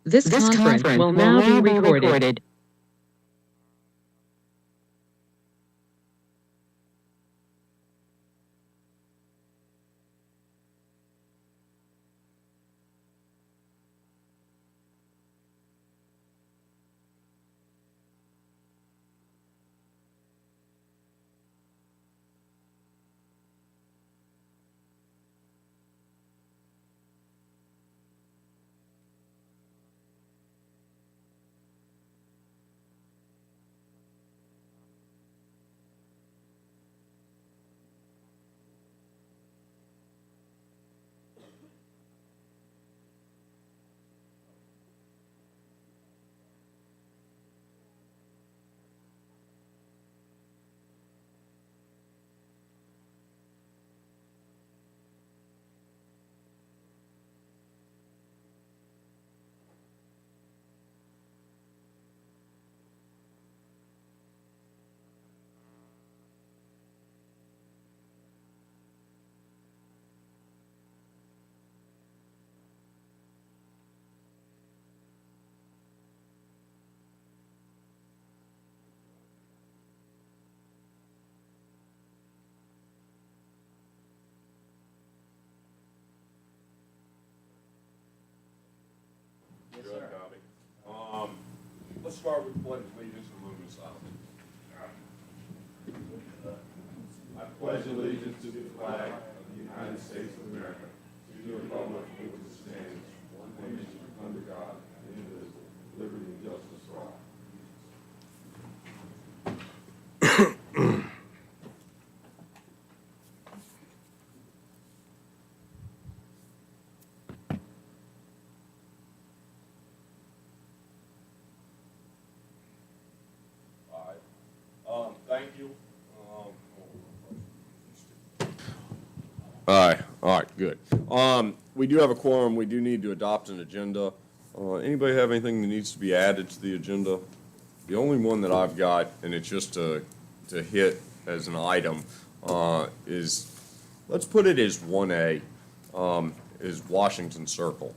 This conference will now be recorded. Yes, sir. Copy. Let's start with the pledge of allegiance and movement silent. I pledge allegiance to the flag of the United States of America, to the republic for which it stands, one nation, under God, indivisible, liberty and justice for all. Thank you. All right, good. We do have a quorum. We do need to adopt an agenda. Anybody have anything that needs to be added to the agenda? The only one that I've got, and it's just to hit as an item, is, let's put it as 1A, is Washington Circle.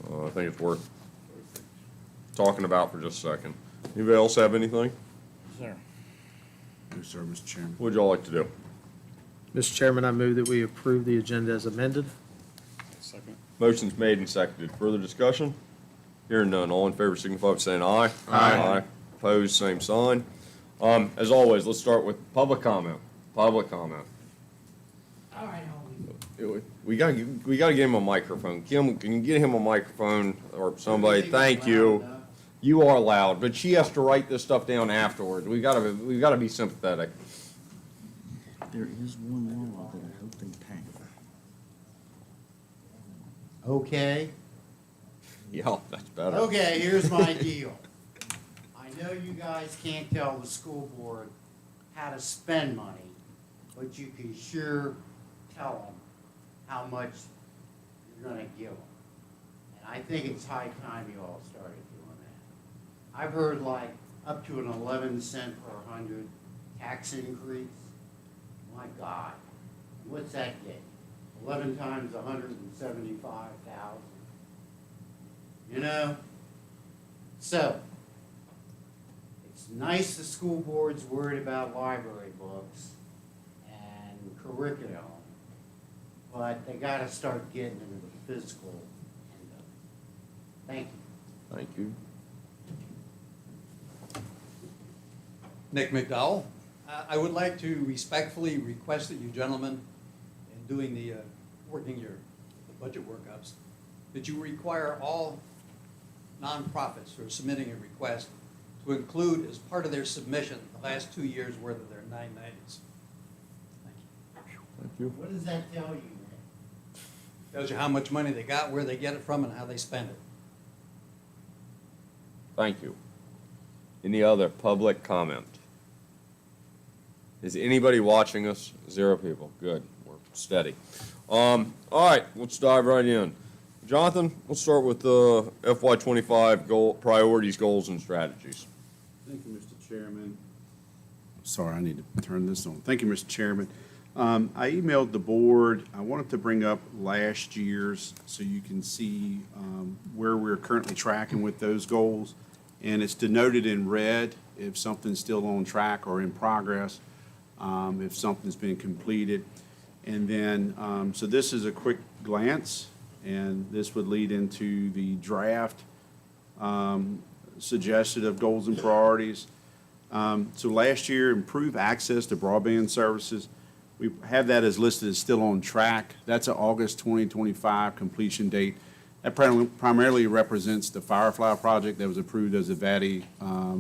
I think it's worth talking about for just a second. Anybody else have anything? Sir. No, sir, Mr. Chairman. What would y'all like to do? Mr. Chairman, I move that we approve the agenda as amended. Second. Motion's made and seconded. Further discussion? Hearing none. All in favor signify by saying aye. Aye. Opposed, same sign. As always, let's start with public comment. Public comment. All right, Holly. We gotta get him a microphone. Kim, can you get him a microphone or somebody? Thank you. You are loud, but she has to write this stuff down afterwards. We've gotta be sympathetic. There is one law that I hope they pass. Okay, Yeah, that's better. okay, here's my deal. I know you guys can't tell the school board how to spend money, but you can sure tell them how much you're gonna give them. And I think it's high time you all started doing that. I've heard like up to an 11 cent per 100 tax increase. My God, what's that get? 11 times 175,000. You know? So, it's nice the school board's worried about library books and curriculum, but they gotta start getting into the physical end of it. Thank you. Thank you. Nick McDowell. I would like to respectfully request that you gentlemen, in doing the, working the budget workups, that you require all nonprofits who are submitting a request to include as part of their submission the last 2 years' worth of their 990s. Thank you. Thank you. What does that tell you, Nick? Tells you how much money they got, where they get it from, and how they spend it. Thank you. Any other public comment? Is anybody watching us? 0 people. Good. We're steady. All right, let's dive right in. Jonathan, let's start with the FY25 goal, priorities, goals, and strategies. Thank you, Mr. Chairman. Sorry, I need to turn this on. Thank you, Mr. Chairman. I emailed the board. I wanted to bring up last year's so you can see where we're currently tracking with those goals. And it's denoted in red if something's still on track or in progress, if something's been completed. And then, so this is a quick glance, and this would lead into the draft suggested of goals and priorities. So last year, improve access to broadband services. We have that as listed as still on track. That's an August 2025 completion date. That primarily represents the Firefly project that was approved as a VATI,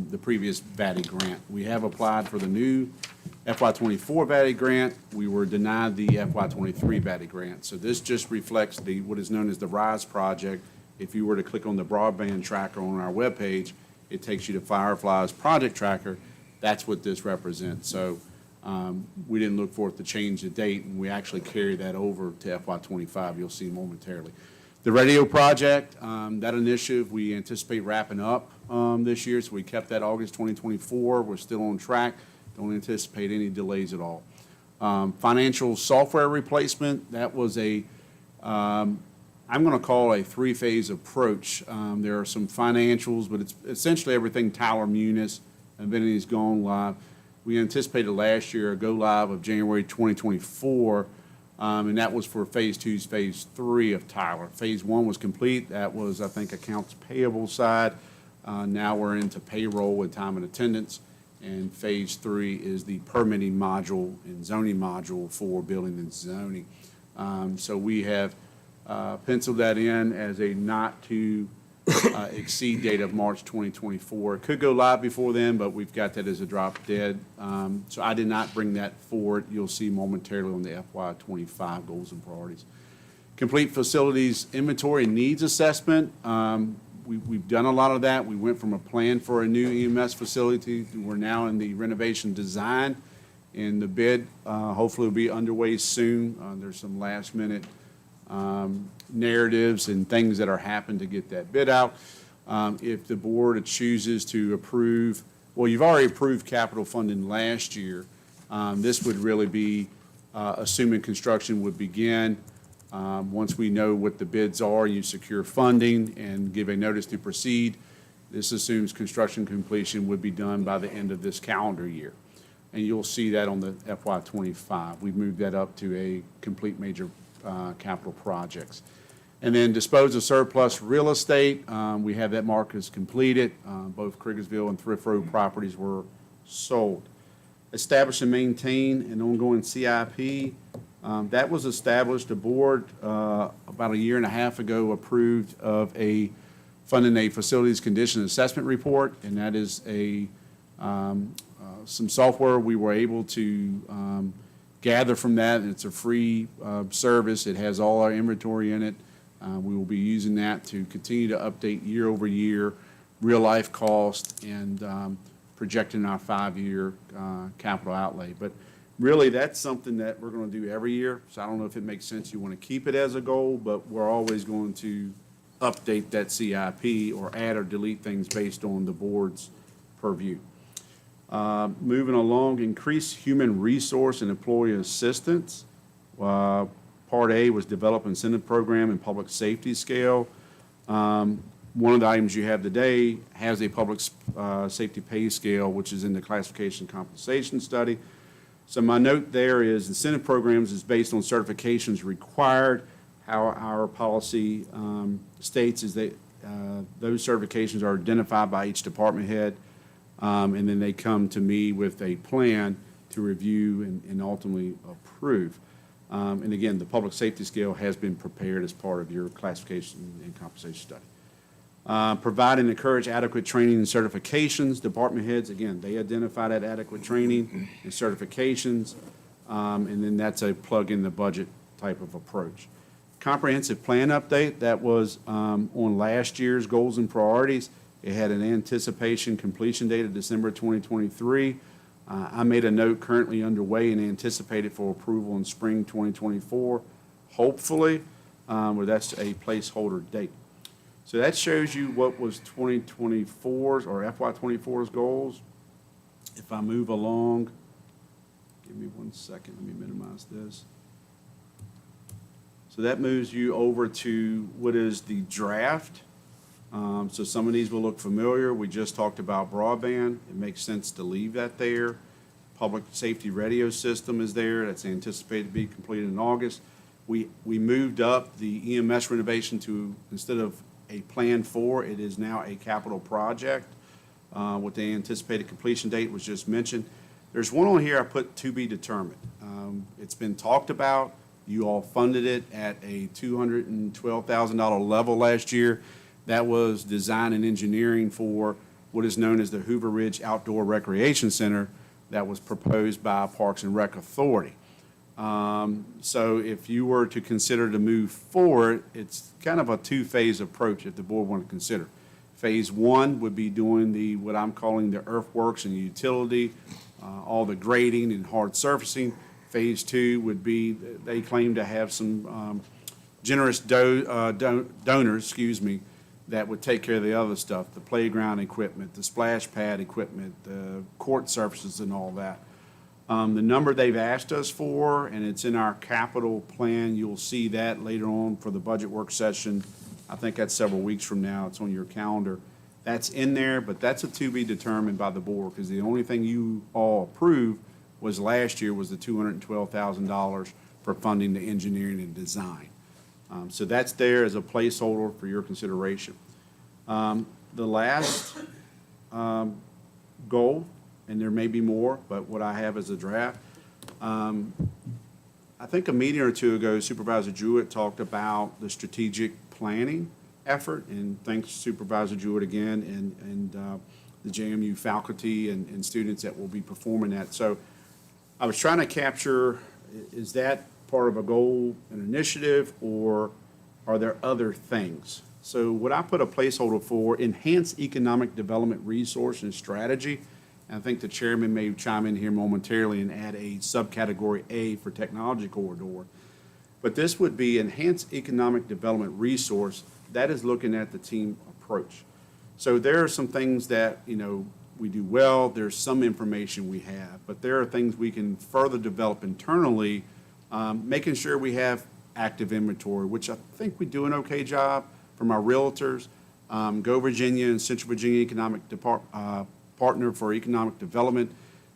the previous VATI grant. We have applied for the new FY24 VATI grant. We were denied the FY23 VATI grant. So this just reflects what is known as the RISE project. If you were to click on the broadband tracker on our webpage, it takes you to Firefly's project tracker. That's what this represents. So we didn't look for it to change the date, and we actually carry that over to FY25. You'll see momentarily. The radio project, that initiative, we anticipate wrapping up this year, so we kept that August 2024. We're still on track. Don't anticipate any delays at all. Financial software replacement, that was I'm going to call a three-phase approach. There are some financials, but it's essentially everything Tyler Munis, Invinity's gone live. We anticipated last year a go-live of January 2024, and that was for phase 2's phase 3 of Tyler. Phase 1 was complete. That was, I think, accounts payable side. Now we're into payroll and time and attendance. And phase 3 is the permitting module and zoning module for building and zoning. So we have penciled that in as a not to exceed date of March 2024. It could go live before then, but we've got that as a drop dead. So I did not bring that forward. You'll see momentarily on the FY25 goals and priorities. Complete facilities inventory and needs assessment. We've done a lot of that. We went from a plan for a new EMS facility. We're now in the renovation design, and the bid hopefully will be underway soon. There's some last minute narratives and things that are happening to get that bid out. If the board chooses to approve, well, you've already approved capital funding last year. This would really be assuming construction would begin. Once we know what the bids are, you secure funding and give a notice to proceed. This assumes construction completion would be done by the end of this calendar year. And you'll see that on the FY25. We've moved that up to a complete major capital projects. And then dispose of surplus real estate. We have that marked as completed. Both Kriegersville and Thrift Road properties were sold. Establish and maintain an ongoing CIP. That was established. The board about a year and a half ago approved of funding a facilities condition assessment report, and that is some software we were able to gather from that, and it's a free service. It has all our inventory in it. We will be using that to continue to update year over year, real life cost, and projecting our 5-year capital outlay. But really, that's something that we're going to do every year. So I don't know if it makes sense you want to keep it as a goal, but we're always going to update that CIP or add or delete things based on the board's purview. Moving along, increase human resource and employee assistance. Part A was develop incentive program and public safety scale. One of the items you have today has a public safety pay scale, which is in the classification compensation study. So my note there is incentive programs is based on certifications required. How our policy states is that those certifications are identified by each department head, and then they come to me with a plan to review and ultimately approve. And again, the public safety scale has been prepared as part of your classification and compensation study. Provide and encourage adequate training and certifications. Department heads, again, they identify that adequate training and certifications, and then that's a plug in the budget type of approach. Comprehensive plan update, that was on last year's goals and priorities. It had an anticipation completion date of December 2023. I made a note currently underway and anticipated for approval in spring 2024, hopefully, where that's a placeholder date. So that shows you what was 2024's or FY24's goals. If I move along, Give me 1 second, let me minimize this. So that moves you over to what is the draft. So some of these will look familiar. We just talked about broadband. It makes sense to leave that there. Public safety radio system is there. That's anticipated to be completed in August. We moved up the EMS renovation to, instead of a Plan 4, it is now a capital project. With the anticipated completion date was just mentioned. There's one on here I put to be determined. It's been talked about. You all funded it at a $212,000 level last year. That was design and engineering for what is known as the Hoover Ridge Outdoor Recreation Center that was proposed by Parks and Rec Authority. So if you were to consider to move forward, it's kind of a two-phase approach if the board wanted to consider. Phase 1 would be doing what I'm calling the earthworks and utility, all the grading and hard surfacing. Phase 2 would be, they claim to have some generous donors, that would take care of the other stuff, the playground equipment, the splash pad equipment, the court surfaces and all that. The number they've asked us for, and it's in our capital plan, you'll see that later on for the budget work session. I think that's several weeks from now. It's on your calendar. That's in there, but that's a to be determined by the board, because the only thing you all approved was last year was the $212,000 for funding the engineering and design. So that's there as a placeholder for your consideration. The last goal, and there may be more, but what I have as a draft, I think a meeting or two ago, Supervisor Jewett talked about the strategic planning effort, and thanks Supervisor Jewett again, and the JMU faculty and students that will be performing that. So I was trying to capture, is that part of a goal, an initiative, or are there other things? So what I put a placeholder for, enhance economic development resource and strategy. And I think the chairman may chime in here momentarily and add a subcategory A for technology corridor. But this would be enhance economic development resource. That is looking at the team approach. So there are some things that, we do well. There's some information we have, but there are things we can further develop internally, making sure we have active inventory, which I think we do an okay job from our realtors. Go Virginia and Central Virginia Economic Partner for Economic Development.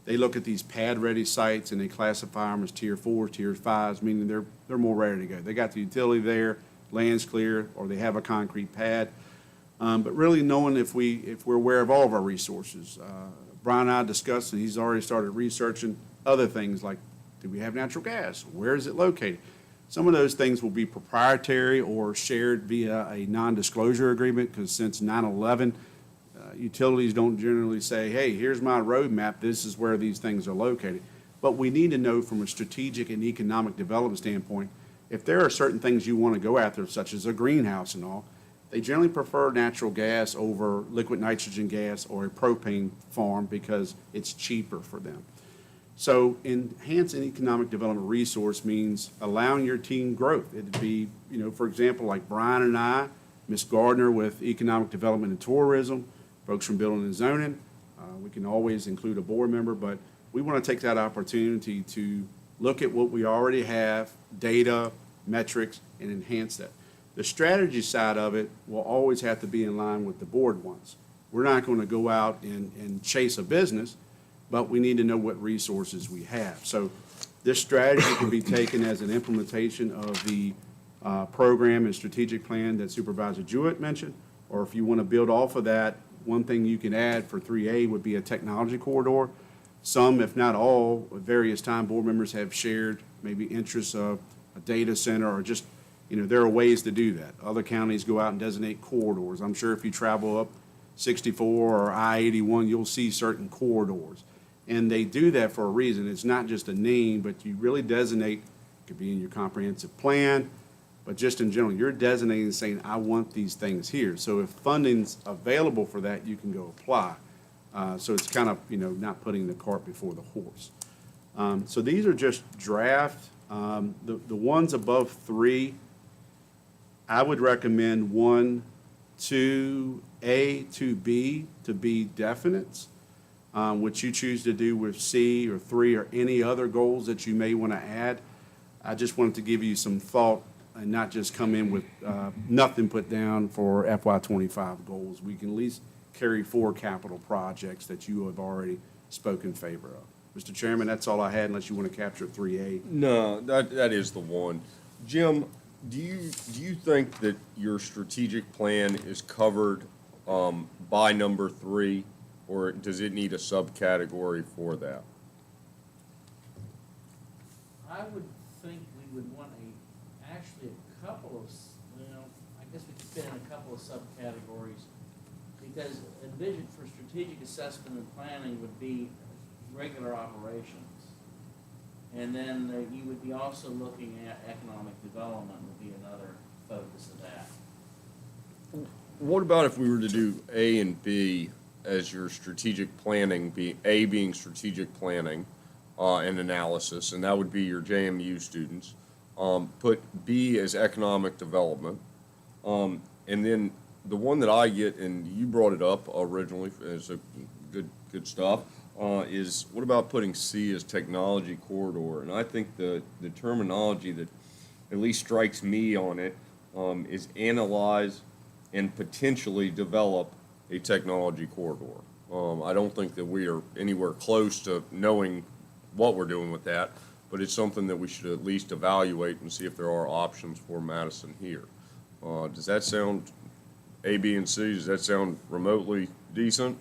They look at these pad-ready sites and they classify them as tier 4, tier 5s, meaning they're more ready to go. They got the utility there, land's clear, or they have a concrete pad. But really knowing if we're aware of all of our resources. Brian and I discussed, and he's already started researching other things like, do we have natural gas? Where is it located? Some of those things will be proprietary or shared via a non-disclosure agreement, because since 9/11, utilities don't generally say, hey, here's my roadmap, this is where these things are located. But we need to know from a strategic and economic development standpoint, if there are certain things you want to go after, such as a greenhouse and all, they generally prefer natural gas over liquid nitrogen gas or a propane farm because it's cheaper for them. So enhancing economic development resource means allowing your team growth. It'd be, for example, like Brian and I, Ms. Gardner with Economic Development and Tourism, folks from Building and Zoning. We can always include a board member, but we want to take that opportunity to look at what we already have, data, metrics, and enhance that. The strategy side of it will always have to be in line with the board wants. We're not going to go out and chase a business, but we need to know what resources we have. So this strategy can be taken as an implementation of the program and strategic plan that Supervisor Jewett mentioned, or if you want to build off of that, one thing you can add for 3A would be a technology corridor. Some, if not all, at various times, board members have shared maybe interests of a data center or just, there are ways to do that. Other counties go out and designate corridors. I'm sure if you travel up 64 or I-81, you'll see certain corridors. And they do that for a reason. It's not just a name, but you really designate, it could be in your comprehensive plan, but just in general, you're designating and saying, I want these things here. So if funding's available for that, you can go apply. So it's kind of, not putting the cart before the horse. So these are just draft. The ones above 3, I would recommend 1, 2A, 2B to be definites. What you choose to do with C or 3 or any other goals that you may want to add, I just wanted to give you some thought and not just come in with nothing put down for FY '25 goals. We can at least carry 4 capital projects that you have already spoken in favor of. Mr. Chairman, that's all I had unless you want to capture 3A. No, that is the one. Jim, do you think that your strategic plan is covered by number 3, or does it need a subcategory for that? I would think we would want actually a couple of, I guess we could fit in a couple of subcategories. Because envisioned for strategic assessment and planning would be regular operations. And then you would be also looking at economic development would be another focus of that. What about if we were to do A and B as your strategic planning, A being strategic planning and analysis, and that would be your JMU students. Put B as economic development. And then the one that I get, and you brought it up originally as a good stuff, is what about putting C as technology corridor? And I think the terminology that at least strikes me on it is analyze and potentially develop a technology corridor. I don't think that we are anywhere close to knowing what we're doing with that, but it's something that we should at least evaluate and see if there are options for Madison here. Does that sound, A, B, and C, does that sound remotely decent?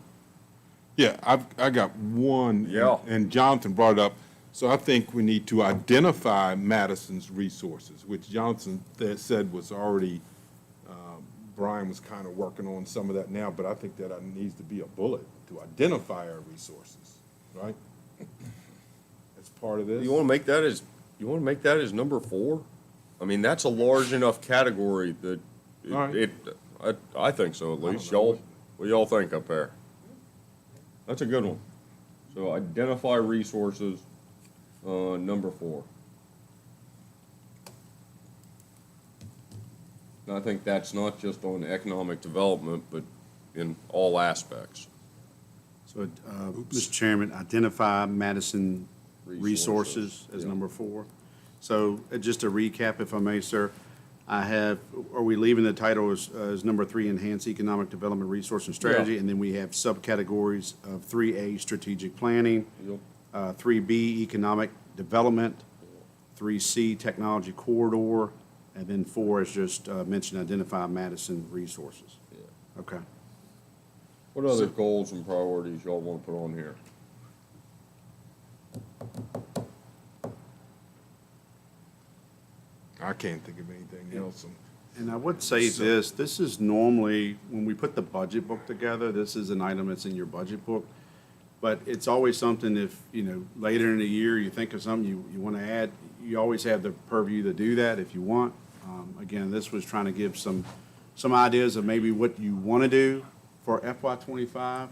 Yeah, I got one. Yeah. And Jonathan brought it up. So I think we need to identify Madison's resources, which Johnson said was already, Brian was kind of working on some of that now, but I think that needs to be a bullet to identify our resources, right? As part of this. You want to make that as number 4? I mean, that's a large enough category that All right. I think so at least. I don't know. What do y'all think up there? That's a good one. So identify resources, number 4. And I think that's not just on economic development, but in all aspects. So, Mr. Chairman, identify Madison resources as number 4. So, just to recap, if I may, sir, are we leaving the title as number 3, enhance economic development resource and strategy? Yeah. And then we have subcategories of 3A, strategic planning, Yep. 3B, economic development, 3C, technology corridor, and then 4 is just mentioned, identify Madison resources. Yeah. Okay. What other goals and priorities y'all want to put on here? I can't think of anything else. And I would say this is normally, when we put the budget book together, this is an item that's in your budget book. But it's always something if, later in the year, you think of something you want to add, you always have the purview to do that if you want. Again, this was trying to give some ideas of maybe what you want to do for FY '25.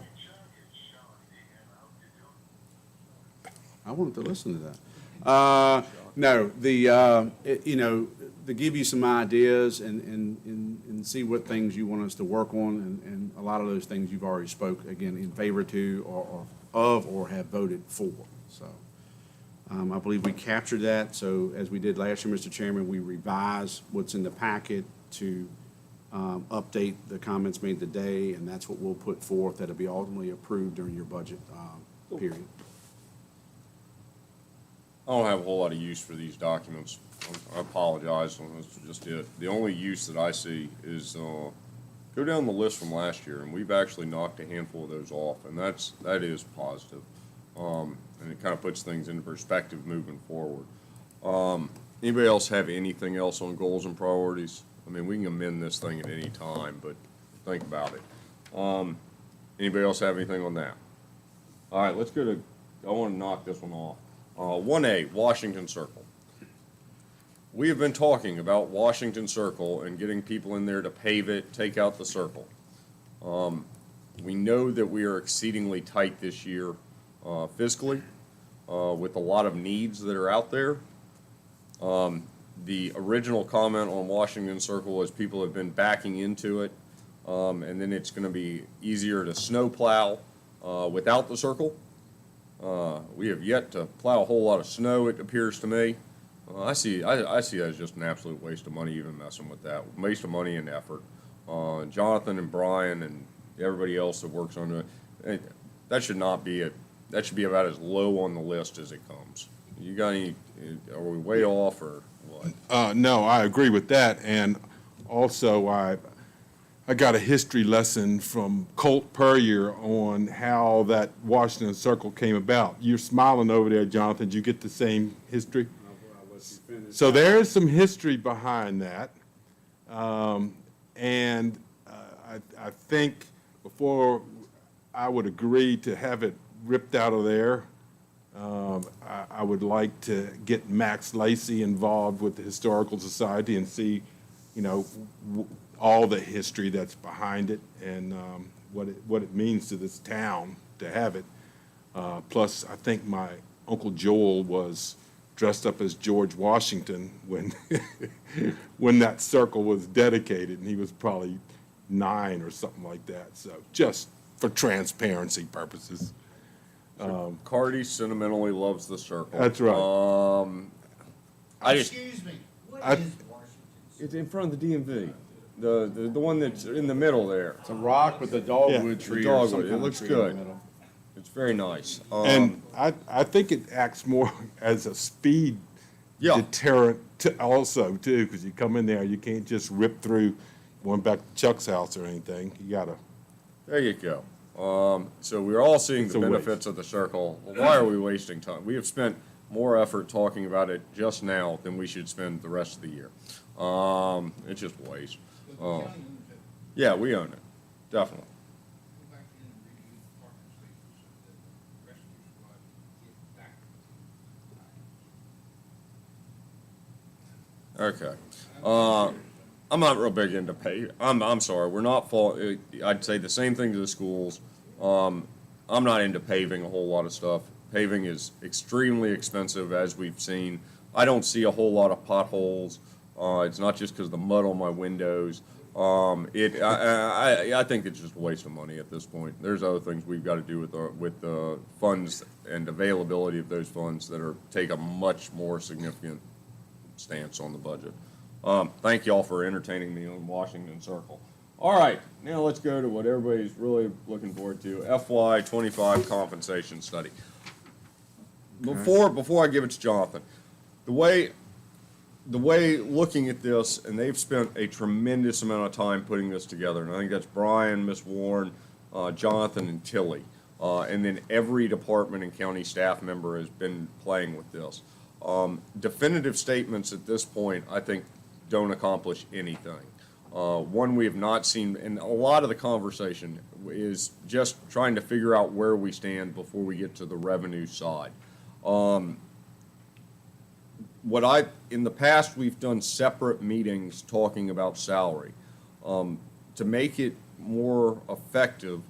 I wanted to listen to that. No, to give you some ideas and see what things you want us to work on, and a lot of those things you've already spoke, again, in favor to or have voted for. So I believe we captured that. So as we did last year, Mr. Chairman, we revised what's in the packet to update the comments made today, and that's what we'll put forth that'll be ultimately approved during your budget period. I don't have a whole lot of use for these documents. I apologize, that's just it. The only use that I see is, go down the list from last year, and we've actually knocked a handful of those off, and that is positive. And it kind of puts things into perspective moving forward. Anybody else have anything else on goals and priorities? I mean, we can amend this thing at any time, but think about it. Anybody else have anything on that? All right, let's go to, I want to knock this one off. 1A, Washington Circle. We have been talking about Washington Circle and getting people in there to pave it, take out the circle. We know that we are exceedingly tight this year fiscally with a lot of needs that are out there. The original comment on Washington Circle is people have been backing into it, and then it's going to be easier to snowplow without the circle. We have yet to plow a whole lot of snow, it appears to me. I see that as just an absolute waste of money even messing with that, waste of money and effort. Jonathan and Brian and everybody else that works on it, that should not be that should be about as low on the list as it comes. You got any, are we way off or what? No, I agree with that, and also I got a history lesson from Colt Puryear on how that Washington Circle came about. You're smiling over there, Jonathan. Did you get the same history? So there is some history behind that, and I think before I would agree to have it ripped out of there, I would like to get Max Lacey involved with the Historical Society and see, you know, all the history that's behind it and what it means to this town to have it. Plus, I think my Uncle Joel was dressed up as George Washington when when that circle was dedicated, and he was probably 9 or something like that. So just for transparency purposes. Cardi sentimentally loves the circle. That's right. Excuse me, what I- is Washington? It's in front of the DMV, the one that's in the middle there. It's a rock with a dogwood The tree or some dogwood. It kind of looks tree in the good. middle. It's very nice. And I think it acts more as a speed Yeah. deterrent also too, because you come in there, you can't just rip through going back to Chuck's house or anything. You gotta, There you go. So we're all seeing It's the a waste. benefits of the circle. Well, why are we wasting time? We have spent more effort talking about it just now than we should spend the rest of the year. It's just waste. Yeah, we own it, definitely. Okay. I'm not real big into pay. I'm sorry. We're not I'd say the same thing to the schools. I'm not into paving a whole lot of stuff. Paving is extremely expensive, as we've seen. I don't see a whole lot of potholes. It's not just because of the mud on my windows. I think it's just a waste of money at this point. There's other things we've got to do with the funds and availability of those funds that take a much more significant stance on the budget. Thank you all for entertaining me on Washington Circle. All right, now let's go to what everybody's really looking forward to, FY25 compensation study. Before I give it to Jonathan, the way looking at this, and they've spent a tremendous amount of time putting this together, and I think that's Brian, Miss Warren, Jonathan, and Tilly, and then every department and county staff member has been playing with this. Definitive statements at this point, I think, don't accomplish anything. One we have not seen, and a lot of the conversation is just trying to figure out where we stand before we get to the revenue side. In the past, we've done separate meetings talking about salary. To make it more effective,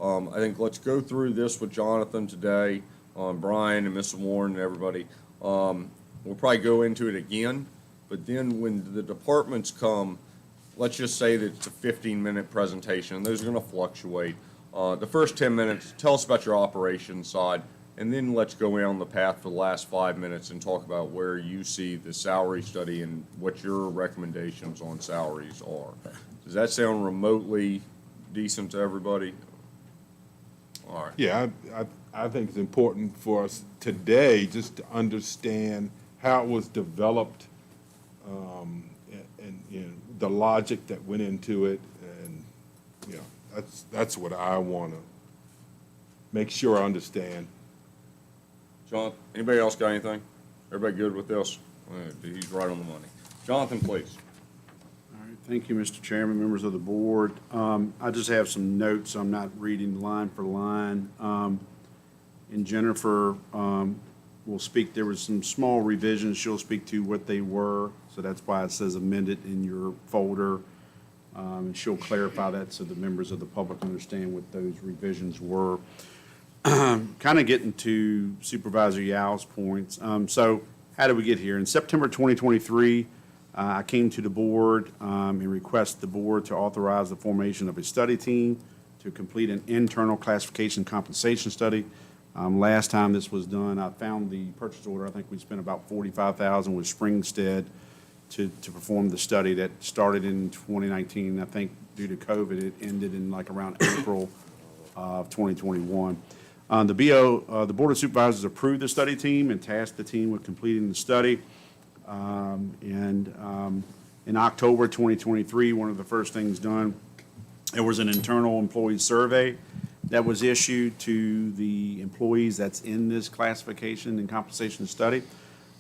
I think let's go through this with Jonathan today, Brian and Ms. Warren and everybody. We'll probably go into it again, but then when the departments come, let's just say that it's a 15-minute presentation, and those are going to fluctuate. The first 10 minutes, tell us about your operations side, and then let's go down the path for the last 5 minutes and talk about where you see the salary study and what your recommendations on salaries are. Does that sound remotely decent to everybody? All right. yeah, I think it's important for us today just to understand how it was developed, and you know, the logic that went into it, and you know, that's what I want to make sure I understand. John, anybody else got anything? Everybody good with this? He's right on the money. Jonathan, please. All right, thank you, Mr. Chairman, members of the board. I just have some notes. I'm not reading line for line. And Jennifer will speak, there was some small revisions. She'll speak to what they were, so that's why it says amended in your folder. And she'll clarify that so the members of the public understand what those revisions were. Kind of getting to Supervisor Yow's points. So how did we get here? In September 2023, I came to the board and requested the board to authorize the formation of a study team to complete an internal classification compensation study. Last time this was done, I found the purchase order. I think we spent about $45,000 with Springstead to perform the study that started in 2019. I think due to COVID, it ended in like around April of 2021. The Board of Supervisors approved the study team and tasked the team with completing the study. In October 2023, one of the first things done, there was an internal employee survey that was issued to the employees that's in this classification and compensation study.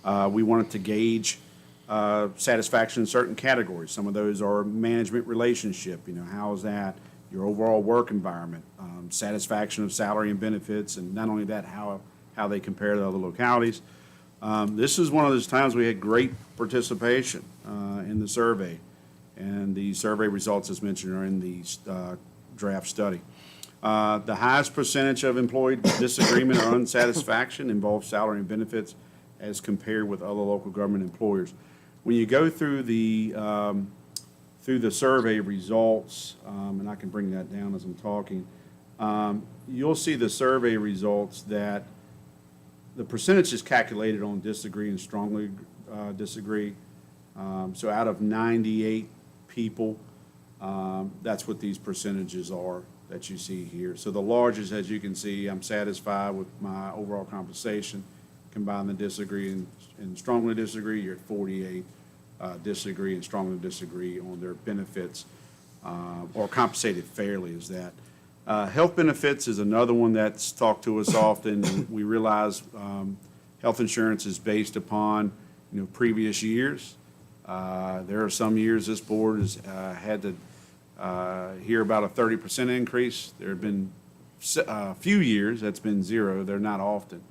We wanted to gauge satisfaction in certain categories. Some of those are management relationship, how's that, your overall work environment, satisfaction of salary and benefits, and not only that, how they compare to other localities. This is one of those times we had great participation in the survey, and the survey results, as mentioned, are in the draft study. The highest percentage of employee disagreement or unsatisfaction involves salary and benefits as compared with other local government employers. When you go through the survey results, and I can bring that down as I'm talking, you'll see the survey results that the percentage is calculated on disagree and strongly disagree. So out of 98 people, that's what these percentages are that you see here. So the largest, as you can see, I'm satisfied with my overall compensation. Combine the disagree and strongly disagree, you're at 48. Disagree and strongly disagree on their benefits or compensated fairly is that. Health benefits is another one that's talked to us often. We realize health insurance is based upon previous years. There are some years this board has had to hear about a 30% increase. There have been a few years that's been zero. They're not often.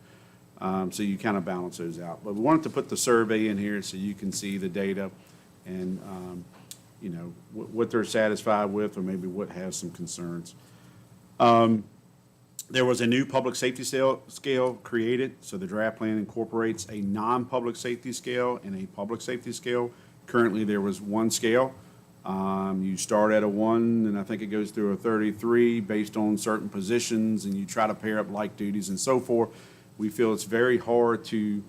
So you kind of balance those out. But we wanted to put the survey in here so you can see the data and what they're satisfied with or maybe what has some concerns. There was a new public safety scale created, so the draft plan incorporates a non-public safety scale and a public safety scale. Currently, there was one scale. You start at a 1, and I think it goes through a 33 based on certain positions, and you try to pair up like duties and so forth. We feel it's very hard to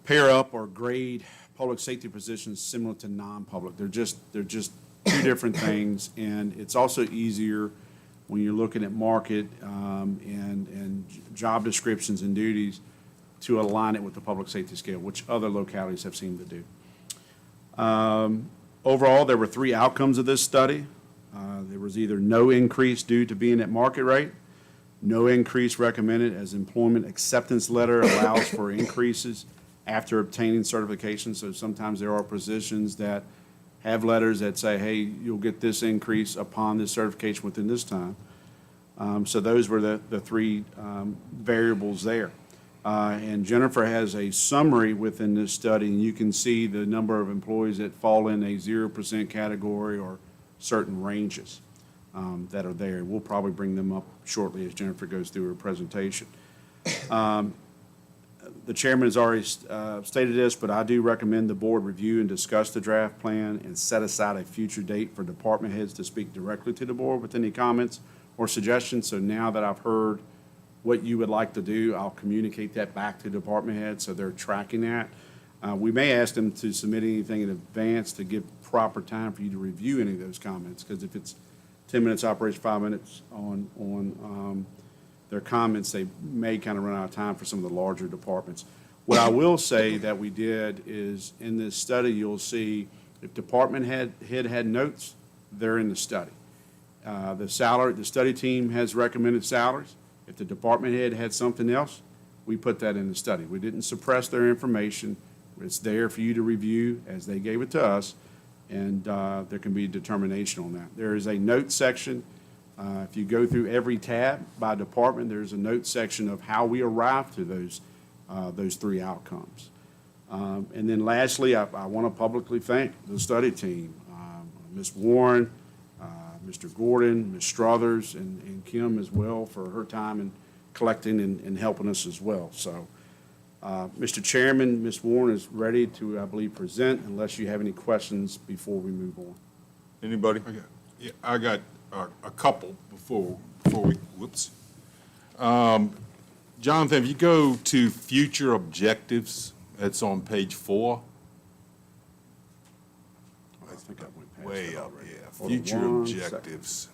pair up or grade public safety positions similar to non-public. They're just two different things, and it's also easier when you're looking at market and job descriptions and duties to align it with the public safety scale, which other localities have seemed to do. Overall, there were 3 outcomes of this study. There was either no increase due to being at market rate, no increase recommended as employment acceptance letter allows for increases after obtaining certification. So sometimes there are positions that have letters that say, hey, you'll get this increase upon this certification within this time. So those were the 3 variables there. And Jennifer has a summary within this study, and you can see the number of employees that fall in a 0% category or certain ranges that are there. We'll probably bring them up shortly as Jennifer goes through her presentation. The chairman has already stated this, but I do recommend the board review and discuss the draft plan and set aside a future date for department heads to speak directly to the board with any comments or suggestions. So now that I've heard what you would like to do, I'll communicate that back to department heads so they're tracking that. We may ask them to submit anything in advance to give proper time for you to review any of those comments, because if it's 10 minutes operation, 5 minutes on their comments, they may kind of run out of time for some of the larger departments. What I will say that we did is in this study, you'll see if department head had notes, they're in the study. The study team has recommended salaries. If the department head had something else, we put that in the study. We didn't suppress their information. It's there for you to review as they gave it to us, and there can be determination on that. There is a note section. If you go through every tab by department, there's a note section of how we arrived to those 3 outcomes. And then lastly, I want to publicly thank the study team, Ms. Warren, Mr. Gordon, Ms. Struthers, and Kim as well for her time in collecting and helping us as well. So, Mr. Chairman, Ms. Warren is ready to, I believe, present unless you have any questions before we move on. Anybody? I got a couple before we, whoops. Jonathan, if you go to future objectives, it's on page 4. I think I went past Way that up, already. yeah, Hold on future one second. objectives.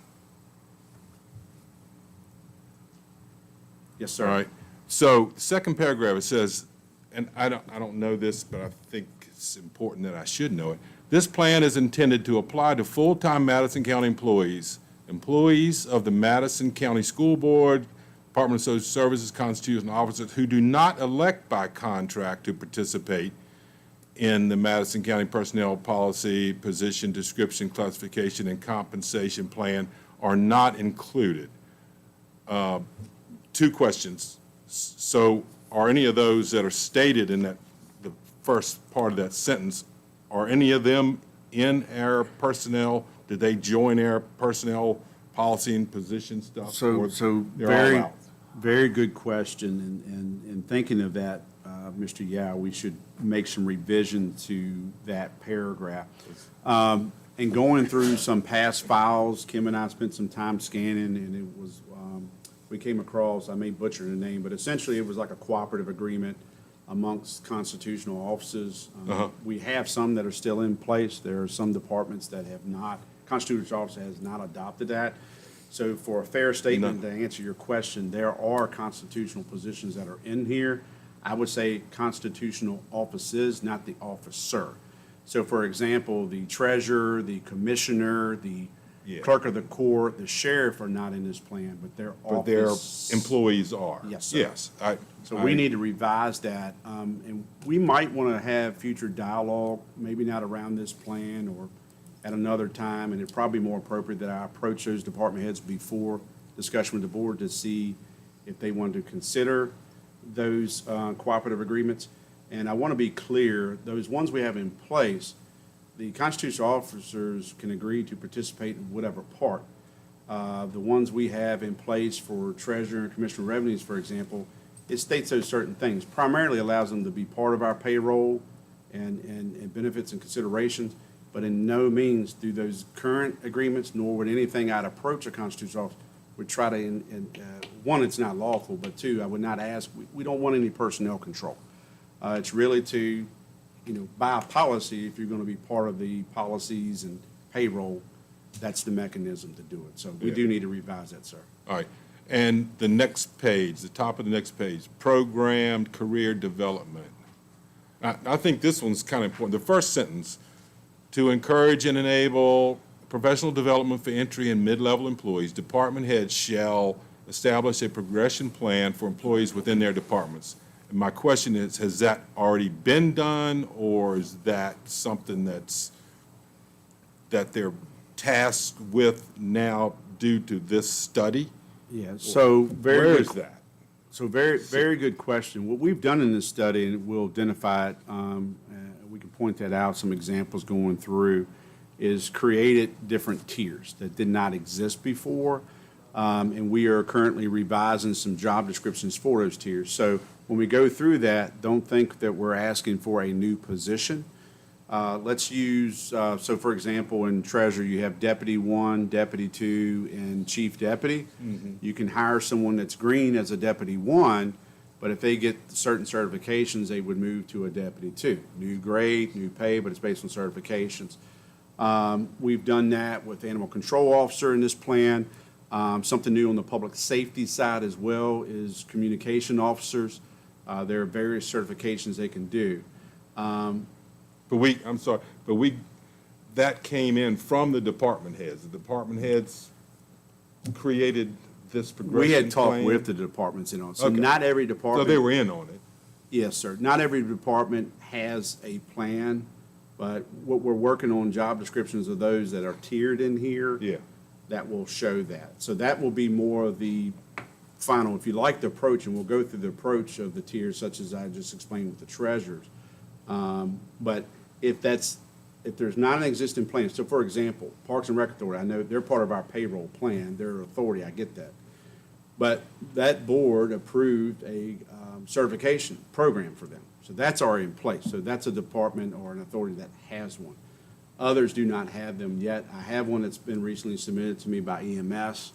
Yes, All sir. right, so second paragraph, it says, and I don't know this, but I think it's important that I should know it. This plan is intended to apply to full-time Madison County employees, employees of the Madison County School Board, Department of Social Services, constitutional officers who do not elect by contract to participate in the Madison County Personnel Policy, Position Description, Classification, and Compensation Plan are not included. Two questions. So are any of those that are stated in that, the first part of that sentence, are any of them in our personnel? Did they join our personnel policy and position stuff? So, or so they're all very, out? very good question, and thinking of that, Mr. Yao, we should make some revision to that paragraph. And going through some past files, Kim and I spent some time scanning, and it was, we came across, I may butcher the name, but essentially it was like a cooperative agreement amongst constitutional offices. We have some that are still in place. There are some departments that have not, constitutional office has not adopted that. So for a fair statement, to answer your question, there are constitutional positions that are in here. I would say constitutional offices, not the officer. So for example, the treasurer, the commissioner, the Yeah. clerk of the court, the sheriff are not in this plan, but their But their office. employees are? Yes, sir. Yes. So we need to revise that, and we might want to have future dialogue, maybe not around this plan or at another time, and it'd probably be more appropriate that I approach those department heads before discussion with the board to see if they want to consider those cooperative agreements. And I want to be clear, those ones we have in place, the constitutional officers can agree to participate in whatever part. The ones we have in place for treasurer and commissioner of revenues, for example, it states those certain things. Primarily allows them to be part of our payroll and benefits and considerations, but in no means through those current agreements, nor would anything I'd approach a constitutional officer would try to, one, it's not lawful, but two, I would not ask, we don't want any personnel control. It's really to, by policy, if you're going to be part of the policies and payroll, that's the mechanism to do it. So we do need to revise that, sir. All right. And the next page, the top of the next page, programmed career development. I think this one's kind of important. The first sentence, to encourage and enable professional development for entry and mid-level employees, department heads shall establish a progression plan for employees within their departments. And my question is, has that already been done, or is that something that they're tasked with now due to this study? Yeah, so very Where good. is that? So very good question. What we've done in this study, and we'll identify it, we can point that out, some examples going through, is created different tiers that did not exist before. And we are currently revising some job descriptions for those tiers. So when we go through that, don't think that we're asking for a new position. Let's use, so for example, in treasurer, you have deputy 1, deputy 2, and chief deputy. You can hire someone that's green as a deputy 1, but if they get certain certifications, they would move to a deputy 2. New grade, new pay, but it's based on certifications. We've done that with animal control officer in this plan. Something new on the public safety side as well is communication officers. There are various certifications they can do. That came in from the department heads. The department heads created this progression We had talked plan? with the departments, so Okay. not every So department. they were in on it? Yes, sir. Not every department has a plan, but what we're working on, job descriptions of those that are tiered in here. Yeah. That will show that. So that will be more of the final, if you like the approach, and we'll go through the approach of the tiers such as I just explained with the treasurers. But if there's not an existing plan, so for example, Parks and Rec Authority, I know they're part of our payroll plan, they're an authority, I get that. But that board approved a certification program for them. So that's already in place. So that's a department or an authority that has one. Others do not have them yet. I have one that's been recently submitted to me by EMS,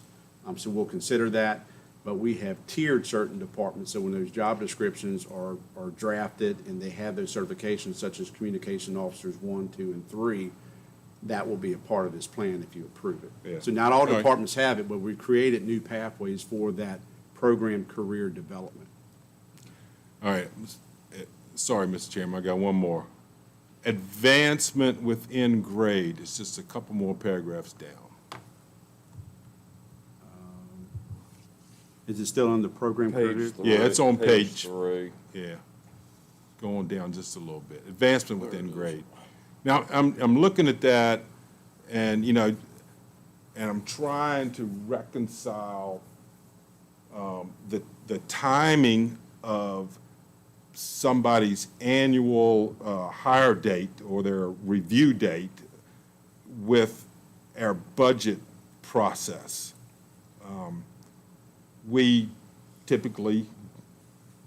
so we'll consider that. But we have tiered certain departments, so when those job descriptions are drafted and they have those certifications such as communication officers 1, 2, and 3, that will be a part of this plan if you approve it. Yeah. So not all All right. departments have it, but we created new pathways for that program career development. All right, sorry, Mr. Chairman, I got one more. Advancement within grade, it's just a couple more paragraphs down. Is it still on the program career? Page 3. Yeah, it's on page- 3. Yeah, going down just a little bit. Advancement within grade. Now, I'm looking at that, and, you know, and I'm trying to reconcile the timing of somebody's annual hire date or their review date with our budget process. We typically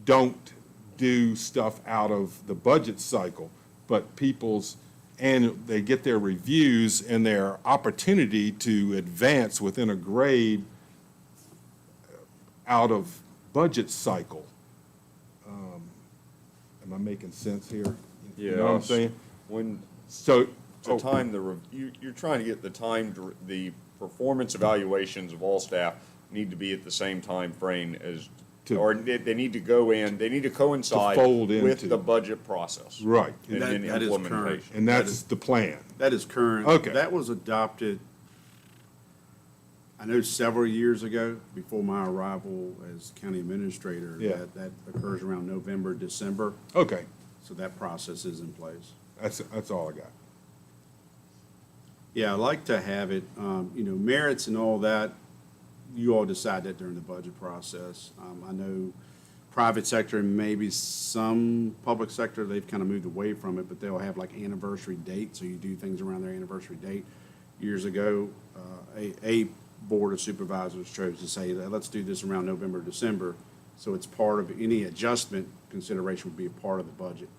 don't do stuff out of the budget cycle, but they get their reviews and their opportunity to advance within a grade out of budget cycle. Am I making sense here? You know what I'm Yes. saying? When, So, to time you're trying to get the performance evaluations of all staff need to be at the same time frame as, or they need to go in, they need to coincide To fold into. with the budget process. right, And That- then that is current. implementation. and that's the plan. That is current. Okay. That was adopted, I know several years ago, before my arrival as county administrator. Yeah. That occurs around November, December, Okay, so that process is in place. that's all I got. Yeah, I like to have it, merits and all that, you all decide that during the budget process. I know private sector and maybe some public sector, they've kind of moved away from it, but they'll have like anniversary dates, so you do things around their anniversary date. Years ago, a board of supervisors chose to say that let's do this around November, December, so it's part of any adjustment consideration would be a part of the budget.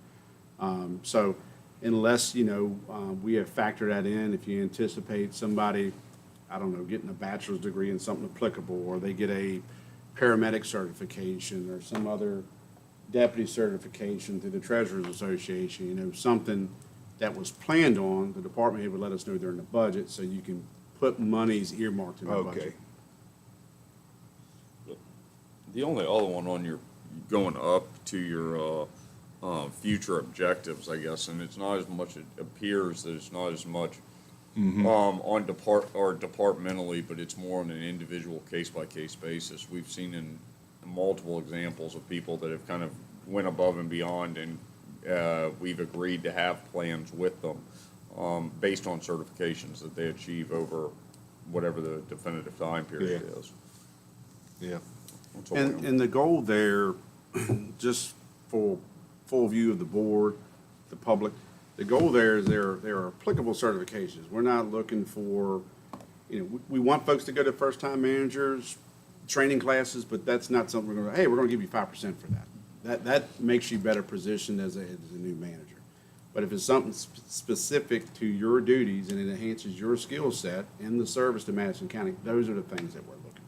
So unless, we have factored that in, if you anticipate somebody, I don't know, getting a bachelor's degree in something applicable, or they get a paramedic certification or some other deputy certification through the Treasurers Association, something that was planned on, the department head would let us know during the budget, so you can put monies earmarked in the Okay. budget. The only other one on your, going up to your, future objectives, I guess, and it's not as much, it appears that it's not as much, on departmentally, but it's more on an individual case-by-case basis. We've seen in multiple examples of people that have kind of went above and beyond, and, we've agreed to have plans with them, based on certifications that they achieve over whatever the definitive time period Yeah. is. Yeah. That's all And, I'm- and the goal there, just for full view of the board, the public, the goal there is there are applicable certifications. We're not looking for, we want folks to go to first-time managers, training classes, but that's not something we're gonna, hey, we're gonna give you 5% for that. That makes you better positioned as a new manager. But if it's something specific to your duties and it enhances your skill set in the service to Madison County, those are the things that we're looking for.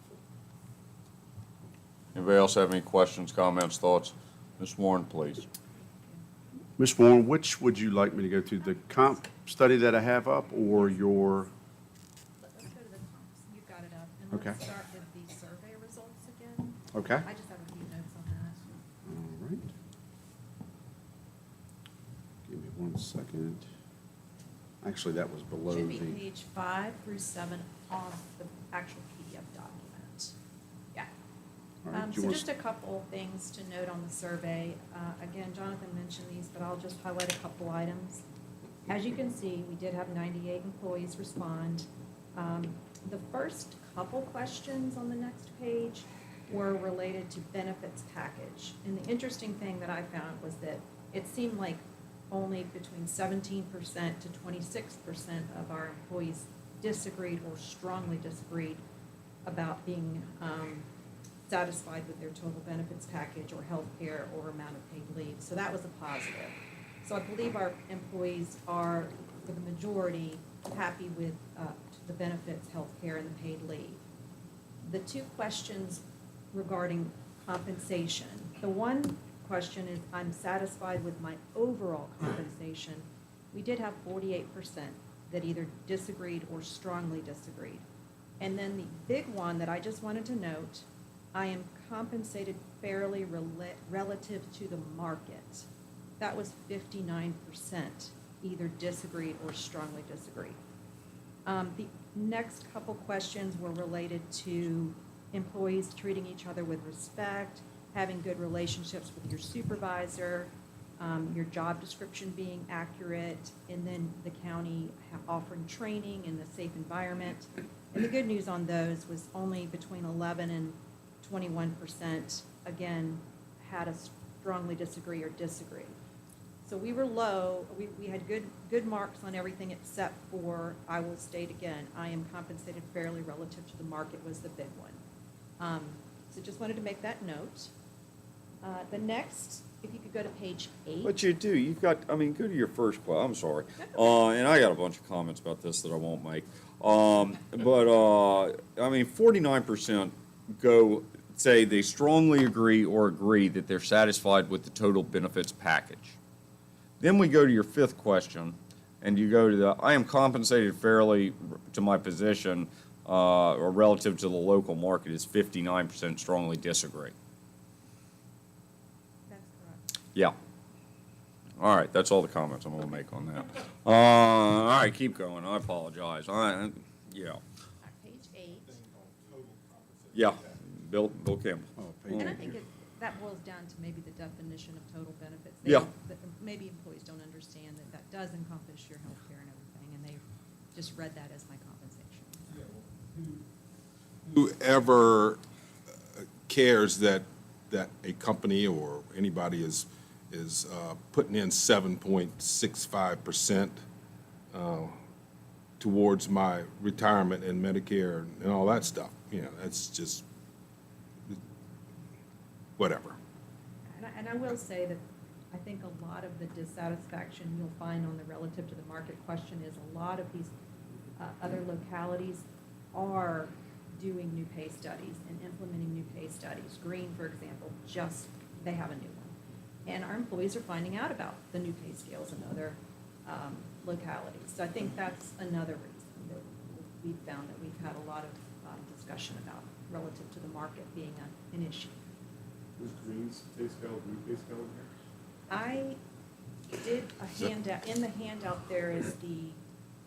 Anybody else have any questions, comments, thoughts? Ms. Warren, please. Ms. Warren, which would you like me to go to, the comp study that I have up or your, Let's go to the comps. You've got it up. And Okay. let's start with the survey results again. okay? I just have a few notes on that. All right. Give me 1 second. Actually, that was below Should be the, page 5 through 7 on the actual PDF document. Yeah. all right, do you So want just a couple things to note on the survey. Again, Jonathan mentioned these, but I'll just highlight a couple items. As you can see, we did have 98 employees respond. The first couple questions on the next page were related to benefits package. And the interesting thing that I found was that it seemed like only between 17% to 26% of our employees disagreed or strongly disagreed about being satisfied with their total benefits package or health care or amount of paid leave. So that was a positive. So I believe our employees are for the majority, happy with the benefits, healthcare, and the paid leave. The two questions regarding compensation. The one question is, I'm satisfied with my overall compensation. We did have 48% that either disagreed or strongly disagreed. And then the big one that I just wanted to note, I am compensated fairly relative to the market. That was 59% either disagreed or strongly disagreed. The next couple questions were related to employees treating each other with respect, having good relationships with your supervisor, your job description being accurate, and then the county offering training in a safe environment. And the good news on those was only between 11 and 21%, again, had a strongly disagree or disagree. So we were low, we had good marks on everything except for, I will state again, I am compensated fairly relative to the market was the big one. So just wanted to make that note. The next, if you could go to page 8. But you do, you've got, I mean, go to your first question, I'm sorry. And I got a bunch of comments about this that I won't make. I mean, 49% say they strongly agree or agree that they're satisfied with the total benefits package. Then we go to your fifth question, and you go to the, I am compensated fairly to my position, or relative to the local market is 59% strongly disagree. That's correct. Yeah. All right, that's all the comments I'm gonna make on that. All right, keep going, I apologize. Yeah, Page 8. yeah, Bill Campbell. Oh, And I think that boils down to maybe the definition of total benefits. Yeah. Maybe employees don't understand that that does encompass your health care and everything, and they just read that as my compensation. Whoever cares that a company or anybody is putting in 7.65% towards my retirement and Medicare and all that stuff, that's just whatever. And I will say that I think a lot of the dissatisfaction you'll find on the relative to the market question is a lot of these other localities are doing new pay studies and implementing new pay studies. Green, for example, they have a new one. And our employees are finding out about the new pay scales in other localities. So I think that's another reason that we've found that we've had a lot of discussion about relative to the market being an issue. Was Green's pay scale, new pay scale in here? I did a handout, in the handout there is the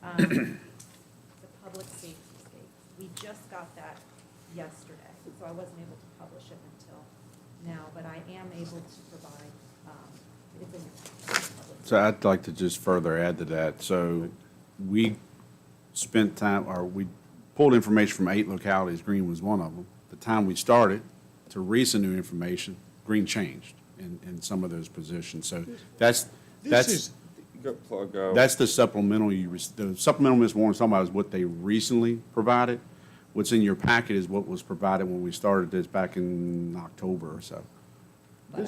public safety scale. We just got that yesterday, so I wasn't able to publish it until now, but I am able to provide, it's in the public. So I'd like to just further add to that. So we spent time, or we pulled information from 8 localities, Green was one of them. The time we started to recent new information, Green changed in some of those positions. So that's the supplemental the supplemental Ms. Warren's talking about is what they recently provided. What's in your packet is what was provided when we started this back in October or so. But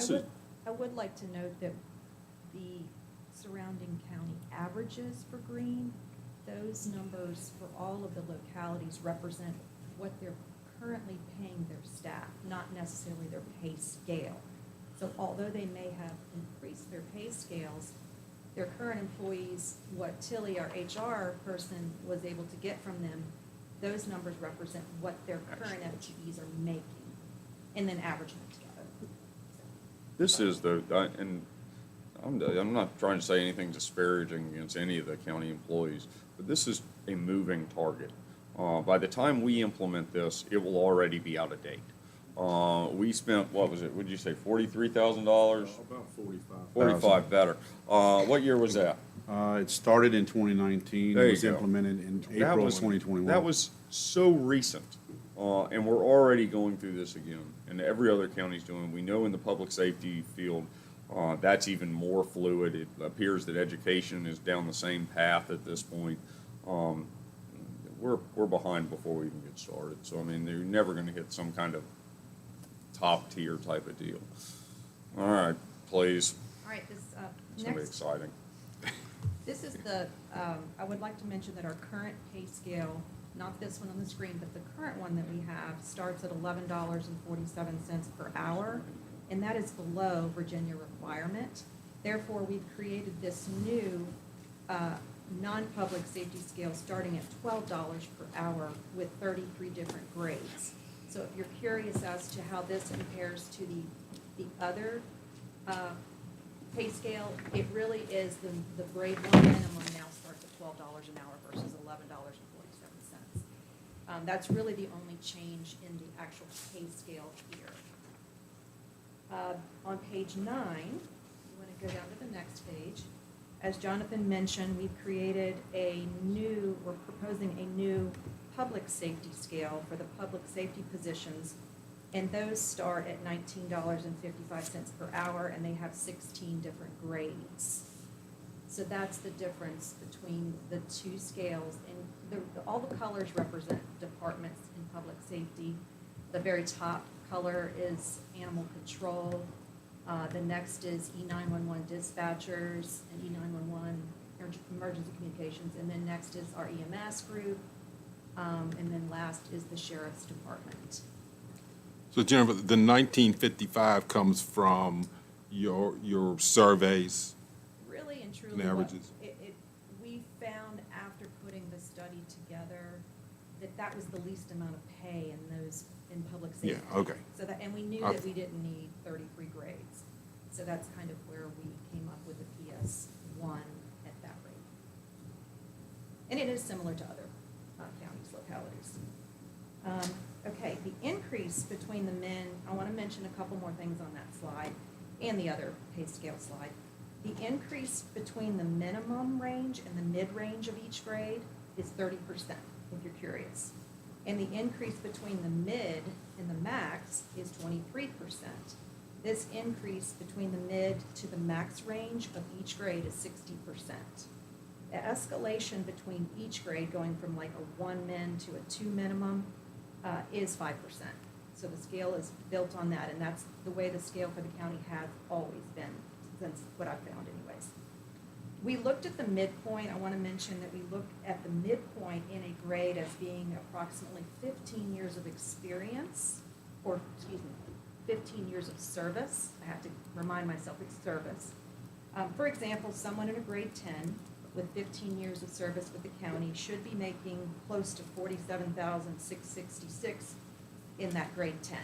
I would like to note that the surrounding county averages for Green, those numbers for all of the localities represent what they're currently paying their staff, not necessarily their pay scale. So although they may have increased their pay scales, their current employees, what Tilly, our HR person, was able to get from them, those numbers represent what their current FTEs are making, and then average them together. This is and I'm not trying to say anything disparaging against any of the county employees, but this is a moving target. By the time we implement this, it will already be out of date. We spent, what was it, would you say, $43,000? About 45. 45, better. What year was that? It started in 2019. There It you was go. implemented in April of 2021. That was so recent, and we're already going through this again, and every other county's doing. We know in the public safety field, that's even more fluid. It appears that education is down the same path at this point. We're behind before we even get started. So I mean, they're never going to hit some kind of top tier type of deal. All right, please. All right, this It's going to be next exciting. This is the, I would like to mention that our current pay scale, not this one on the screen, but the current one that we have starts at $11.47 per hour, and that is below Virginia requirement. Therefore, we've created this new non-public safety scale starting at $12 per hour with 33 different grades. So if you're curious as to how this compares to the other pay scale, it really is the grade one minimum now starts at $12 an hour versus $11.47. That's really the only change in the actual pay scale here. On page 9, you want to go down to the next page. As Jonathan mentioned, we're proposing a new public safety scale for the public safety positions, and those start at $19.55 per hour, and they have 16 different grades. So that's the difference between the two scales, and all the colors represent departments in public safety. The very top color is animal control. The next is E911 dispatchers and E911 emergency communications, and then next is our EMS group, and then last is the sheriff's department. So Jennifer, the 1955 comes from your surveys Really and truly, and averages? we found after putting the study together that was the least amount of pay in public safety. Yeah, okay. So that, and we knew that we didn't need 33 grades. So that's kind of where we came up with the PS1 at that rate. And it is similar to other counties, localities. Okay, the increase between the men, I want to mention a couple more things on that slide and the other pay scale slide. The increase between the minimum range and the mid-range of each grade is 30%, if you're curious. And the increase between the mid and the max is 23%. This increase between the mid to the max range of each grade is 60%. The escalation between each grade, going from like a 1 min to a 2 minimum, is 5%. So the scale is built on that, and that's the way the scale for the county has always been, since what I've found anyways. We looked at the midpoint. I want to mention that we looked at the midpoint in a grade as being approximately 15 years of experience, or excuse me, 15 years of service. I have to remind myself it's service. For example, someone in a grade 10 with 15 years of service with the county should be making close to $47,666 in that grade 10.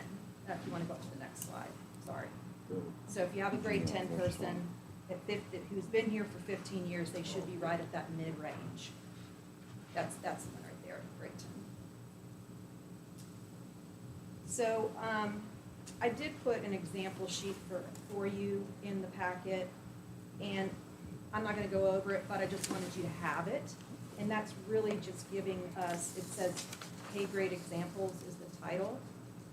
If you want to go to the next slide, sorry. So if you have a grade 10 person who's been here for 15 years, they should be right at that mid-range. That's the one right there, grade 10. So I did put an example sheet for you in the packet, and I'm not going to go over it, but I just wanted you to have it. And that's really just giving us, it says pay grade examples is the title.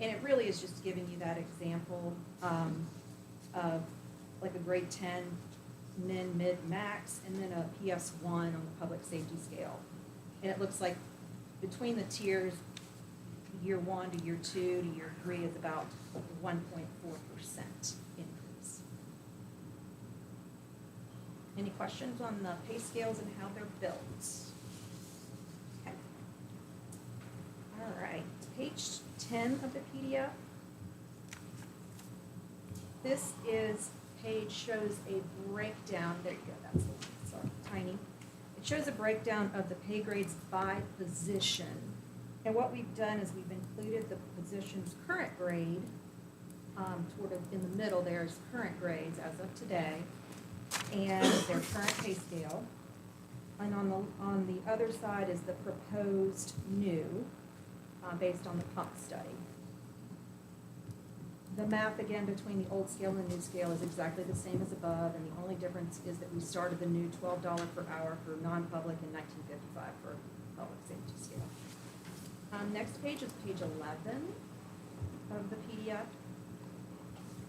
And it really is just giving you that example of like a grade 10, min, mid, max, and then a PS1 on the public safety scale. And it looks like between the tiers, year 1 to year 2 to year 3 is about 1.4% increase. Any questions on the pay scales and how they're built? Okay. All right, page 10 of the PDF. This page shows a breakdown. There you go, that's the one, sorry, tiny. It shows a breakdown of the pay grades by position. And what we've done is we've included the position's current grade, sort of in the middle there's current grades as of today, and their current pay scale. And on the other side is the proposed new, based on the pump study. The math, again, between the old scale and the new scale is exactly the same as above, and the only difference is that we started the new $12 per hour for non-public and $19.55 for public safety scale. Next page is page 11 of the PDF.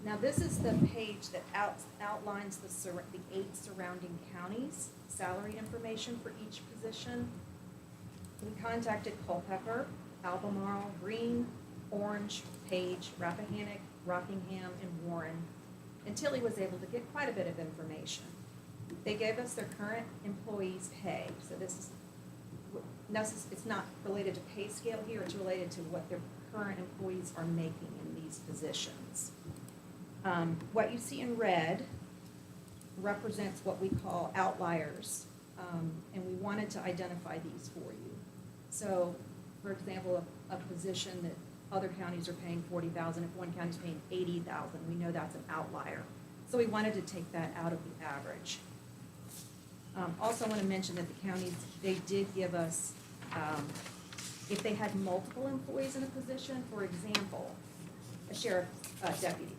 Now, this is the page that outlines the 8 surrounding counties' salary information for each position. We contacted Culpeper, Albemarle, Greene, Orange, Page, Rappahannock, Rockingham, and Warren until he was able to get quite a bit of information. They gave us their current employees' pay, so this is, it's not related to pay scale here, it's related to what their current employees are making in these positions. What you see in red represents what we call outliers, and we wanted to identify these for you. So, for example, a position that other counties are paying $40,000, if one county's paying $80,000, we know that's an outlier. So we wanted to take that out of the average. Also, I want to mention that the counties, they did give us, if they had multiple employees in a position, for example, a sheriff's deputy,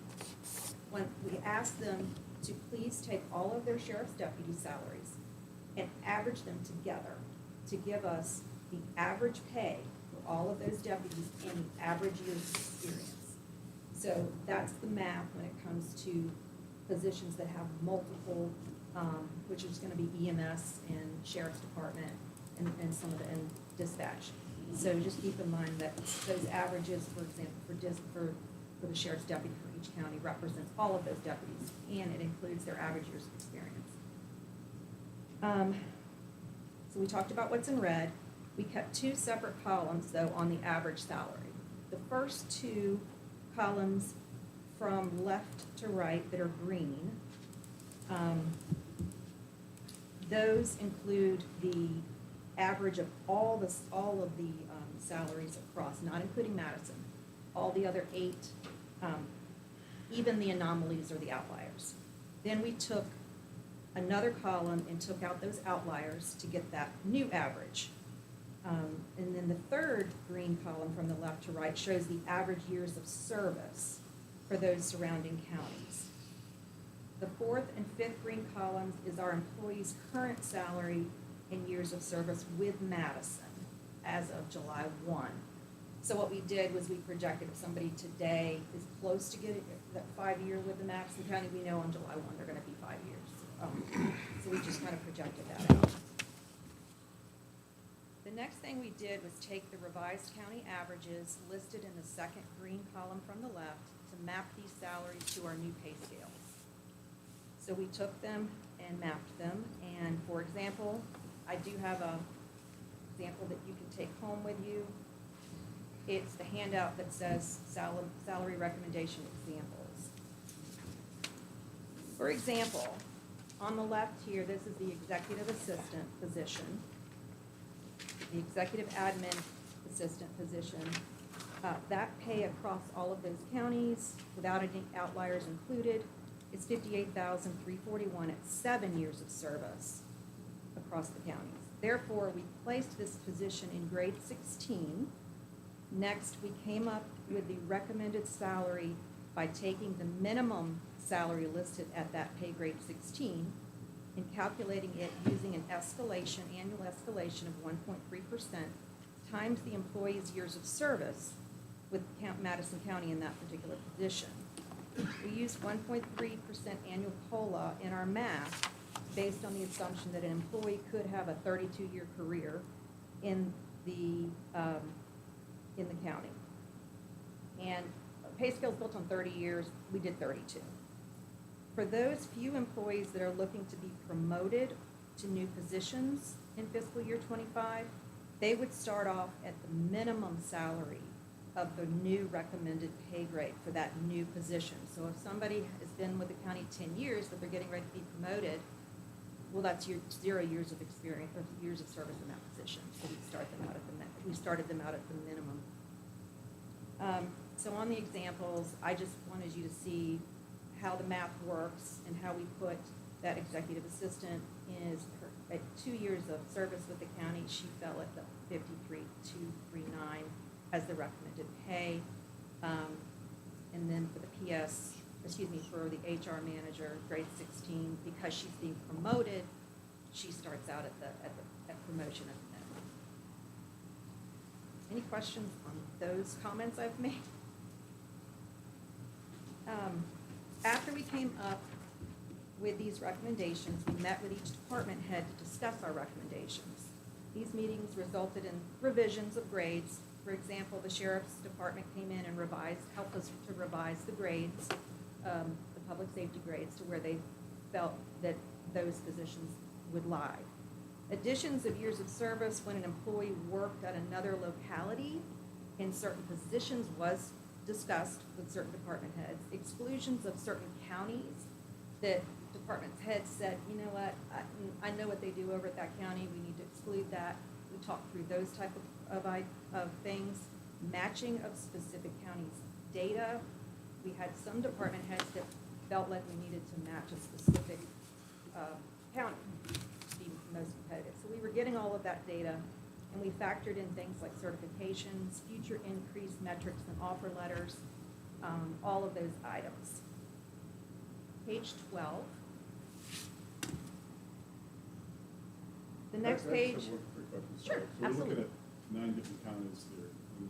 when we asked them to please take all of their sheriff's deputy salaries and average them together to give us the average pay for all of those deputies and the average years of experience. So that's the math when it comes to positions that have multiple, which is gonna be EMS and Sheriff's Department and some of the, and dispatch. So just keep in mind that those averages, for example, for the Sheriff's Deputy for each county represents all of those deputies, and it includes their average years of experience. So we talked about what's in red. We kept two separate columns, though, on the average salary. The first two columns from left to right that are green, those include the average of all of the salaries across, not including Madison. All the other 8, even the anomalies or the outliers. Then we took another column and took out those outliers to get that new average. And then the third green column from the left to right shows the average years of service for those surrounding counties. The fourth and fifth green columns is our employees' current salary and years of service with Madison as of July 1. So what we did was we projected if somebody today is close to getting that 5-year with the Madison County, we know on July 1 they're going to be 5 years. So we just kind of projected that out. The next thing we did was take the revised county averages listed in the second green column from the left to map these salaries to our new pay scales. So we took them and mapped them, and for example, I do have an example that you can take home with you. It's the handout that says salary recommendation examples. For example, on the left here, this is the executive assistant position. The executive admin assistant position, that pay across all of those counties, without any outliers included, is $58,341 at 7 years of service across the counties. Therefore, we placed this position in grade 16. Next, we came up with the recommended salary by taking the minimum salary listed at that pay grade 16 and calculating it using an escalation, annual escalation of 1.3% times the employee's years of service with Madison County in that particular position. We used 1.3% annual COLA in our math based on the assumption that an employee could have a 32-year career in the county. And pay scale is built on 30 years, we did 32. For those few employees that are looking to be promoted to new positions in fiscal year 25, they would start off at the minimum salary of the new recommended pay grade for that new position. So if somebody has been with the county 10 years, but they're getting ready to be promoted, well, that's your 0 years of experience or years of service in that position. So we started them out at the minimum. So on the examples, I just wanted you to see how the math works and how we put that executive assistant is at 2 years of service with the county. She fell at the 53,239 as the recommended pay. And then for the for the HR manager, grade 16, because she's being promoted, she starts out at promotion at the minimum. Any questions on those comments I've made? After we came up with these recommendations, we met with each department head to discuss our recommendations. These meetings resulted in revisions of grades. For example, the Sheriff's Department came in and helped us to revise the grades, the public safety grades, to where they felt that those positions would lie. Additions of years of service when an employee worked at another locality in certain positions was discussed with certain department heads. Exclusions of certain counties that department heads said, you know what, I know what they do over at that county, we need to exclude that. We talked through those type of things. Matching of specific counties' data. We had some department heads that felt like we needed to match a specific county to be most competitive. So we were getting all of that data, and we factored in things like certifications, future increase metrics and offer letters, all of those items. Page 12. The next page. Sure, absolutely. So we're looking at 9 different counties here. And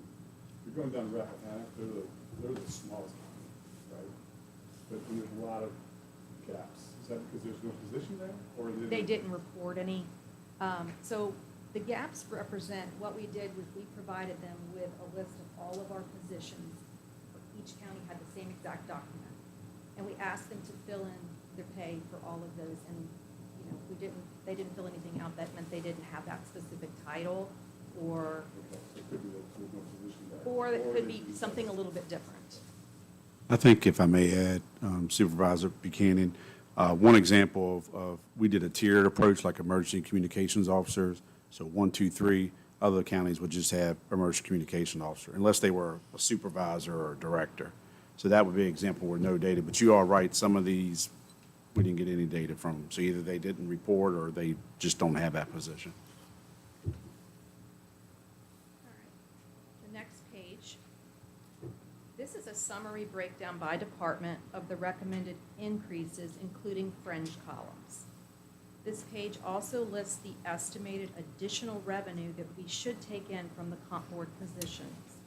you're going down Rappahannock, they're the smallest county, right? But there's a lot of gaps. Is that because there's no position there? Or They didn't report any. So the gaps represent, what we did was we provided them with a list of all of our positions. Each county had the same exact document. And we asked them to fill in their pay for all of those. And, you know, they didn't fill anything out that meant they didn't have that specific title, or, Okay, so it could be that there's no position there. or it could be something a little bit different. I think if I may add, Supervisor Buchanan, one example of, we did a tiered approach like emergency communications officers. So 1, 2, 3, other counties would just have emergency communication officer unless they were a supervisor or a director. So that would be an example where no data, but you are right, some of these we didn't get any data from. So either they didn't report or they just don't have that position. All right. The next page. This is a summary breakdown by department of the recommended increases, including fringe columns. This page also lists the estimated additional revenue that we should take in from the comp board positions.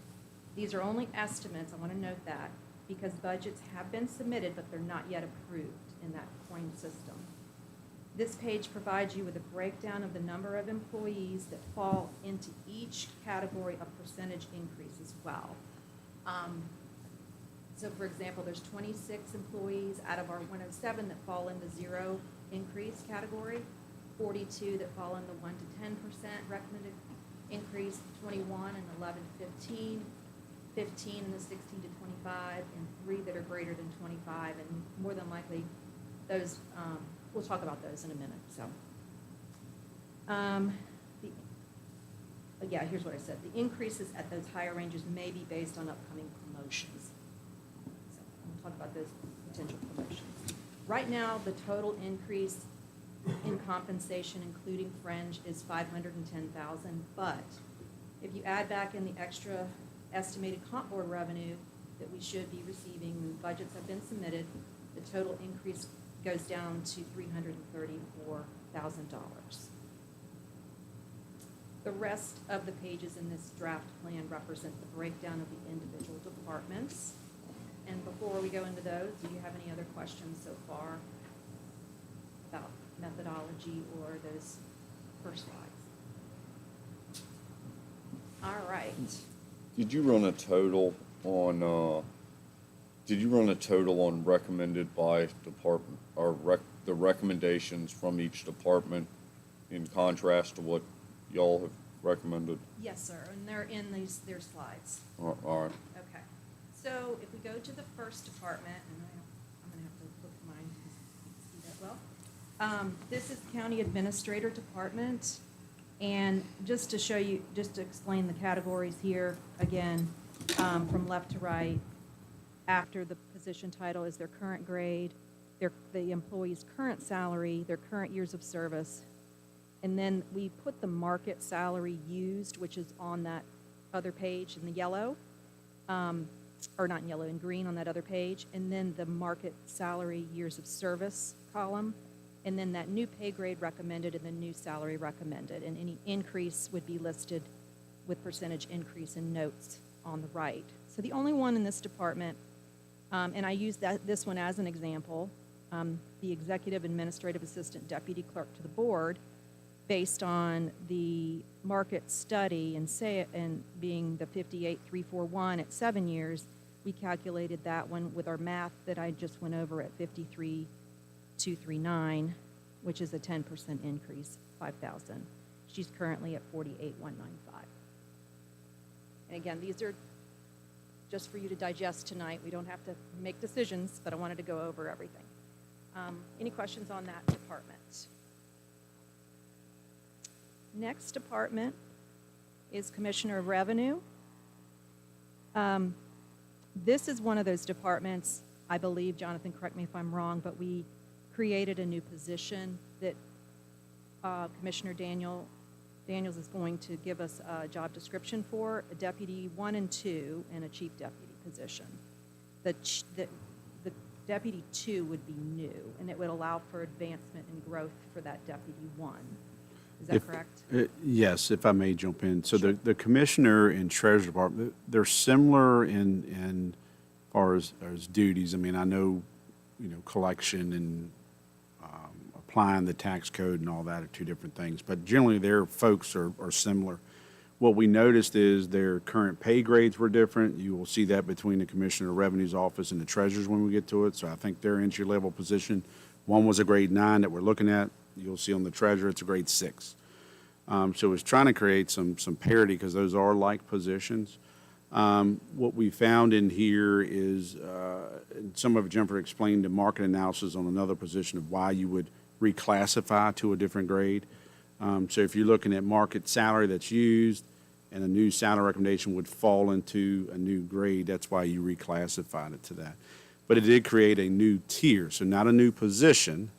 These are only estimates, I want to note that, because budgets have been submitted, but they're not yet approved in that coin system. This page provides you with a breakdown of the number of employees that fall into each category of percentage increase as well. So for example, there's 26 employees out of our 107 that fall in the 0 increase category, 42 that fall in the 1 to 10% recommended increase, 21 and 11 to 15, 15 in the 16 to 25, and 3 that are greater than 25, and more than likely those, we'll talk about those in a minute. So, yeah, here's what I said. The increases at those higher ranges may be based on upcoming promotions. So we'll talk about those potential promotions. Right now, the total increase in compensation, including fringe, is $510,000. But if you add back in the extra estimated comp board revenue that we should be receiving, when budgets have been submitted, the total increase goes down to $334,000. The rest of the pages in this draft plan represent the breakdown of the individual departments. And before we go into those, do you have any other questions so far about methodology or those first slides? All right. Did you run a total on, recommended by department, or the recommendations from each department in contrast to what y'all have recommended? Yes, sir, and they're in their slides. All right. Okay. So if we go to the first department, and I'm going to have to look at mine because you can see that well. This is County Administrator Department. And just to show you, just to explain the categories here, again, from left to right, after the position title is their current grade, the employee's current salary, their current years of service, and then we put the market salary used, which is on that other page in the yellow, or not in yellow, in green on that other page, and then the market salary years of service column, and then that new pay grade recommended and the new salary recommended, and any increase would be listed with percentage increase in notes on the right. So the only one in this department, and I use this one as an example, the Executive Administrative Assistant Deputy Clerk to the Board, based on the market study and being the 58,341 at 7 years, we calculated that one with our math that I just went over at 53,2 239, which is a 10% increase, 5,000. She's currently at 48,195. And again, these are just for you to digest tonight. We don't have to make decisions, but I wanted to go over everything. Any questions on that department? Next department is Commissioner of Revenue. This is one of those departments, I believe, Jonathan, correct me if I'm wrong, but we created a new position that Commissioner Daniels is going to give us a job description for, a Deputy 1 and 2, and a Chief Deputy position. The Deputy 2 would be new, and it would allow for advancement and growth for that Deputy 1. Is that correct? Yes, if I may jump in. So Sure. the Commissioner and Treasurer Department, they're similar in far as duties. I mean, I know, collection and applying the tax code and all that are two different things, but generally their folks are similar. What we noticed is their current pay grades were different. You will see that between the Commissioner of Revenue's office and the Treasurer's when we get to it. So I think their entry-level position, one was a grade 9 that we're looking at. You'll see on the Treasurer, it's a grade 6. So it's trying to create some parity because those are like positions. What we found in here is, and some of it Jennifer explained the market analysis on another position of why you would reclassify to a different grade. So if you're looking at market salary that's used and a new salary recommendation would fall into a new grade, that's why you reclassified it to that. But it did create a new tier, so not a new position,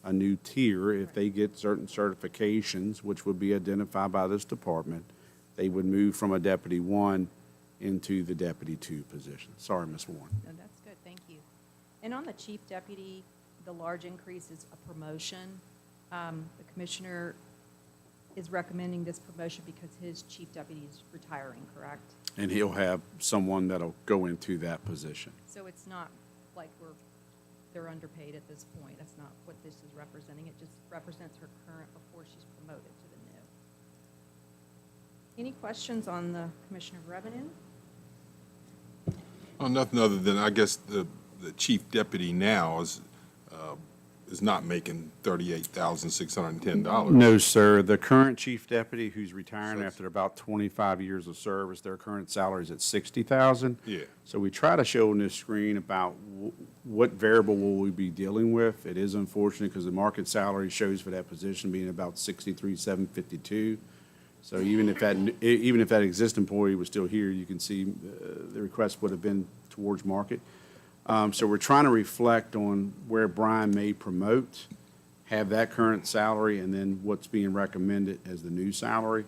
a new tier. If they get certain certifications, which would be identified by this department, they would move from a Deputy 1 into the Deputy 2 position. Sorry, Ms. Warren. No, that's good, thank you. And on the Chief Deputy, the large increase is a promotion. The Commissioner is recommending this promotion because his Chief Deputy is retiring, correct? And he'll have someone that'll go into that position. So it's not like they're underpaid at this point. That's not what this is representing. It just represents her current before she's promoted to the new. Any questions on the Commissioner of Revenue? Oh, nothing other than, I guess, the chief deputy now is not making $38,610. No, sir. The current chief deputy who's retiring after about 25 years of service, their current salary is at $60,000. Yeah. So we try to show on this screen about what variable will we be dealing with. It is unfortunate because the market salary shows for that position being about $63,752. So even if that existing employee was still here, you can see the request would have been towards market. So we're trying to reflect on where Brian may promote, have that current salary, and then what's being recommended as the new salary.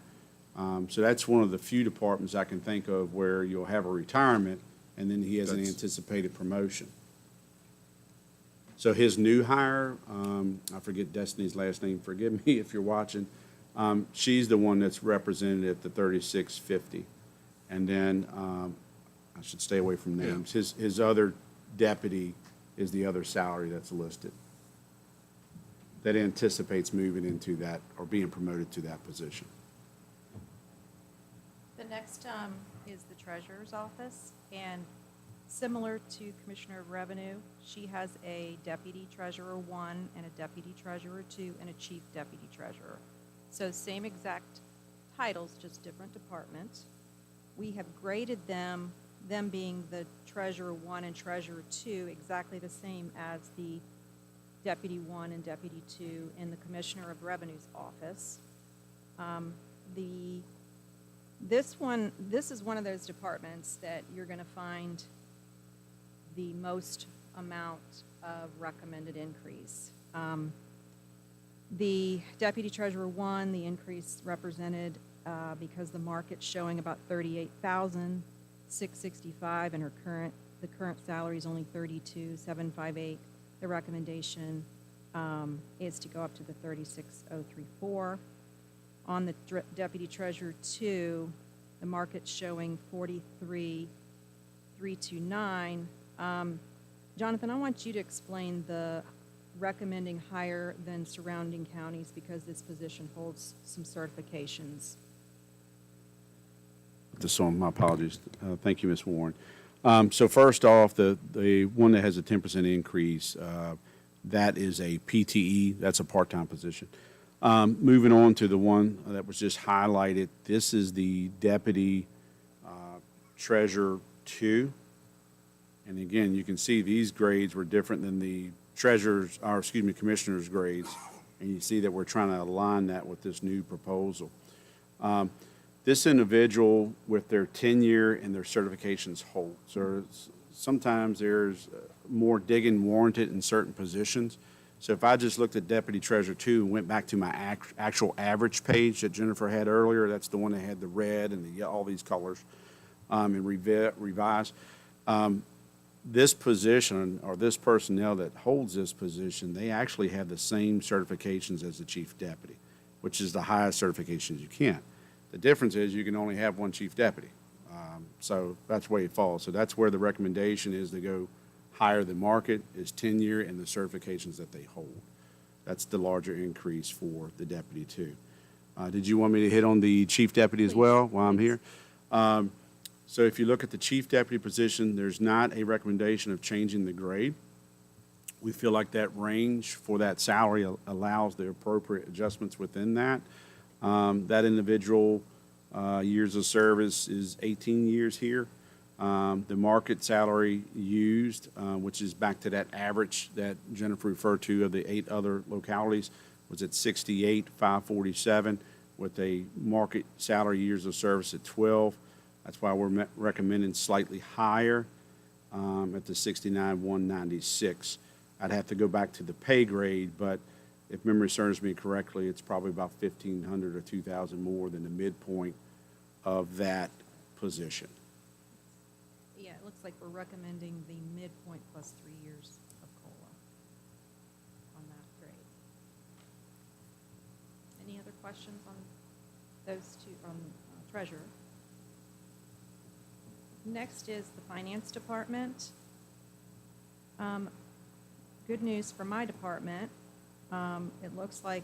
So that's one of the few departments I can think of where you'll have a retirement, and then he has an anticipated promotion. So his new hire, I forget Destiny's last name, forgive me if you're watching, she's the one that's represented at the $36.50. And then, I should stay away from names. His other deputy is the other salary that's listed that anticipates moving into that or being promoted to that position. The next is the Treasurer's Office, and similar to Commissioner of Revenue, she has a Deputy Treasurer 1 and a Deputy Treasurer 2 and a Chief Deputy Treasurer. So same exact titles, just different departments. We have graded them being the Treasurer 1 and Treasurer 2, exactly the same as the Deputy 1 and Deputy 2 in the Commissioner of Revenue's office. This is one of those departments that you're going to find the most amount of recommended increase. The Deputy Treasurer 1, the increase represented because the market's showing about $38,665, and the current salary is only $32,758. The recommendation is to go up to the $36,034. On the Deputy Treasurer 2, the market's showing $43,329. Jonathan, I want you to explain the recommending higher than surrounding counties because this position holds some certifications. My apologies. Thank you, Ms. Warren. So first off, the one that has a 10% increase, That is a PTE, that's a part-time position. Moving on to the one that was just highlighted, this is the Deputy Treasurer 2. And again, you can see these grades were different than the Commissioner's grades. And you see that we're trying to align that with this new proposal. This individual with their tenure and their certifications hold. So sometimes there's more digging warranted in certain positions. So if I just looked at Deputy Treasurer 2 and went back to my actual average page that Jennifer had earlier, that's the one that had the red and all these colors, and revised. This position, or this personnel that holds this position, they actually have the same certifications as the Chief Deputy, which is the highest certifications you can. The difference is you can only have one Chief Deputy. So that's where it falls. So that's where the recommendation is to go higher than market, is tenure and the certifications that they hold. That's the larger increase for the Deputy 2. Did you want me to hit on the Chief Deputy as well while I'm here? So if you look at the Chief Deputy position, there's not a recommendation of changing the grade. We feel like that range for that salary allows the appropriate adjustments within that. That individual, years of service is 18 years here. The market salary used, which is back to that average that Jennifer referred to of the 8 other localities, was at 68,547 with a market salary years of service at 12. That's why we're recommending slightly higher at the 69,196. I'd have to go back to the pay grade, but if memory serves me correctly, it's probably about 1,500 or 2,000 more than the midpoint of that position. Yeah, it looks like we're recommending the midpoint plus 3 years of COLA on that grade. Any other questions on those two, on treasurer? Next is the finance department. Good news for my department. It looks like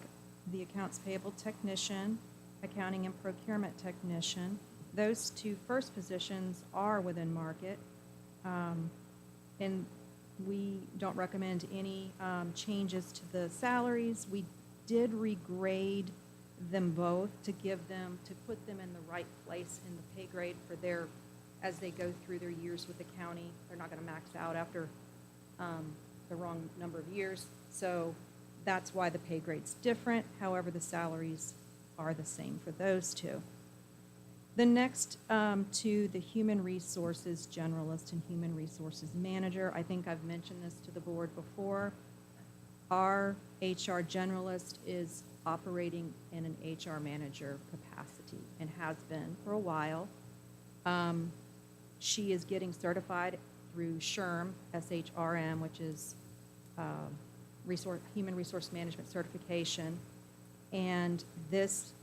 the accounts payable technician, accounting and procurement technician, those 2 first positions are within market. And we don't recommend any changes to the salaries. We did regrade them both to put them in the right place in the pay grade for as they go through their years with the county. They're not going to max out after the wrong number of years. So that's why the pay grade's different. However, the salaries are the same for those 2. The next 2, the human resources generalist and human resources manager. I think I've mentioned this to the board before. Our HR generalist is operating in an HR manager capacity and has been for a while. She is getting certified through SHRM, SHRM, which is Human Resource Management Certification. And this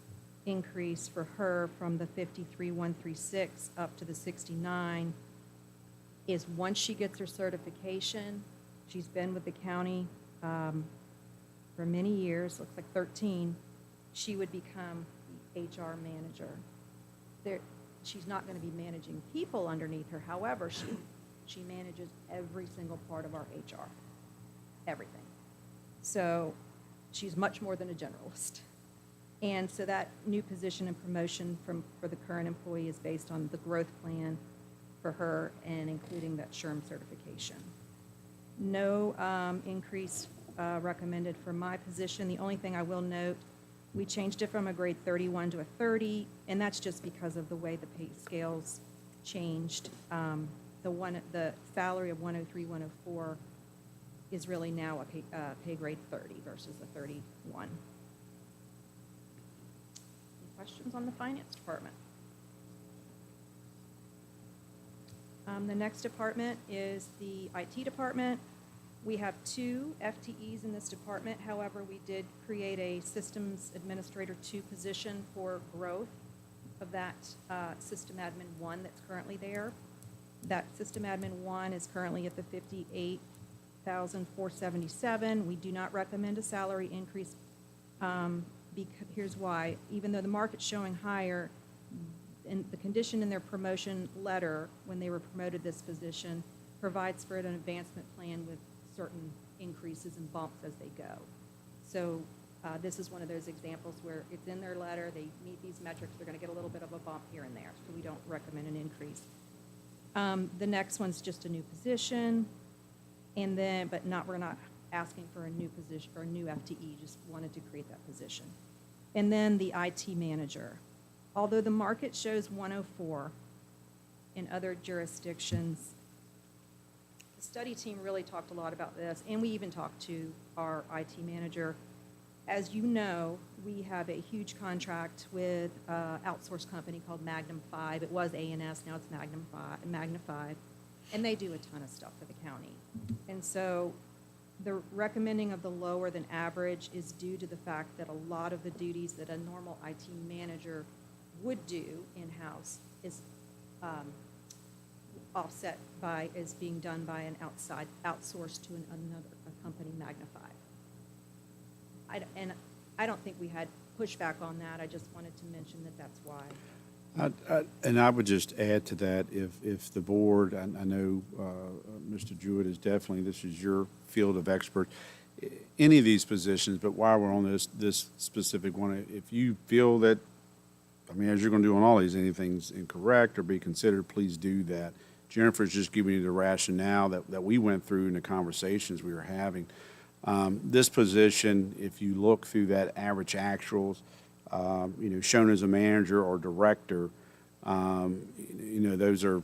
increase for her from the 53,136 up to the 69 is once she gets her certification, she's been with the county for many years, looks like 13, she would become the HR manager. She's not going to be managing people underneath her. However, she manages every single part of our HR, everything. So she's much more than a generalist. And so that new position and promotion for the current employee is based on the growth plan for her and including that SHRM certification. No increase recommended for my position. The only thing I will note, we changed it from a grade 31 to a 30, and that's just because of the way the pay scales changed. The salary of 103, 104 is really now a pay grade 30 versus a 31. Any questions on the finance department? The next department is the IT department. We have 2 FTEs in this department. However, we did create a systems administrator 2 position for growth of that system admin 1 that's currently there. That system admin 1 is currently at the 58,477. We do not recommend a salary increase. Here's why. Even though the market's showing higher, in the condition in their promotion letter when they were promoted this position provides for an advancement plan with certain increases and bumps as they go. So this is one of those examples where it's in their letter, they meet these metrics, they're going to get a little bit of a bump here and there, so we don't recommend an increase. The next one's just a new position, and then, we're not asking for a new position or a new FTE, just wanted to create that position. And then the IT manager. Although the market shows 104 in other jurisdictions, the study team really talked a lot about this, and we even talked to our IT manager. As you know, we have a huge contract with an outsourced company called Magnum 5. It was A&S, now it's Magnum 5, and they do a ton of stuff for the county. And so the recommending of the lower than average is due to the fact that a lot of the duties that a normal IT manager would do in-house is offset is being done by an outside, outsourced to a company, Magnify. And I don't think we had pushback on that. I just wanted to mention that that's why. And I would just add to that, if the board, I know Mr. Jewett is definitely, this is your field of expert, any of these positions, but while we're on this specific one, if you feel that, I mean, as you're going to do on all these, anything's incorrect or be considered, please do that. Jennifer's just giving you the rationale that we went through in the conversations we were having. This position, if you look through that average actuals, shown as a manager or director, those are,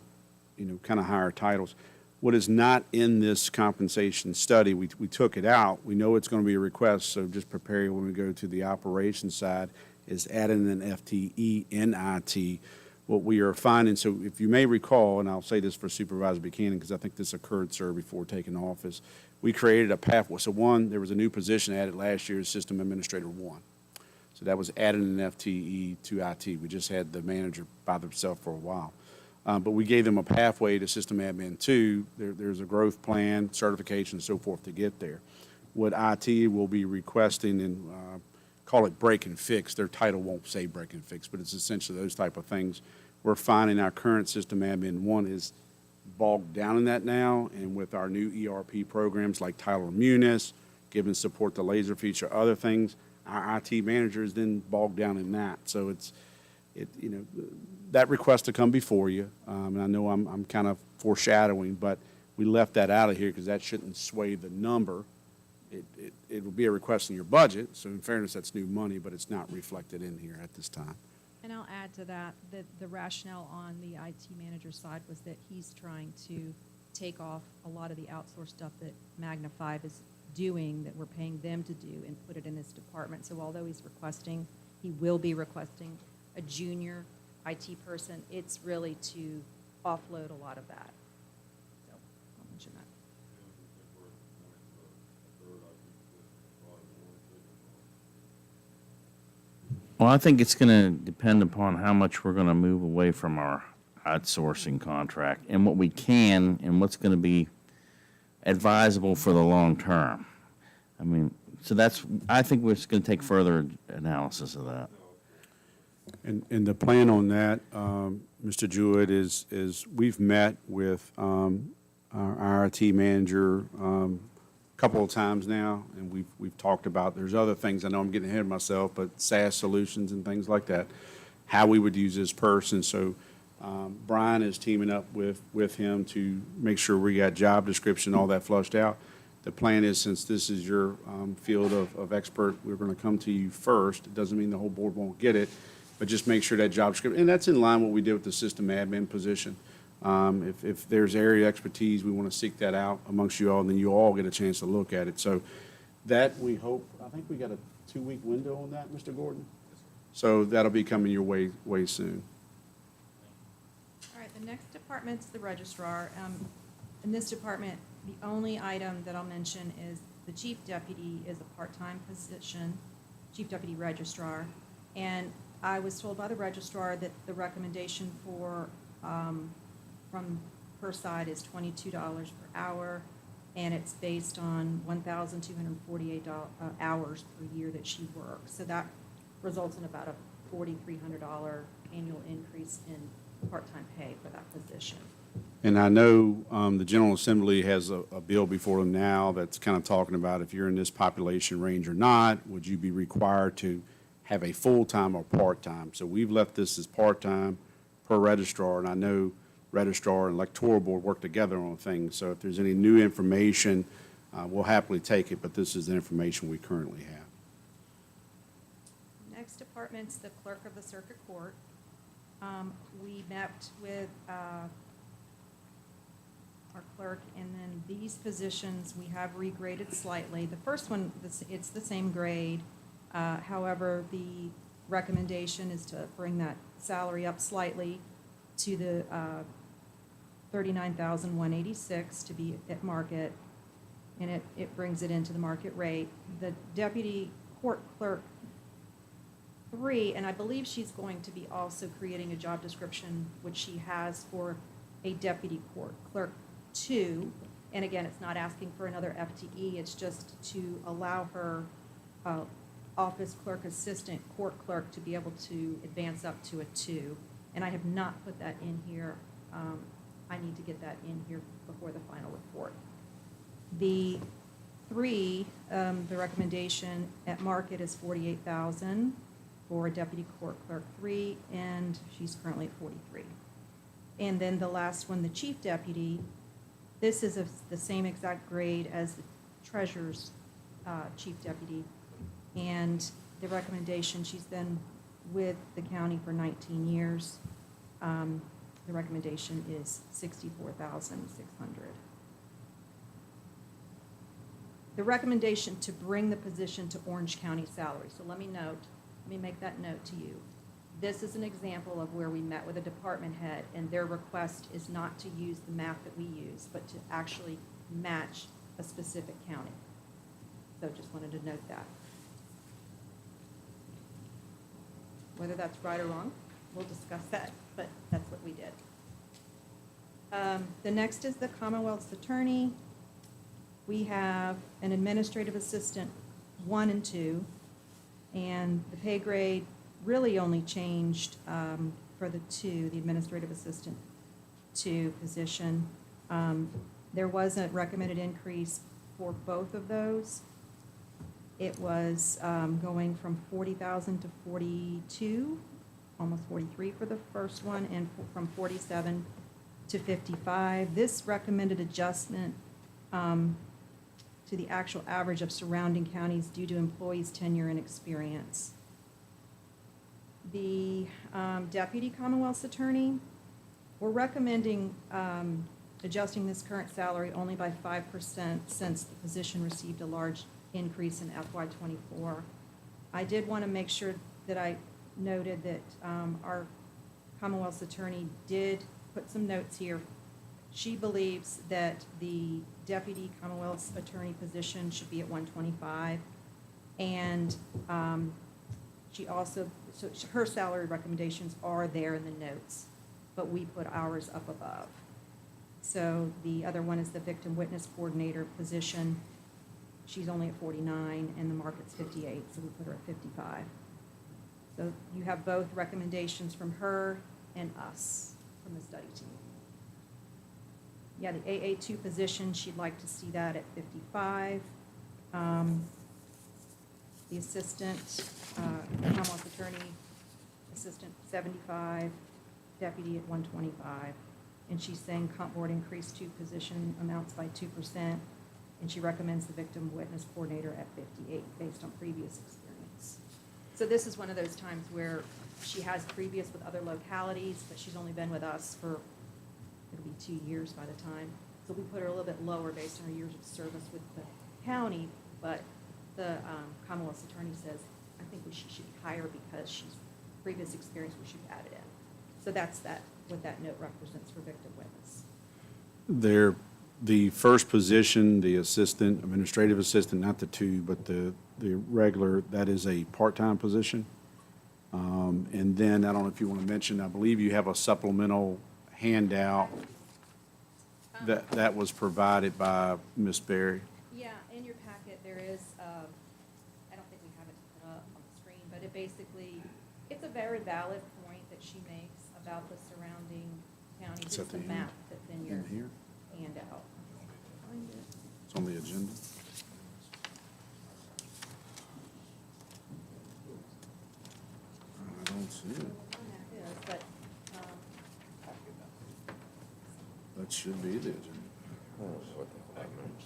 kind of higher titles. What is not in this compensation study, we took it out. We know it's going to be a request, so just prepare you when we go to the operations side, is adding an FTE in IT. What we are finding, so if you may recall, and I'll say this for Supervisor Buchanan, because I think this occurred, sir, before taking office, we created a pathway. So one, there was a new position added last year, System Administrator 1. So that was adding an FTE to IT. We just had the manager by themselves for a while. But we gave them a pathway to System Admin 2. There's a growth plan, certification, and so forth to get there. What IT will be requesting, and call it break and fix. Their title won't say break and fix, but it's essentially those type of things. We're finding our current System Admin 1 is bogged down in that now, and with our new ERP programs like Tyler Munis, giving support to laser feature, other things, our IT manager is then bogged down in that. So that request to come before you, and I know I'm kind of foreshadowing, but we left that out of here because that shouldn't sway the number. It will be a request in your budget, so in fairness, that's new money, but it's not reflected in here at this time. And I'll add to that the rationale on the IT manager side was that he's trying to take off a lot of the outsourced stuff that Magna 5 is doing, that we're paying them to do, and put it in this department. So although he will be requesting a junior IT person, it's really to offload a lot of that. So I'll mention that. Well, I think it's going to depend upon how much we're going to move away from our outsourcing contract and what we can and what's going to be advisable for the long term. I mean, so I think we're just going to take further analysis of that. And the plan on that, Mr. Jewett, is we've met with our IT manager a couple of times now, and we've talked about, there's other things, I know I'm getting ahead of myself, but SaaS solutions and things like that, how we would use this person. So Brian is teaming up with him to make sure we got job description, all that flushed out. The plan is, since this is your field of expert, we're going to come to you first. It doesn't mean the whole board won't get it, but just make sure that job description, and that's in line with what we did with the system admin position. If there's area expertise, we want to seek that out amongst you all, and then you all get a chance to look at it. So that we hope, I think we got a 2-week window on that, Mr. Gordon? So that'll be coming your way soon. All right, the next department's the registrar. In this department, the only item that I'll mention is the chief deputy is a part-time position, chief deputy registrar. And I was told by the registrar that the recommendation from her side is $22 per hour, and it's based on 1,248 hours per year that she works. So that results in about a $4,300 annual increase in part-time pay for that position. And I know the General Assembly has a bill before them now that's kind of talking about if you're in this population range or not, would you be required to have a full-time or part-time? So we've left this as part-time per registrar, and I know registrar and electoral board work together on things. So if there's any new information, we'll happily take it, but this is the information we currently have. Next department's the clerk of the circuit court. We met with our clerk, and then these positions we have regraded slightly. The first one, it's the same grade. However, the recommendation is to bring that salary up slightly to the $39,186 to be at market, and it brings it into the market rate. The deputy court clerk 3, and I believe she's going to be also creating a job description, which she has for a deputy court clerk 2. And again, it's not asking for another FTE, it's just to allow her office clerk assistant court clerk to be able to advance up to a 2. And I have not put that in here. I need to get that in here before the final report. The 3, the recommendation at market is $48,000 for deputy court clerk 3, and she's currently at 43. And then the last one, the chief deputy, this is the same exact grade as the treasurer's chief deputy. And the recommendation, she's been with the county for 19 years. The recommendation is $64,600. The recommendation to bring the position to Orange County salary. So let me make that note to you. This is an example of where we met with a department head, and their request is not to use the math that we use, but to actually match a specific county. So just wanted to note that. Whether that's right or wrong, we'll discuss that, but that's what we did. The next is the Commonwealth's attorney. We have an administrative assistant 1 and 2, and the pay grade really only changed for the 2, the administrative assistant 2 position. There was a recommended increase for both of those. It was going from 40,000 to 42, almost 43 for the first one, and from 47 to 55. This recommended adjustment to the actual average of surrounding counties due to employees' tenure and experience. The deputy Commonwealth's attorney, we're recommending adjusting this current salary only by 5% since the position received a large increase in FY24. I did want to make sure that I noted that our Commonwealth's attorney did put some notes here. She believes that the deputy Commonwealth's attorney position should be at 125, and she also, so her salary recommendations are there in the notes, but we put ours up above. So the other one is the victim witness coordinator position. She's only at 49, and the market's 58, so we put her at 55. So you have both recommendations from her and us from the study team. Yeah, the AA2 position, she'd like to see that at 55. The assistant, Commonwealth attorney, assistant 75, deputy at 125. And she's saying comp board increased 2 position amounts by 2%, and she recommends the victim witness coordinator at 58 based on previous experience. So this is one of those times where she has previous with other localities, but she's only been with us for, it'll be 2 years by the time. So we put her a little bit lower based on her years of service with the county, but the Commonwealth's attorney says, I think she should be higher because she's previous experience we should add it in. So that's what that note represents for victim witness. The first position, the assistant, administrative assistant, not the 2, but the regular, that is a part-time position. And then, I don't know if you want to mention, I believe you have a supplemental handout that was provided by Ms. Berry. Yeah, in your packet, there is, I don't think we have it put up on the screen, but it's a very valid point that she makes about the surrounding counties. It's It's at a the map end. that's in In your here, handout. Find it. it's on the agenda. I don't see it. Well, that is, but, That should be the agenda. I don't know what the hell that means.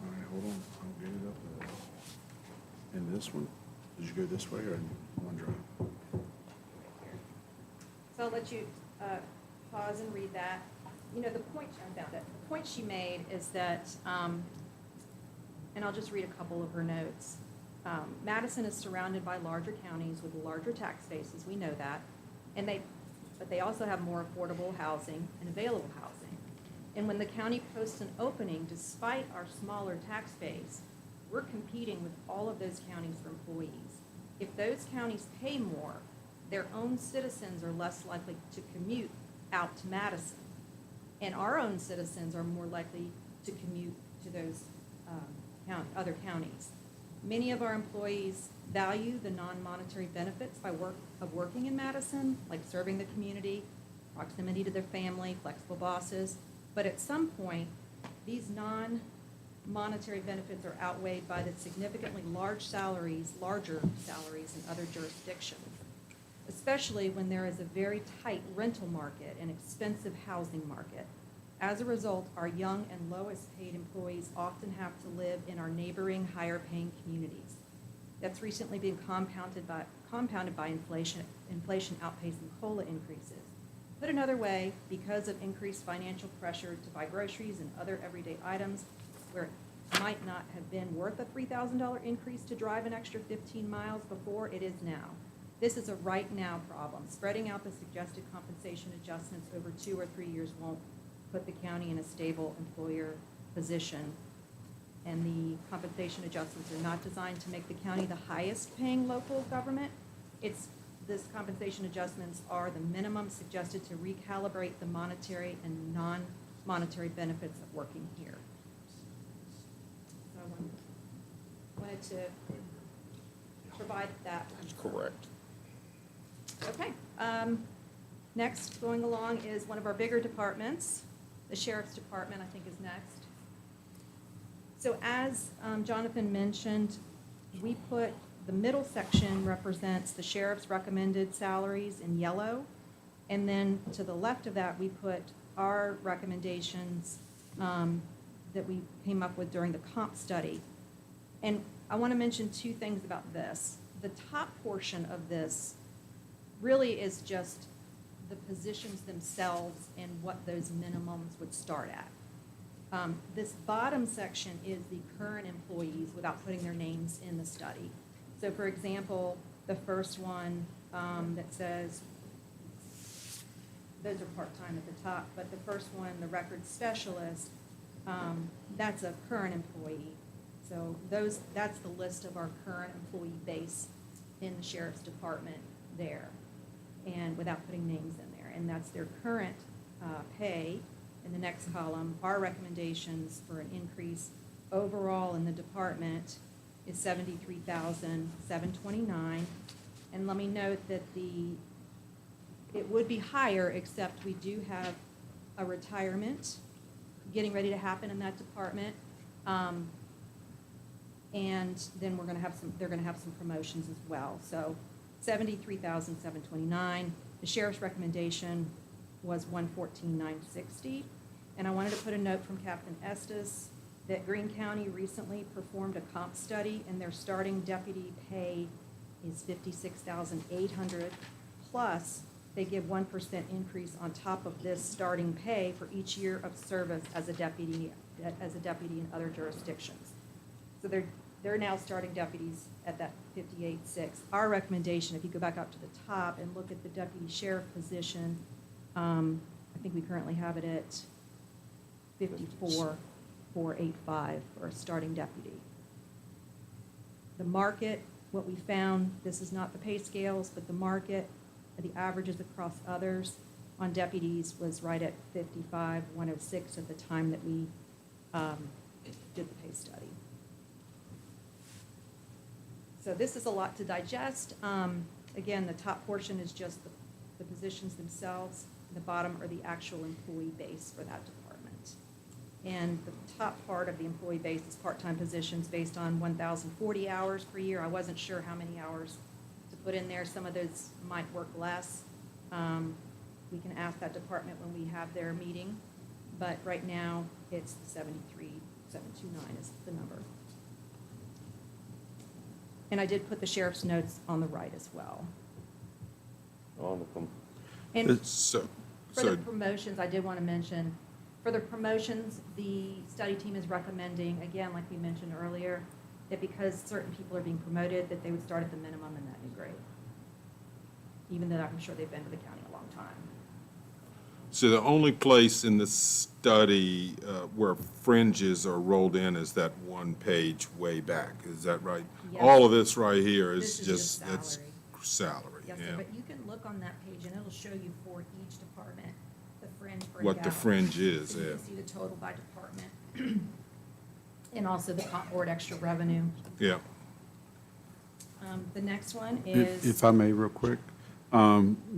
All right, hold on, I'll get it up. In this one, did you go this way or in OneDrive? So I'll let you pause and read that. You know, the point, I found it. The point she made is that, and I'll just read a couple of her notes. Madison is surrounded by larger counties with larger tax bases, we know that. But they also have more affordable housing and available housing. And when the county posts an opening, despite our smaller tax base, we're competing with all of those counties for employees. If those counties pay more, their own citizens are less likely to commute out to Madison. And our own citizens are more likely to commute to those other counties. Many of our employees value the non-monetary benefits of working in Madison, like serving the community, proximity to their family, flexible bosses. But at some point, these non-monetary benefits are outweighed by the significantly larger salaries in other jurisdictions, especially when there is a very tight rental market and expensive housing market. As a result, our young and lowest paid employees often have to live in our neighboring higher paying communities. That's recently been compounded by inflation outpacing COLA increases. Put another way, because of increased financial pressure to buy groceries and other everyday items, where it might not have been worth a $3,000 increase to drive an extra 15 miles before, it is now. This is a right now problem. Spreading out the suggested compensation adjustments over 2 or 3 years won't put the county in a stable employer position. And the compensation adjustments are not designed to make the county the highest paying local government. This compensation adjustments are the minimum suggested to recalibrate the monetary and non-monetary benefits of working here. So I wanted to provide that. That's correct. Okay. Next, going along is one of our bigger departments. The Sheriff's Department, I think, is next. So as Jonathan mentioned, we put the middle section represents the sheriff's recommended salaries in yellow. And then to the left of that, we put our recommendations that we came up with during the comp study. And I want to mention 2 things about this. The top portion of this really is just the positions themselves and what those minimums would start at. This bottom section is the current employees without putting their names in the study. So for example, the first one that says, those are part-time at the top, but the first one, the record specialist, that's a current employee. So that's the list of our current employee base in the Sheriff's Department there, and without putting names in there. And that's their current pay. In the next column, our recommendations for an increase overall in the department is $73,729. And let me note that it would be higher, except we do have a retirement getting ready to happen in that department. And then they're gonna have some promotions as well. So $73,729. The sheriff's recommendation was $114,960. And I wanted to put a note from Captain Estes that Greene County recently performed a comp study, and their starting deputy pay is $56,800. Plus, they give 1% increase on top of this starting pay for each year of service as a deputy in other jurisdictions. So they're now starting deputies at that 58.6. Our recommendation, if you go back up to the top and look at the deputy sheriff position, I think we currently have it at 54,485 for a starting deputy. The market, what we found, this is not the pay scales, but the market, the averages across others on deputies was right at 55,106 at the time that we did the pay study. So this is a lot to digest. Again, the top portion is just the positions themselves. The bottom are the actual employee base for that department. And the top part of the employee base is part-time positions based on 1,040 hours per year. I wasn't sure how many hours to put in there. Some of those might work less. We can ask that department when we have their meeting, but right now, it's 73,729 is the number. And I did put the sheriff's notes on the right as well. All of them. And So, for the promotions, I did want to mention, for the promotions, the study team is recommending, again, like we mentioned earlier, that because certain people are being promoted, that they would start at the minimum in that new grade, even though I'm sure they've been to the county a long time. so the only place in the study where fringes are rolled in is that one page way back, is that right? Yes. All of this right here This is is just, just that's salary. salary, Yes, sir, yeah. but you can look on that page and it'll show you for each department, the fringe breakout. What the fringe is, So you yeah. can see the total by department. And also the comp board extra revenue. Yeah. The next one If is, I may, real quick,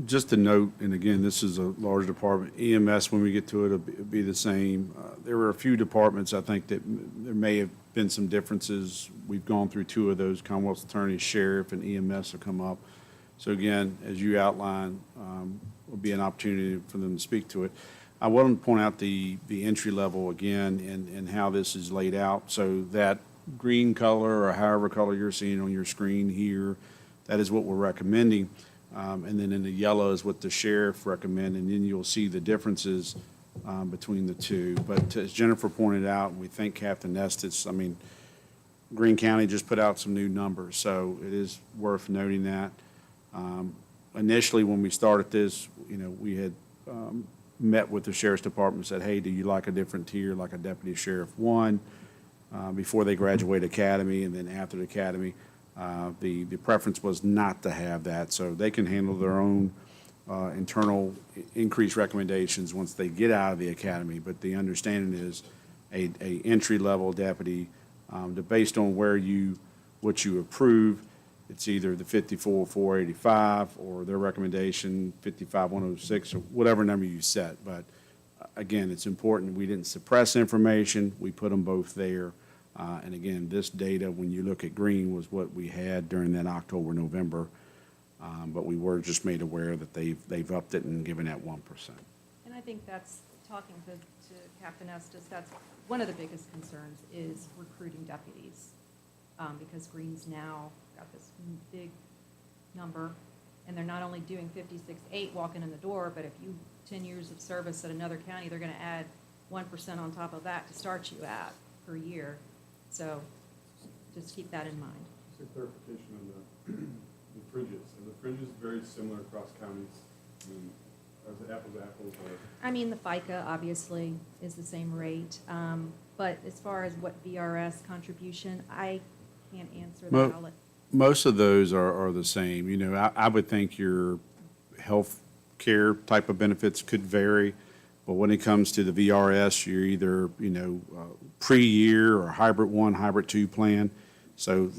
just to note, and again, this is a large department, EMS, when we get to it, it'll be the same. There were a few departments, I think, that there may have been some differences. We've gone through two of those, Commonwealth's Attorney, Sheriff, and EMS will come up. So again, as you outlined, will be an opportunity for them to speak to it. I want to point out the entry level again and how this is laid out. So that green color or however color you're seeing on your screen here, that is what we're recommending. And then in the yellow is what the sheriff recommend, and then you'll see the differences between the two. But as Jennifer pointed out, and we thank Captain Estes, I mean, Greene County just put out some new numbers, so it is worth noting that. Initially, when we started this, we had met with the sheriff's department and said, hey, do you like a different tier, like a deputy sheriff one, before they graduate academy, and then after the academy. The preference was not to have that, so they can handle their own internal increase recommendations once they get out of the academy. But the understanding is a entry-level deputy, based on what you approve, it's either the 54,485 or their recommendation 55,106 or whatever number you set. But again, it's important we didn't suppress information. We put them both there. And again, this data, when you look at Greene, was what we had during that October, November. But we were just made aware that they've upped it and given that 1%. and I think that's, talking to Captain Estes, that's one of the biggest concerns is recruiting deputies. Because Greene's now got this big number, and they're not only doing 56.8 walking in the door, but if you 10 years of service at another county, they're going to add 1% on top of that to start you at per year. So just keep that in mind. Just a clarification on the fringes. Are the fringes very similar across counties? I mean, are it apples to apples or? I mean, the FICA obviously is the same rate, but as far as what VRS contribution, I can't answer that. I'll let- Most of those are the same. I would think your health care type of benefits could vary, but when it comes to the VRS, you're either, pre-year or hybrid 1, hybrid 2 plan. So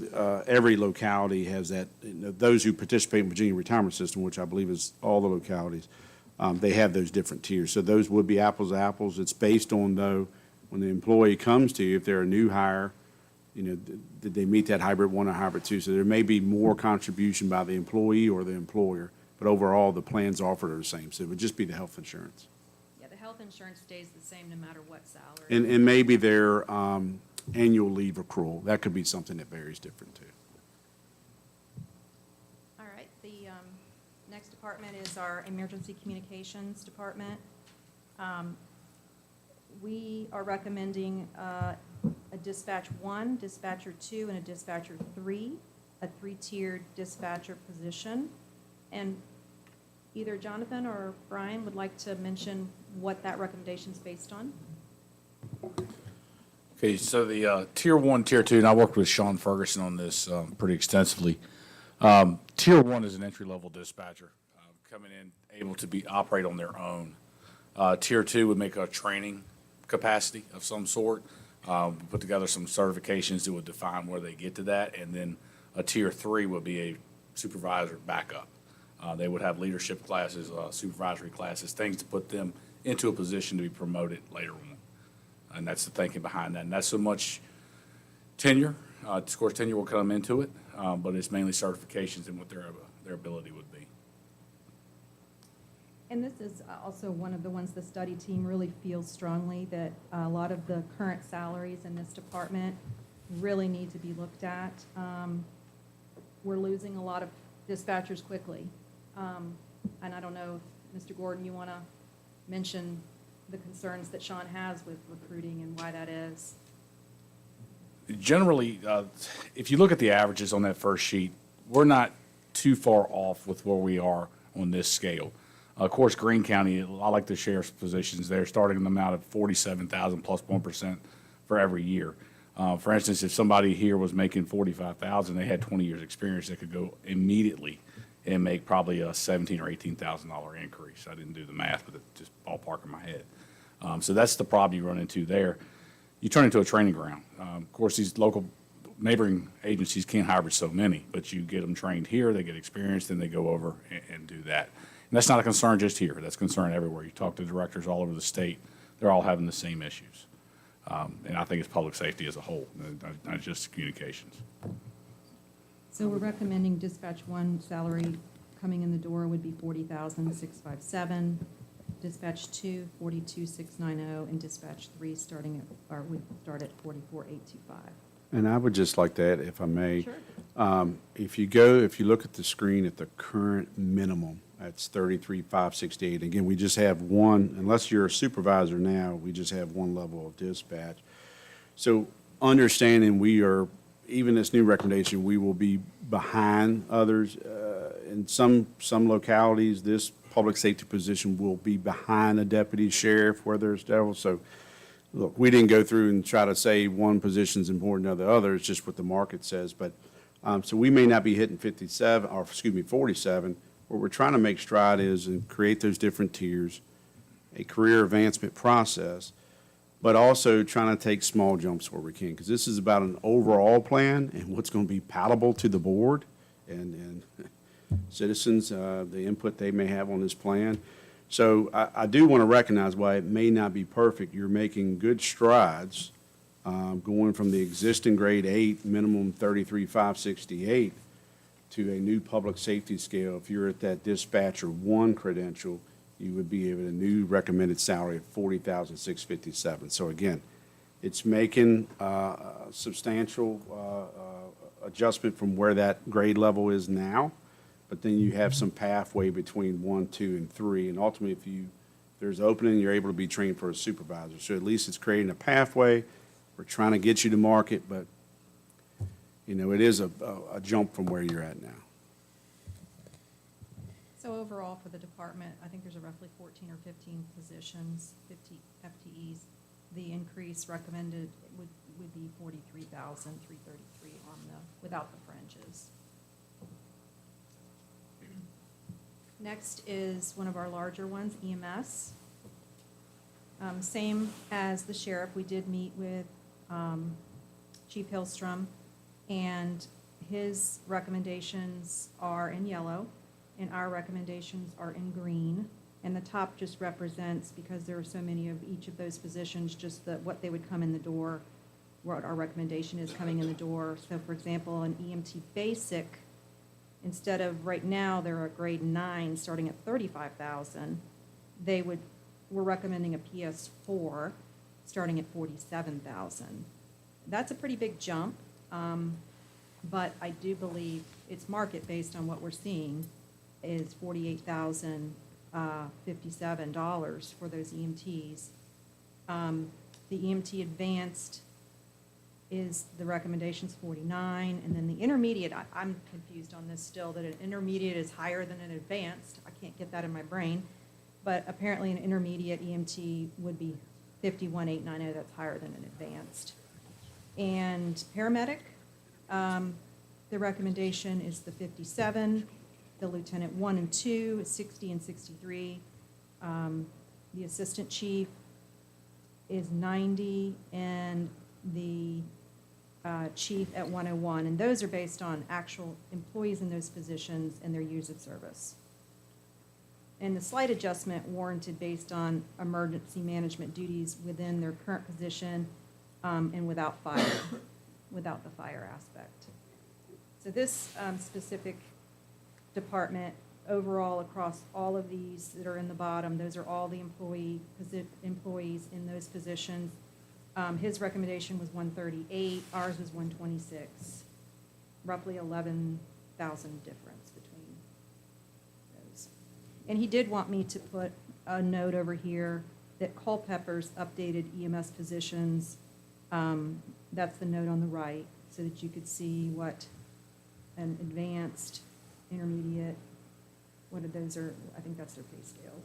every locality has that. Those who participate in Virginia Retirement System, which I believe is all the localities, they have those different tiers. So those would be apples to apples. It's based on, though, when the employee comes to you, if they're a new hire, did they meet that hybrid 1 or hybrid 2? So there may be more contribution by the employee or the employer, but overall, the plans offered are the same. So it would just be the health insurance. Yeah, the health insurance stays the same no matter what salary. And maybe their annual leave accrual. That could be something that varies different, too. All right, the next department is our emergency communications department. We are recommending a dispatch 1, dispatcher 2, and a dispatcher 3, a 3-tiered dispatcher position. And either Jonathan or Brian would like to mention what that recommendation is based on. Okay, so the Tier 1, Tier 2, and I worked with Sean Ferguson on this pretty extensively. Tier 1 is an entry-level dispatcher coming in, able to operate on their own. Tier 2 would make a training capacity of some sort. We put together some certifications that would define where they get to that, and then a Tier 3 would be a supervisor backup. They would have leadership classes, supervisory classes, things to put them into a position to be promoted later on. And that's the thinking behind that. And that's so much tenure. Of course, tenure will come into it, but it's mainly certifications and what their ability would be. And this is also one of the ones the study team really feels strongly that a lot of the current salaries in this department really need to be looked at. We're losing a lot of dispatchers quickly. And I don't know if, Mr. Gordon, you want to mention the concerns that Sean has with recruiting and why that is? Generally, if you look at the averages on that first sheet, we're not too far off with where we are on this scale. Of course, Greene County, I like the sheriff's positions there, starting them out at 47,000 plus 1% for every year. For instance, if somebody here was making 45,000, they had 20 years experience, they could go immediately and make probably a $17,000 or $18,000 increase. I didn't do the math, but it's just ballpark in my head. So that's the problem you run into there. You turn into a training ground. Of course, these local neighboring agencies can't hire so many, but you get them trained here, they get experience, then they go over and do that. And that's not a concern just here. That's a concern everywhere. You talk to directors all over the state, they're all having the same issues. And I think it's public safety as a whole, not just communications. So we're recommending dispatch 1 salary coming in the door would be $40,657, dispatch 2, $42,690, and dispatch 3 would start at $44,825. And I would just like to add, if I may. Sure. If you look at the screen at the current minimum, that's 33,568. Again, we just have one, unless you're a supervisor now, we just have one level of dispatch. So understanding even this new recommendation, we will be behind others. In some localities, this public safety position will be behind a deputy sheriff where there's several. So look, we didn't go through and try to say one position is important to the other. It's just what the market says. But so we may not be hitting 47. What we're trying to make stride is and create those different tiers, a career advancement process, but also trying to take small jumps where we can, because this is about an overall plan and what's going to be palatable to the board and citizens, the input they may have on this plan. So I do want to recognize why it may not be perfect. You're making good strides going from the existing grade 8 minimum 33,568 to a new public safety scale. If you're at that dispatcher 1 credential, you would be at a new recommended salary of $40,657. So again, it's making a substantial adjustment from where that grade level is now, but then you have some pathway between 1, 2, and 3, and ultimately if there's opening, you're able to be trained for a supervisor. So at least it's creating a pathway. We're trying to get you to market, but it is a jump from where you're at now. So overall for the department, I think there's roughly 14 or 15 positions, 50 FTEs. The increase recommended would be $43,333 without the fringes. Next is one of our larger ones, EMS. Same as the sheriff, we did meet with Chief Hillstrom, and his recommendations are in yellow, and our recommendations are in green. And the top just represents, because there are so many of each of those positions, just what they would come in the door, what our recommendation is coming in the door. So for example, an EMT basic, instead of right now, they're a grade 9 starting at $35,000, we're recommending a PS4 starting at $47,000. That's a pretty big jump, but I do believe it's market based on what we're seeing is $48,057 for those EMTs. The EMT advanced is the recommendation's 49, and then the intermediate, I'm confused on this still, that an intermediate is higher than an advanced. I can't get that in my brain, but apparently an intermediate EMT would be 51,890, that's higher than an advanced. And paramedic, the recommendation is the 57, the lieutenant 1 and 2 is 60 and 63. The assistant chief is 90, and the chief at 101, and those are based on actual employees in those positions and their years of service. And the slight adjustment warranted based on emergency management duties within their current position and without fire, without the fire aspect. So this specific department, overall across all of these that are in the bottom, those are all the employees in those positions. His recommendation was 138, ours was 126, roughly 11,000 difference between those. And he did want me to put a note over here that Culpeper's updated EMS positions, that's the note on the right, so that you could see what an advanced, intermediate, what are those are, I think that's their pay scales.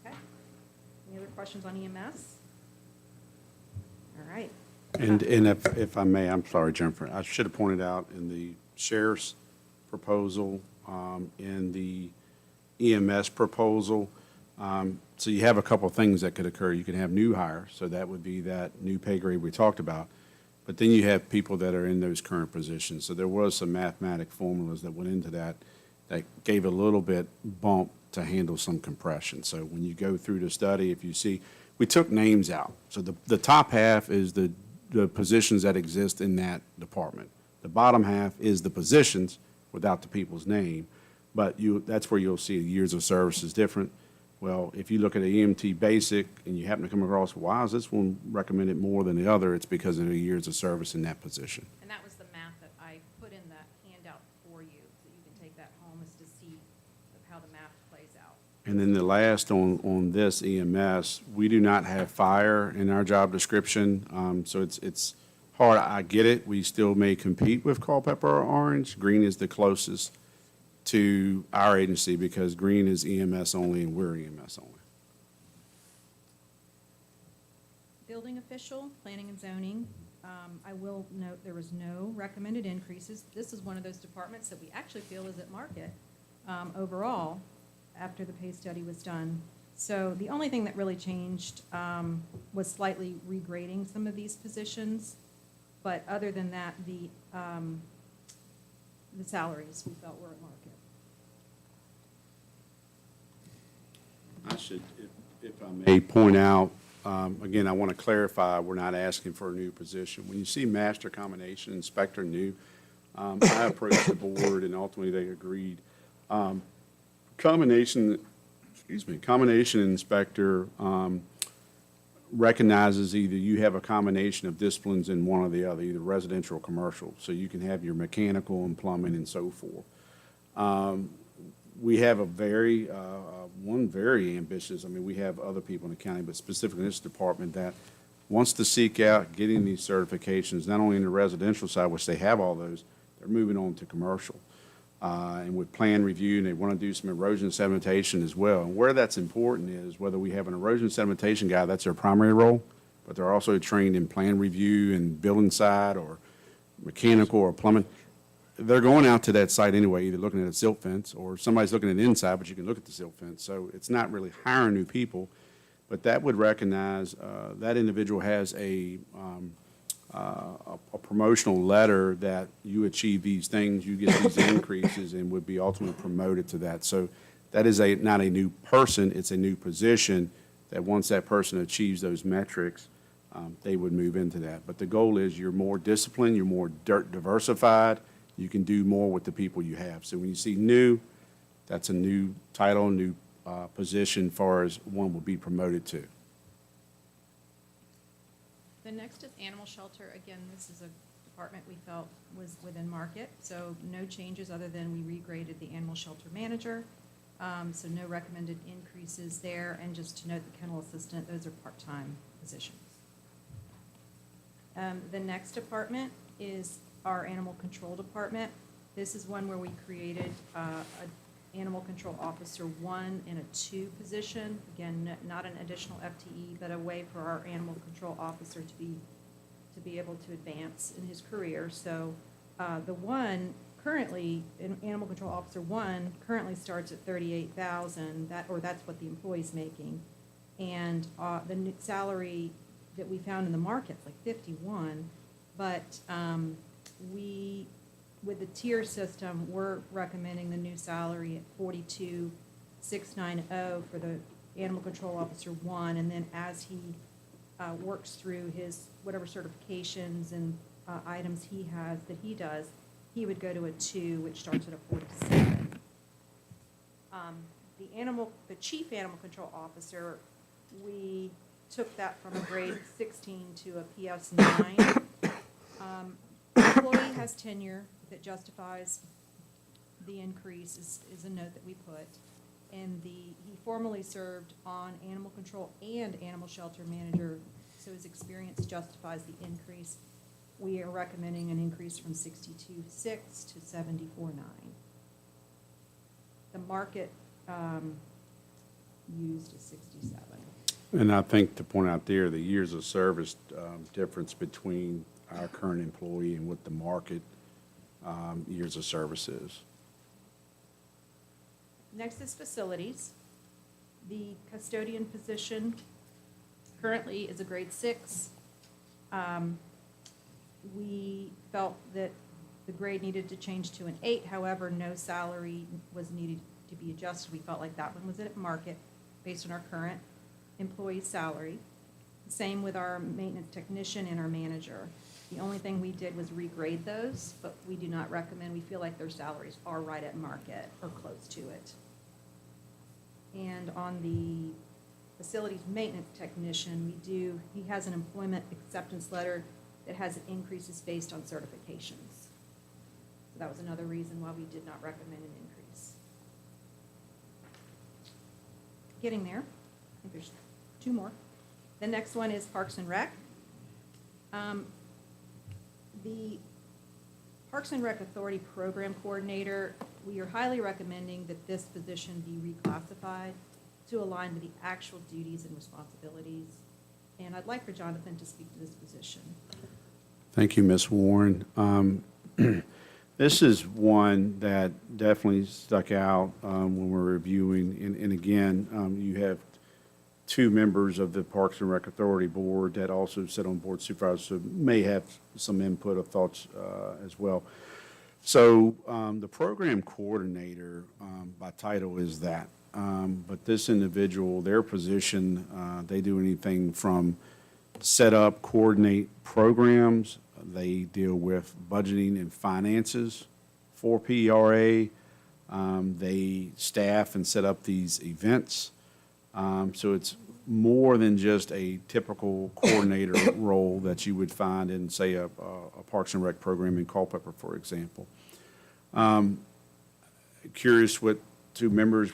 Okay. Any other questions on EMS? All right. And if I may, I'm sorry, Jennifer, I should have pointed out in the sheriff's proposal, in the EMS proposal, so you have a couple of things that could occur. You can have new hires, so that would be that new pay grade we talked about. But then you have people that are in those current positions. So there was some mathematic formulas that went into that gave a little bit bump to handle some compression. So when you go through the study, if you see, we took names out. So the top half is the positions that exist in that department. The bottom half is the positions without the people's name. But that's where you'll see years of service is different. Well, if you look at an EMT basic and you happen to come across, why is this one recommended more than the other? It's because of the years of service in that position. And that was the math that I put in that handout for you, so you can take that home, is to see how the math plays out. And then the last on this EMS, we do not have fire in our job description, so it's hard. I get it. We still may compete with Culpeper or Orange. Green is the closest to our agency because Green is EMS only and we're EMS only. Building official, planning and zoning, I will note there was no recommended increases. This is one of those departments that we actually feel is at market overall after the pay study was done. So the only thing that really changed was slightly regrading some of these positions, but other than that, the salaries we felt were at market. I should, if I may point out, again, I want to clarify, we're not asking for a new position. When you see master combination inspector new, I approached the board and ultimately they agreed. Combination inspector recognizes either you have a combination of disciplines in one or the other, either residential or commercial. So you can have your mechanical and plumbing and so forth. We have one very ambitious, we have other people in the county, but specifically in this department that wants to seek out getting these certifications, not only in the residential side, which they have all those, they're moving on to commercial. And with plan review, and they want to do some erosion sedimentation as well. And where that's important is whether we have an erosion sedimentation guy, that's their primary role, but they're also trained in plan review and building side or mechanical or plumbing. They're going out to that site anyway, either looking at a silt fence or somebody's looking at the inside, but you can look at the silt fence. So it's not really hiring new people, but that would recognize that individual has a promotional letter that you achieve these things, you get these increases, and would be ultimately promoted to that. So that is not a new person, it's a new position that once that person achieves those metrics, they would move into that. But the goal is you're more disciplined, you're more diversified, you can do more with the people you have. So when you see new, that's a new title, new position far as one will be promoted to. The next is animal shelter. Again, this is a department we felt was within market, so no changes other than we regraded the animal shelter manager. So no recommended increases there, and just to note the kennel assistant, those are part-time positions. The next department is our animal control department. This is one where we created an animal control officer 1 and a 2 position. Again, not an additional FTE, but a way for our animal control officer to be able to advance in his career. So the one currently, animal control officer 1 currently starts at $38,000. That's what the employee's making, and the salary that we found in the market, it's like 51. But with the tier system, we're recommending the new salary at 42,690 for the Animal Control Officer 1, and then as he works through his whatever certifications and items he has that he does, he would go to a 2, which starts at a 47. The Chief Animal Control Officer, we took that from a grade 16 to a PS 9. Employee has tenure that justifies the increase is a note that we put. And he formerly served on animal control and animal shelter manager, so his experience justifies the increase. We are recommending an increase from 62.6 to 74.9. The market used is 67. And I think to point out there, the years of service difference between our current employee and what the market years of service is. Next is facilities. The custodian position currently is a grade 6. We felt that the grade needed to change to an 8, however, no salary was needed to be adjusted. We felt like that one was at market based on our current employee salary. Same with our maintenance technician and our manager. The only thing we did was regrade those, but we do not recommend, we feel like their salaries are right at market or close to it. And on the facilities maintenance technician, he has an employment acceptance letter that has increases based on certifications. So that was another reason why we did not recommend an increase. Getting there. I think there's 2 more. The next one is Parks and Rec. The Parks and Rec Authority Program Coordinator, we are highly recommending that this position be reclassified to align with the actual duties and responsibilities. And I'd like for Jonathan to speak to this position. Thank you, Ms. Warren. This is one that definitely stuck out when we're reviewing. And again, you have 2 members of the Parks and Rec Authority Board that also sit on Board of Supervisors, so may have some input or thoughts as well. So the program coordinator by title is that. But this individual, their position, they do anything from set up, coordinate programs. They deal with budgeting and finances for PRA. They staff and set up these events. So it's more than just a typical coordinator role that you would find in, say, a Parks and Rec program in Culpeper, for example. Curious what 2 members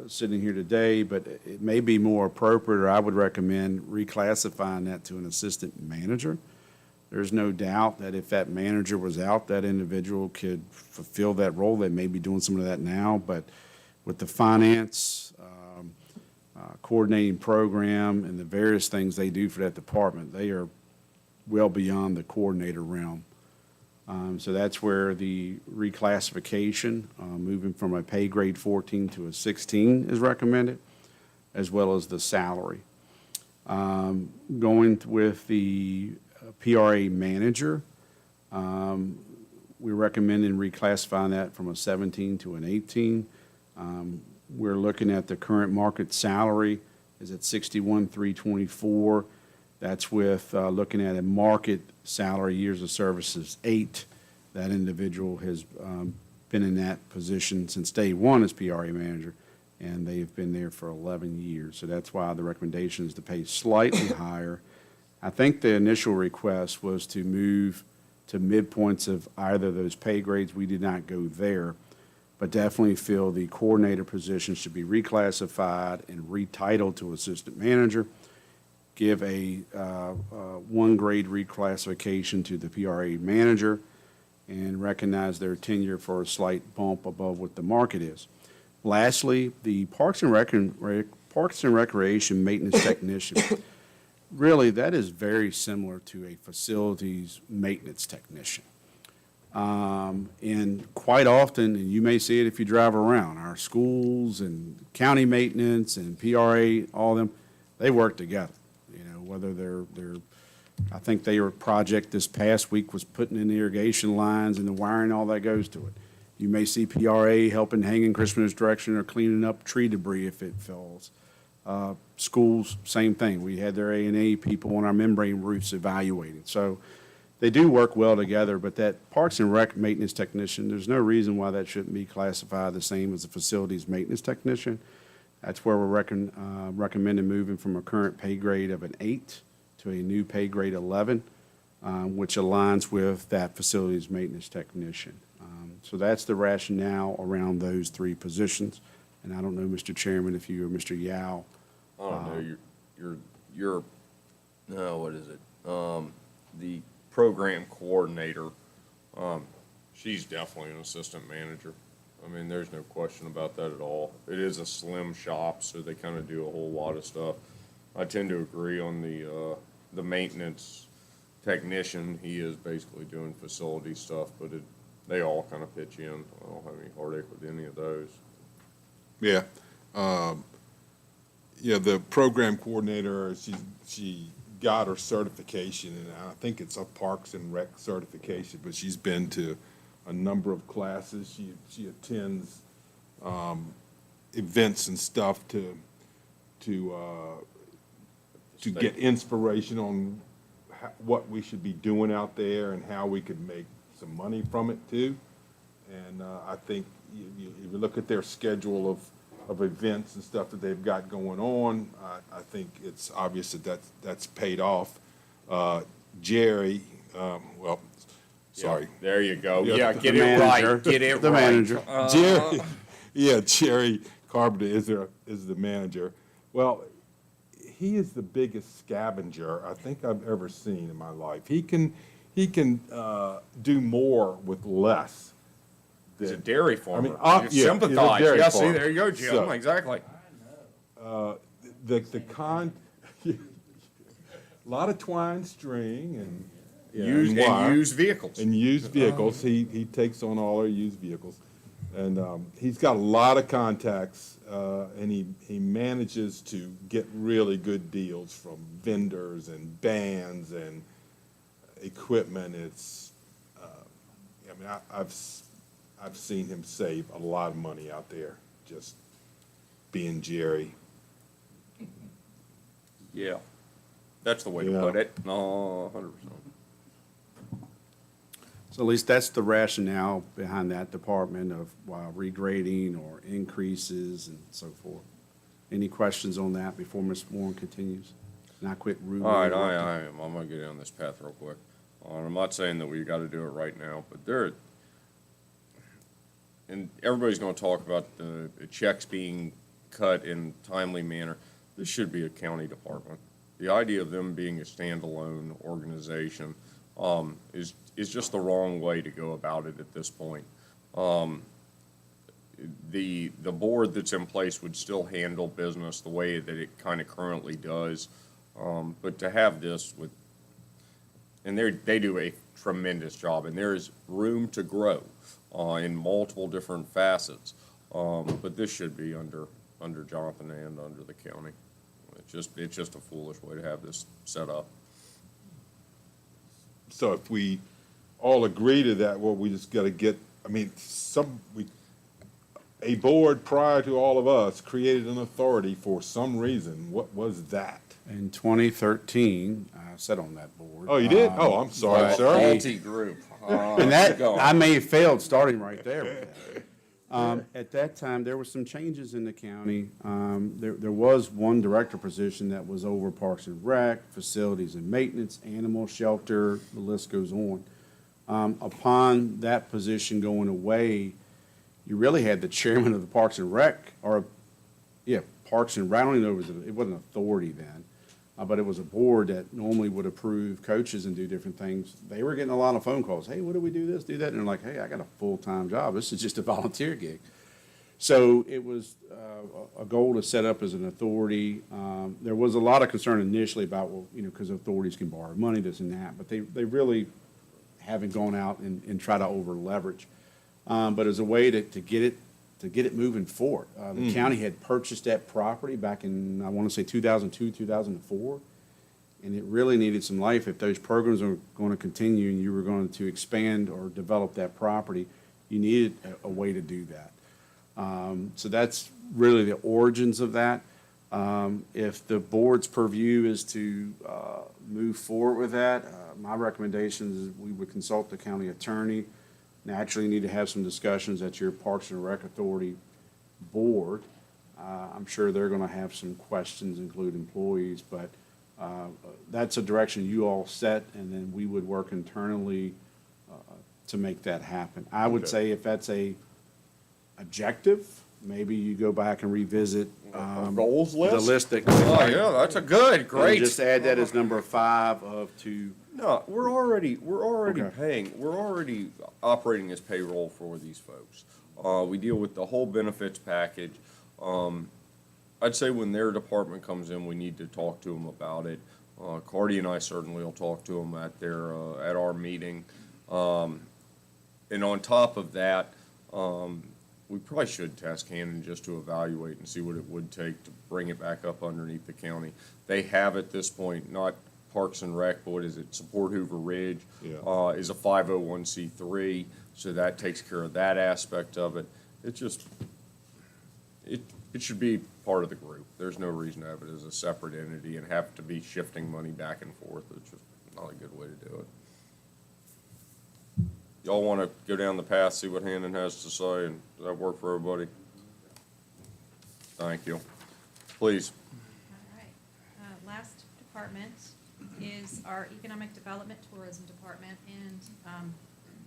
sitting here today, but it may be more appropriate, or I would recommend reclassifying that to an assistant manager. There's no doubt that if that manager was out, that individual could fulfill that role. They may be doing some of that now, but with the finance, coordinating program, and the various things they do for that department, they are well beyond the coordinator realm. So that's where the reclassification, moving from a pay grade 14 to a 16 is recommended, as well as the salary. Going with the PRA manager, we're recommending reclassifying that from a 17 to an 18. We're looking at the current market salary is at 61,324. That's with looking at a market salary years of service is 8. That individual has been in that position since day one as PRA manager, and they have been there for 11 years. So that's why the recommendation is to pay slightly higher. I think the initial request was to move to midpoints of either of those pay grades. We did not go there, but definitely feel the coordinator position should be reclassified and retitled to assistant manager. Give a 1 grade reclassification to the PRA manager, and recognize their tenure for a slight bump above what the market is. Lastly, the Parks and Recreation maintenance technician. Really, that is very similar to a facilities maintenance technician. And quite often, and you may see it if you drive around, our schools and county maintenance and PRA, all of them, they work together. You know, whether they're, I think their project this past week was putting in irrigation lines and the wiring, all that goes to it. You may see PRA helping hang in Christmas direction or cleaning up tree debris if it falls. Schools, same thing. We had their A&A people on our membrane roofs evaluating. So they do work well together, but that Parks and Rec maintenance technician, there's no reason why that shouldn't be classified the same as a facilities maintenance technician. That's where we're recommending moving from a current pay grade of an 8 to a new pay grade 11, which aligns with that facilities maintenance technician. So that's the rationale around those three positions. And I don't know, Mr. Chairman, if you or Mr. Yao. I don't know, you're, no, what is it? The program coordinator, she's definitely an assistant manager. I mean, there's no question about that at all. It is a slim shop, so they kind of do a whole lot of stuff. I tend to agree on the maintenance technician. He is basically doing facility stuff, but they all kind of pitch in. I don't have any heartache with any of those. Yeah. Yeah, the program coordinator, she got her certification, and I think it's a Parks and Rec certification, but she's been to a number of classes. She attends events and stuff to get inspiration on what we should be doing out there and how we could make some money from it too. And I think you look at their schedule of events and stuff that they've got going on, I think it's obvious that's paid off. Jerry, well, sorry. Yeah, there you go. Yeah, Yeah, the get it manager. right. Get it The right. manager. Jerry, yeah, Jerry Carpenter is the manager. Well, he is the biggest scavenger I think I've ever seen in my life. He can do more with less. He's a dairy farmer. yeah, You he's a sympathize. dairy Yeah, farmer. see, there you go, Jim. So- Exactly. A lot of twine string and Used and wire. and used vehicles. And used vehicles, he takes on all our used vehicles. And he's got a lot of contacts, and he manages to get really good deals from vendors and bands and equipment. It's, I mean, I've seen him save a lot of money out there, just being Jerry. Yeah, that's the way to Yeah. put it. No, 100%. So at least that's the rationale behind that department of regrading or increases and so forth. Any questions on that before Ms. Warren continues? And I quit rudely. All right, interrupting. I'm gonna get down this path real quick. I'm not saying that we gotta do it right now, but and everybody's gonna talk about the checks being cut in timely manner. This should be a county department. The idea of them being a standalone organization, is just the wrong way to go about it at this point. The board that's in place would still handle business the way that it kind of currently does. But to have this and they do a tremendous job, and there is room to grow in multiple different facets. But this should be under Jonathan and under the county. It's just a foolish way to have this set up. So if we all agree to that, well, we just gotta get, I mean, a board prior to all of us created an authority for some reason. What was that? In 2013, I sat on that board. Oh, you did? Oh, I'm sorry, but sir. Faulty group. And that, I may have failed starting right there with that. At that time, there were some changes in the county. There was one director position that was over Parks and Rec, facilities and maintenance, animal shelter, the list goes on. Upon that position going away, you really had the chairman of the Parks and Rec, Parks and Rec, I don't even know, it wasn't an authority then, but it was a board that normally would approve coaches and do different things. They were getting a lot of phone calls. Hey, what do we do this, do that? And they're like, hey, I got a full-time job. This is just a volunteer gig. So it was a goal to set up as an authority. There was a lot of concern initially about, well, because authorities can borrow money, this and that, but they really haven't gone out and try to over-leverage. But as a way to get it moving forward. The county had purchased that property back in, I want to say 2002, 2004. and it really needed some life, if those programs are going to continue and you were going to expand or develop that property, you needed a way to do that. So that's really the origins of that. If the board's purview is to move forward with that, my recommendation is we would consult the county attorney. Naturally, you need to have some discussions at your Parks and Rec Authority board. I'm sure they're going to have some questions, include employees, but that's a direction you all set, and then we would work internally to make that happen. I would Okay. say if that's a objective, maybe you go back and revisit Goals list? the list that. Oh, yeah, that's a good, And great. just add that as number 5 of to. No, we're already Okay. we're already operating as payroll for these folks. We deal with the whole benefits package. I'd say when their department comes in, we need to talk to them about it. Cardy and I certainly will talk to them at their, at our meeting. And on top of that, we probably should task Hannon just to evaluate and see what it would take to bring it back up underneath the county. They have at this point, not Parks and Rec, but what is it, Support Hoover Ridge? Yeah. Is a 501c3, so that takes care of that aspect of it. It just, it should be part of the group. There's no reason to have it as a separate entity and have to be shifting money back and forth. It's just not a good way to do it. Y'all want to go down the path, see what Hannon has to say, and does that work for everybody? Thank you. Please. All right. Last department is our Economic Development Tourism Department, and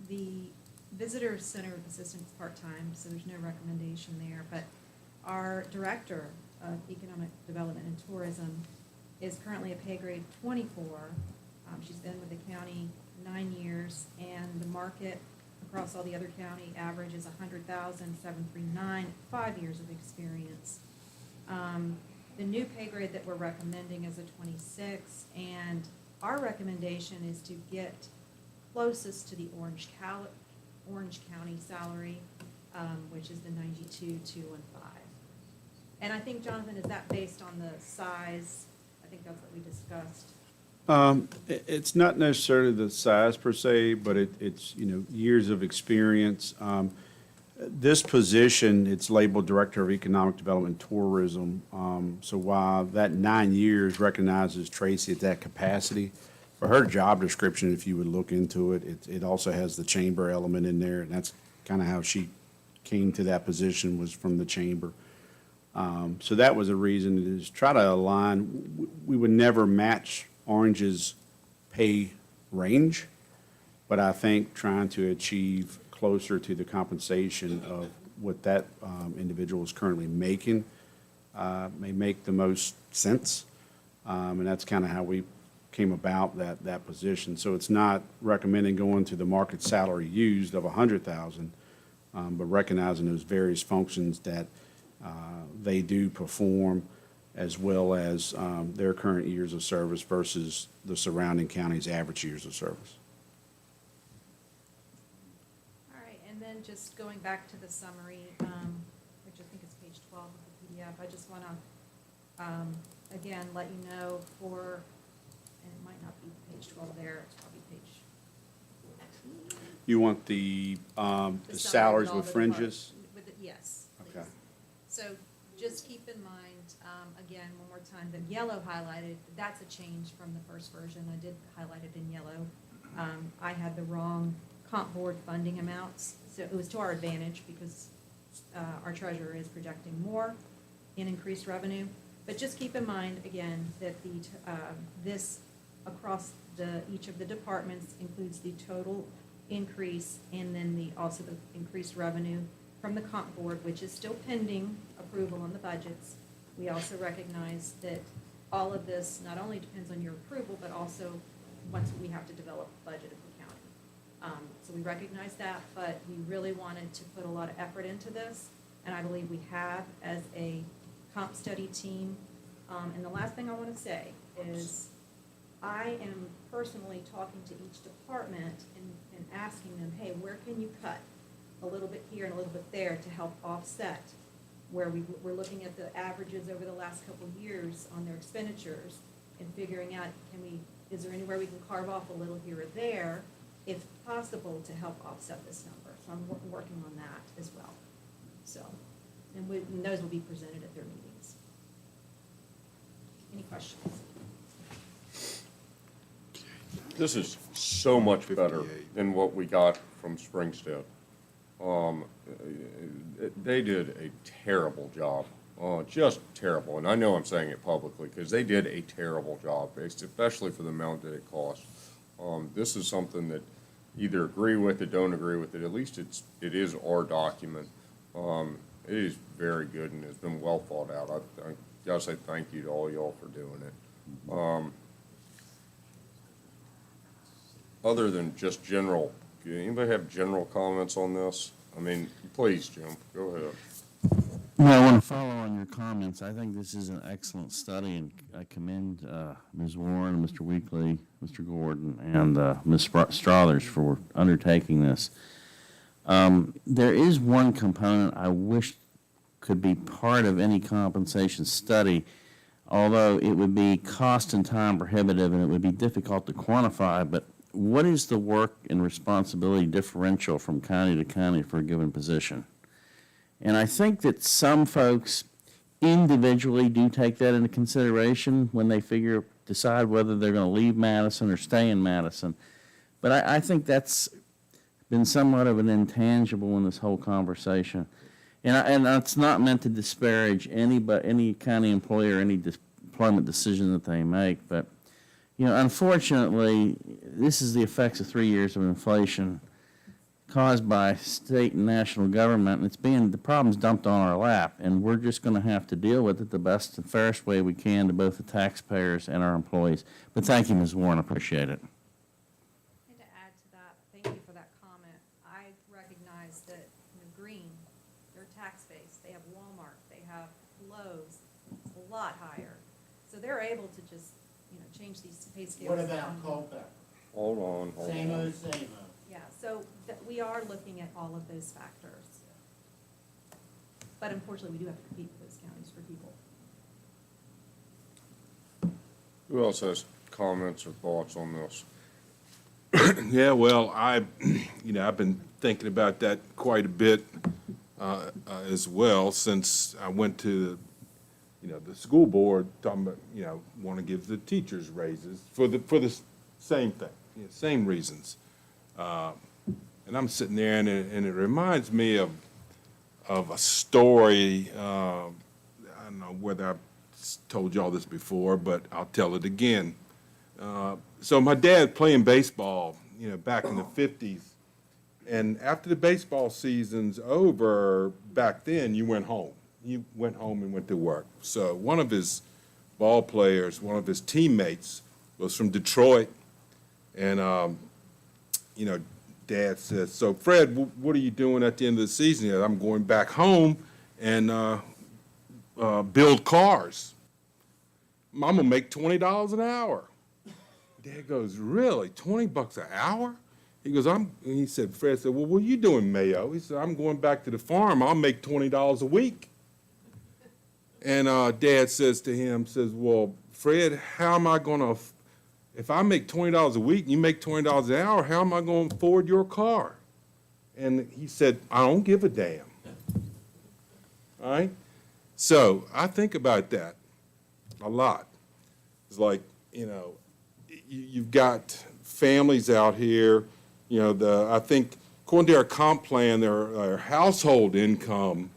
the Visitor Center Assistant is part-time, so there's no recommendation there. But our Director of Economic Development and Tourism is currently a pay grade 24. She's been with the county 9 years, and the market across all the other county average is 100,739, 5 years of experience. The new pay grade that we're recommending is a 26, and our recommendation is to get closest to the Orange County salary, which is the 92,215. And I think, Jonathan, is that based on the size? I think that's what we discussed. It's not necessarily the size per se, but it's, years of experience. This position, it's labeled Director of Economic Development and Tourism. So while that 9 years recognizes Tracy at that capacity, for her job description, if you would look into it, it also has the chamber element in there, and that's kind of how she came to that position, was from the chamber. So that was a reason, is try to align. We would never match Orange's pay range, but I think trying to achieve closer to the compensation of what that individual is currently making may make the most sense. And that's kind of how we came about that position. So it's not recommending going to the market salary used of 100,000, but recognizing those various functions that they do perform, as well as their current years of service versus the surrounding county's average years of service. All right, and then just going back to the summary, which I think is page 12 of the PDF, I just want to, again, let you know for, and it might not be page 12 there, it's probably page 14. You want the summary salaries all with the fringes? Yes, please. Okay. So just keep in mind, again, one more time, the yellow highlighted, that's a change from the first version. I did highlight it in yellow. I had the wrong comp board funding amounts, so it was to our advantage because our treasurer is projecting more in increased revenue. But just keep in mind, again, that this across each of the departments includes the total increase, and then also the increased revenue from the comp board, which is still pending approval on the budgets. We also recognize that all of this not only depends on your approval, but also once we have to develop a budget of the county. So we recognize that, but we really wanted to put a lot of effort into this, and I believe we have as a comp study team. And the last thing I want to say is I am personally talking to each department and asking them, hey, where can you cut a little bit here and a little bit there to help offset where we're looking at the averages over the last couple of years on their expenditures, and figuring out, is there anywhere we can carve off a little here or there, if possible, to help offset this number. So I'm working on that as well. So, and those will be presented at their meetings. Any questions? This is so much better 58. than what we got from Springstead. They did a terrible job, just terrible. And I know I'm saying it publicly because they did a terrible job, especially for the amount that it cost. This is something that either agree with it, don't agree with it. At least it is our document. It is very good and has been well thought out. I gotta say thank you to all y'all for doing it. Other than just general, anybody have general comments on this? I mean, please, Jim, go ahead. Well, I want to follow on your comments. I think this is an excellent study, and I commend Ms. Warren, Mr. Weekly, Mr. Gordon, and Ms. Strothers for undertaking this. There is one component I wish could be part of any compensation study, although it would be cost and time prohibitive and it would be difficult to quantify, but what is the work and responsibility differential from county to county for a given position? And I think that some folks individually do take that into consideration when they decide whether they're going to leave Madison or stay in Madison. But I think that's been somewhat of an intangible in this whole conversation. And it's not meant to disparage any county employee or any deployment decision that they make, but unfortunately, this is the effects of 3 years of inflation caused by state and national government, and the problem's dumped on our lap, and we're just going to have to deal with it the best and fairest way we can to both the taxpayers and our employees. But thank you, Ms. Warren, I appreciate it. And to add to that, thank you for that comment. I recognize that Green, their tax base, they have Walmart, they have Lowe's, it's a lot higher. So they're able to just change these pay scales. What about Culpeper? Hold on. Same-o. Yeah, so we are looking at all of those factors. But unfortunately, we do have to compete with those counties for people. Who else has comments or thoughts on this? Yeah, well, I've been thinking about that quite a bit as well since I went to, the school board talking about, want to give the teachers raises for the same thing, same reasons. And I'm sitting there, and it reminds me of a story. I don't know whether I've told y'all this before, but I'll tell it again. So my dad playing baseball, back in the 50s, and after the baseball season's over, back then you went home. You went home and went to work. So one of his ball players, one of his teammates, was from Detroit, and Dad says, "So Fred, what are you doing at the end of the season?" He said, "I'm going back home and build cars. I'm gonna make $20 an hour." Dad goes, "Really? $20 an hour?" He goes, he said, Fred said, "Well, what are you doing, Mayo?" He said, "I'm going back to the farm. I'll make $20 a week." And Dad says to him, "Well, Fred, how am I gonna, if I make $20 a week and you make $20 an hour, how am I going to afford your car?" And he said, "I don't give a damn." All right? So I think about that a lot. It's like, you've got families out here, I think according to our comp plan, their household income,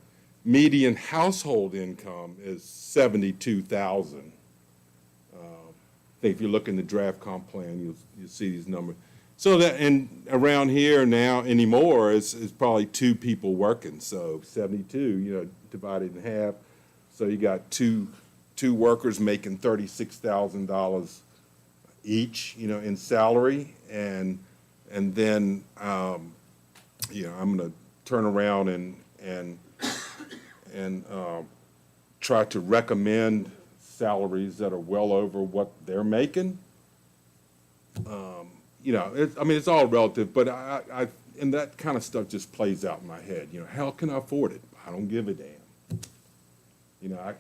median household income is $72,000. I think if you look in the draft comp plan, you'll see these numbers. So that, and around here now anymore, is probably two people working. So 72, divided in half. So you got two workers making $36,000 each, in salary, and then I'm going to turn around and try to recommend salaries that are well over what they're making. It's all relative, but and that kind of stuff just plays out in my head. How can I afford it? I don't give a damn.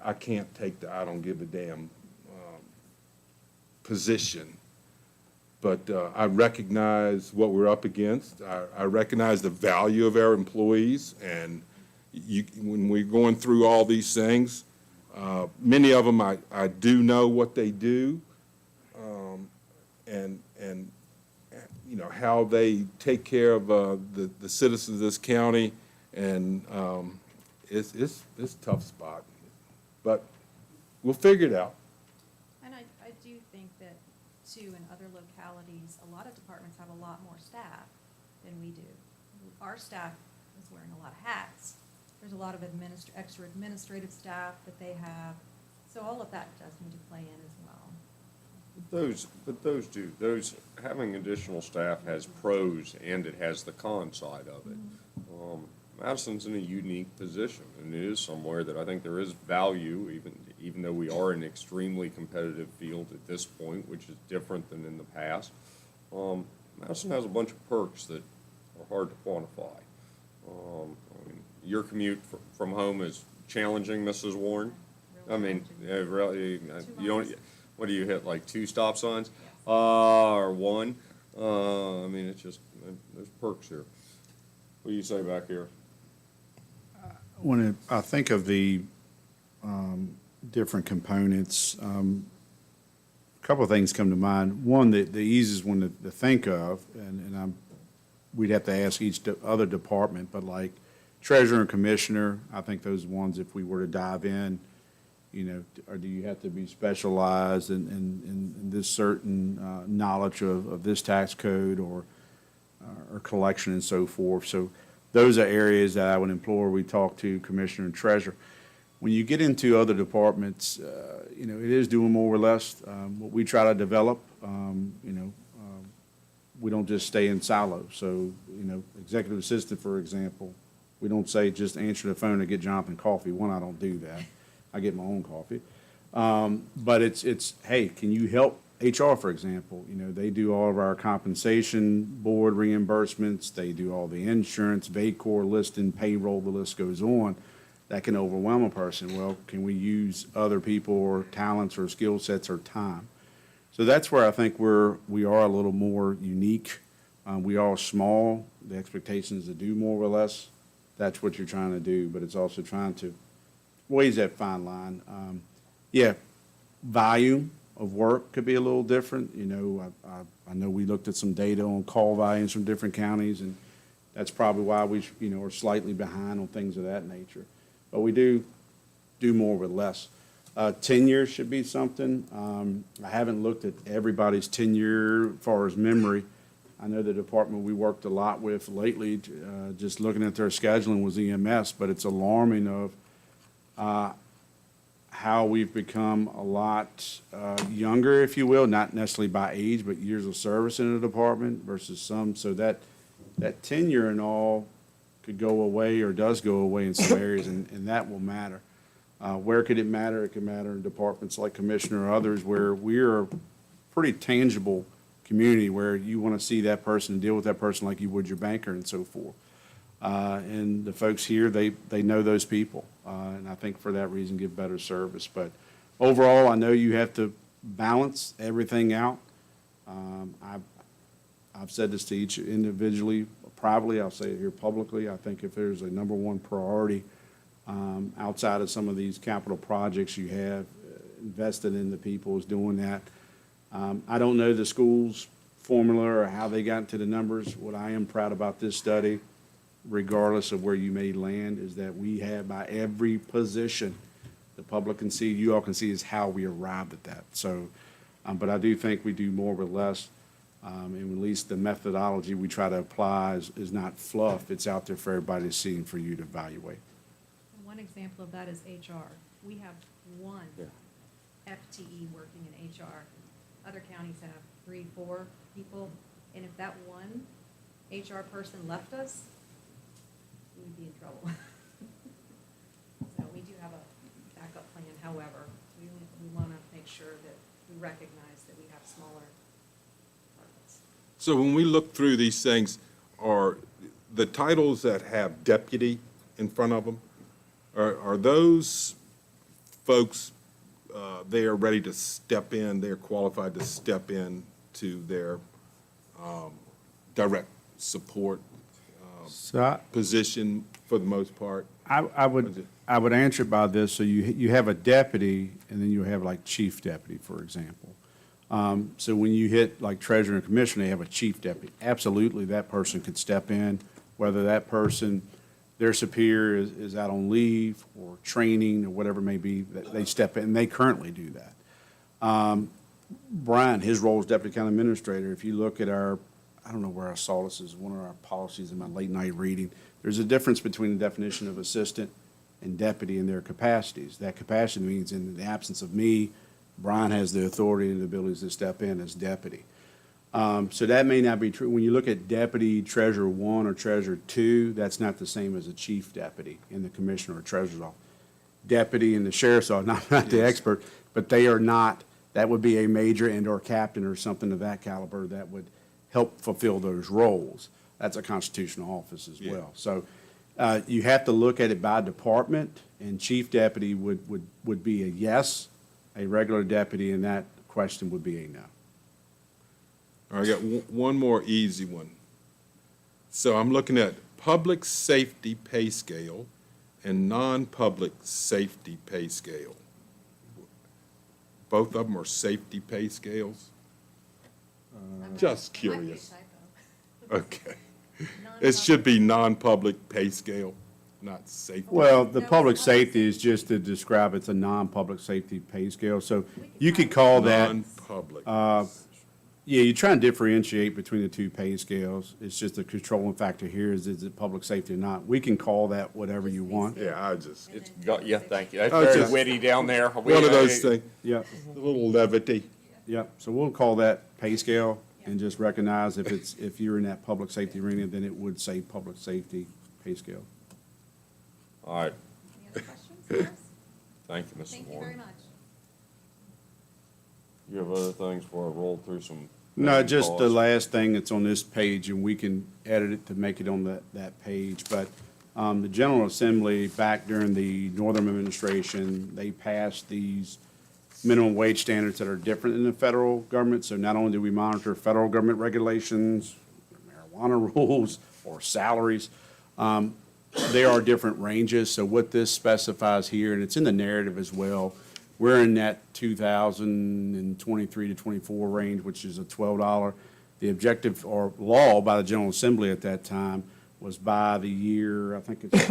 I can't take the I don't give a damn position. But I recognize what we're up against. I recognize the value of our employees, and when we're going through all these things, many of them I do know what they do, and you know how they take care of the citizens of this county, and it's a tough spot, but we'll figure it out. And I do think that, too, in other localities, a lot of departments have a lot more staff than we do. Our staff is wearing a lot of hats. There's a lot of extra administrative staff that they have. So all of that does need to play in as well. Those, having additional staff has pros and it has the con side of it. Madison's in a unique position, and it is somewhere that I think there is value, even though we are in an extremely competitive field at this point, which is different than in the past. Madison has a bunch of perks that are hard to quantify. I mean, your commute from home is challenging, Mrs. Warren. I mean, really, you don't. What do you hit, like 2 stop signs? Or 1? I mean, it's just, there's perks here. What do you say back here? When I think of the different components, a couple of things come to mind. One, the easiest one to think of, and we'd have to ask each other department, but like treasurer and commissioner, I think those ones, if we were to dive in, you know, or do you have to be specialized in this certain knowledge of this tax code or collection and so forth. So those are areas that I would implore we talk to commissioner and treasurer. When you get into other departments, you know, it is doing more or less what we try to develop. You know, we don't just stay in silos. So, you know, executive assistant, for example, we don't say just answer the phone and get Jonathan coffee. One, I don't do that. I get my own coffee. But it's, hey, can you help HR, for example? You know, they do all of our compensation board reimbursements. They do all the insurance, VACOR listing, payroll, the list goes on. That can overwhelm a person. Well, can we use other people or talents or skill sets or time? So that's where I think we are a little more unique. We are small. The expectation is to do more or less. That's what you're trying to do, but it's also trying to ways that fine line. Yeah, volume of work could be a little different. You know, I know we looked at some data on call volumes from different counties, and that's probably why we, you know, are slightly behind on things of that nature. But we do more with less. Tenure should be something. I haven't looked at everybody's tenure as far as memory. I know the department we worked a lot with lately, just looking at their scheduling was EMS, but it's alarming of how we've become a lot younger, if you will, not necessarily by age, but years of service in the department versus some. So that tenure and all could go away or does go away in some areas, and that will matter. Where could it matter? It could matter in departments like Commissioner or others where we're a pretty tangible community where you want to see that person and deal with that person like you would your banker and so forth. And the folks here, they know those people, and I think for that reason give better service. But overall, I know you have to balance everything out. I've said this to each individually, privately, I'll say it here publicly. I think if there's a number one priority outside of some of these capital projects you have, invested in the people is doing that. I don't know the school's formula or how they got into the numbers. What I am proud about this study, regardless of where you may land, is that we have by every position, the public can see, you all can see, is how we arrived at that. So, but I do think we do more with less, and at least the methodology we try to apply is not fluff. It's out there for everybody to see and for you to evaluate. And one example of that is HR. We have one FTE working in HR. Other counties have 3, 4 people, and if that one HR person left us, we would be in trouble. So we do have a backup plan. However, we want to make sure that we recognize that we have smaller departments. So when we look through these things, are the titles that have deputy in front of them, are those folks they are ready to step in, they're qualified to step in to their direct support So position for the most part. I would answer it by this, so you have a deputy, and then you have like chief deputy, for example. So when you hit like treasurer and commissioner, they have a chief deputy. Absolutely, that person could step in, whether that person, their superior is out on leave or training or whatever it may be, that they step in, and they currently do that. Brian, his role as deputy county administrator, if you look at our, I don't know where I saw this, is one of our policies in my late night reading. There's a difference between the definition of assistant and deputy in their capacities. That capacity means in the absence of me, Brian has the authority and the abilities to step in as deputy. So that may not be true. When you look at deputy treasurer 1 or treasurer 2, that's not the same as a chief deputy in the commissioner or treasurer's office. Deputy in the sheriff's office, not the expert, but they are not, that would be a major and/or captain or something of that caliber that would help fulfill those roles. That's a constitutional office as well. So you have to look at it by department, and chief deputy would be a yes. A regular deputy in that question would be a no. All right, I got one more easy one. So I'm looking at public safety pay scale and non-public safety pay scale. Both of them are safety pay scales? Just curious. Okay. It should be non-public pay scale, not safety. Well, the public safety is just to describe it's a non-public safety pay scale. So you could call that, Non-public. yeah, you try and differentiate between the two pay scales. It's just the controlling factor here is it public safety or not? We can call that whatever you want. Yeah, I just, Yeah, thank you. That's Oh, very just- witty down there. one of those things, Yep, a little levity. yep. So we'll call that pay scale and just recognize if you're in that public safety arena, then it would say public safety pay scale. All right, Any other questions for us? thank you, Mrs. Thank you very Warren. much. You have other things before I roll through some? No, just the costs? last thing that's on this page, and we can edit it to make it on that page, but the General Assembly, back during the Northern administration, they passed these minimum wage standards that are different than the federal government. So not only do we monitor federal government regulations, marijuana rules, or salaries, there are different ranges. So what this specifies here, and it's in the narrative as well, we're in that 2023 to 24 range, which is a $12. The objective or law by the General Assembly at that time was by the year, I think it's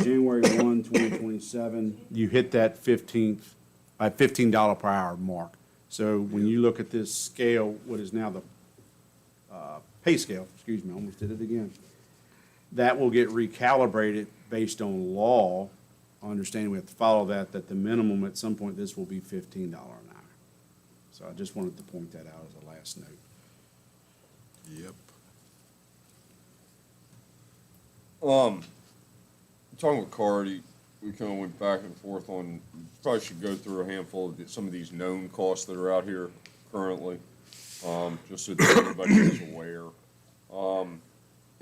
January 1, 2027, you hit that $15 per hour mark. So when you look at this scale, what is now the pay scale, excuse me, I almost did it again, that will get recalibrated based on law. Understanding we have to follow that the minimum at some point, this will be $15 an hour. So I just wanted to point that out as a last note. Yep. Talking with Cardi, we kind of went back and forth on, probably should go through a handful of some of these known costs that are out here currently, just so that everybody is aware.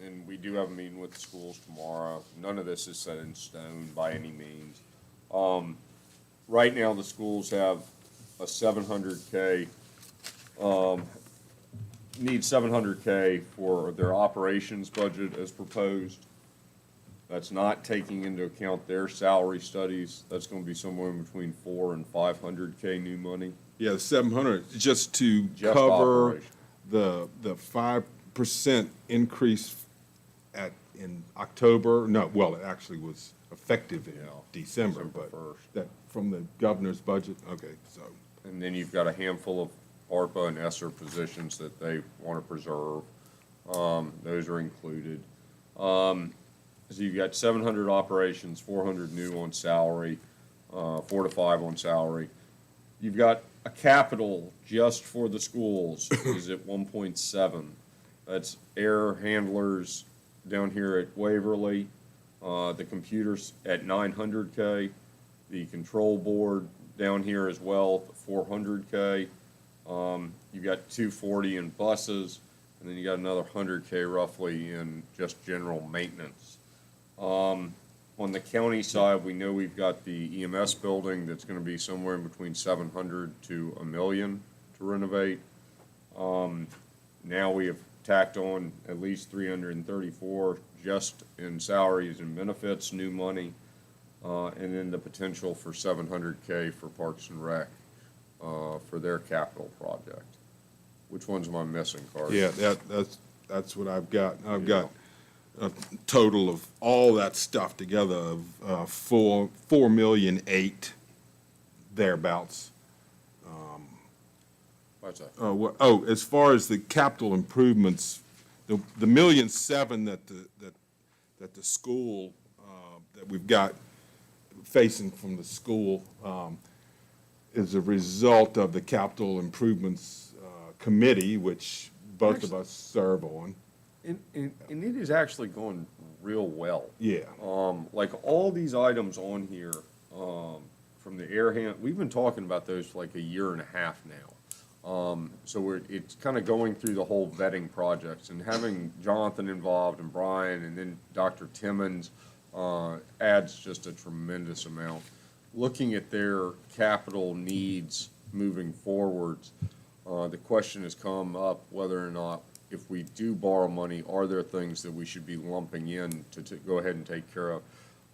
And we do have a meeting with the schools tomorrow. None of this is set in stone by any means. Right now, the schools have a $700K, need $700K for their operations budget as proposed. That's not taking into account their salary studies. That's gonna be somewhere in between $400 and $500K new money. Yeah, 700, just to Just cover operation. the 5% increase in October. No, well, it actually was effective in December, December but 1st. that, from the governor's budget, okay, so. And then you've got a handful of ARPA and ESSER positions that they want to preserve. Those are included. So you've got 700 operations, 400 new on salary, 4 to 5 on salary. You've got a capital just for the schools is at 1.7. That's air handlers down here at Waverly, the computers at 900K, the control board down here as well, 400K. You've got 240 in buses, and then you got another 100K roughly in just general maintenance. On On the county side, we know we've got the EMS building that's gonna be somewhere in between 700 to 1 million to renovate. Now we have tacked on at least 334 just in salaries and benefits, new money, and then the potential for 700K for Parks and Rec, for their capital project. Which ones am I missing, Carson? Yeah, that's what I've got. I've got a total of all that stuff together of 4,000,008 thereabouts. What's that? As far as the capital improvements, the 1,000,007 that the school, that we've got facing from the school, is a result of the capital improvements committee, which both of us serve on. And it is actually going real well. Yeah. Like all these items on here, from the air hand, we've been talking about those for like a year and a half now. So it's kind of going through the whole vetting projects and having Jonathan involved and Brian and then Dr. Timmons, adds just a tremendous amount. Looking at their capital needs moving forwards, the question has come up whether or not if we do borrow money, are there things that we should be lumping in to go ahead and take care of?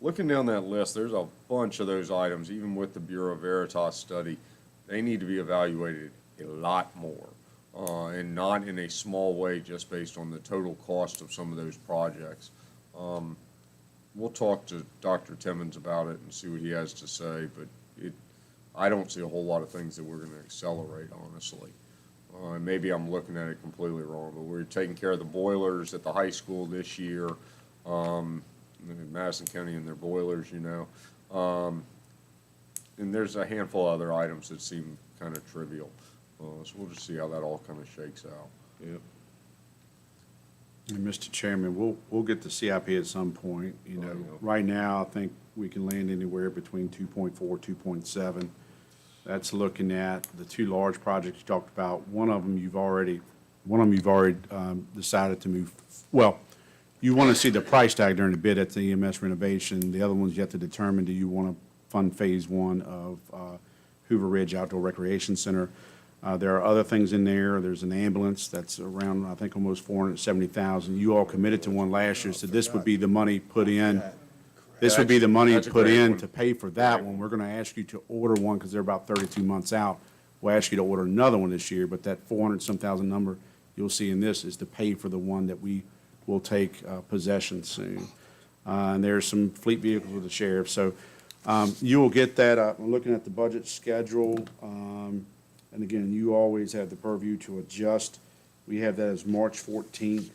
Looking down that list, there's a bunch of those items, even with the Bureau Veritas study, they need to be evaluated a lot more, and not in a small way just based on the total cost of some of those projects. We'll talk to Dr. Timmons about it and see what he has to say, but I don't see a whole lot of things that we're gonna accelerate, honestly. And maybe I'm looking at it completely wrong, but we're taking care of the boilers at the high school this year, Madison County and their boilers, you know. And there's a handful of other items that seem kind of trivial. So we'll just see how that all kind of shakes out. Yep. And Mr. Chairman, we'll get the CIP at some point, you know. yeah. Right now, I think we can land anywhere between 2.4, 2.7. That's looking at the two large projects you talked about. One of them you've already decided to move, well, you want to see the price tag during the bid at the EMS renovation. The other ones you have to determine, do you want to fund phase one of Hoover Ridge Outdoor Recreation Center? There are other things in there. There's an ambulance that's around, I think, almost 470,000. You all committed to one last year, so this would be the money put in. This would be the money That's a put great in one. to pay for that one. We're gonna ask you to order one, because they're about 32 months out. We'll ask you to order another one this year, but that 400-some thousand number you'll see in this is to pay for the one that we will take possession soon. And there's some fleet vehicles with the sheriff, so you will get that. I'm looking at the budget schedule, and again, you always have the purview to adjust. We have that as March 14th.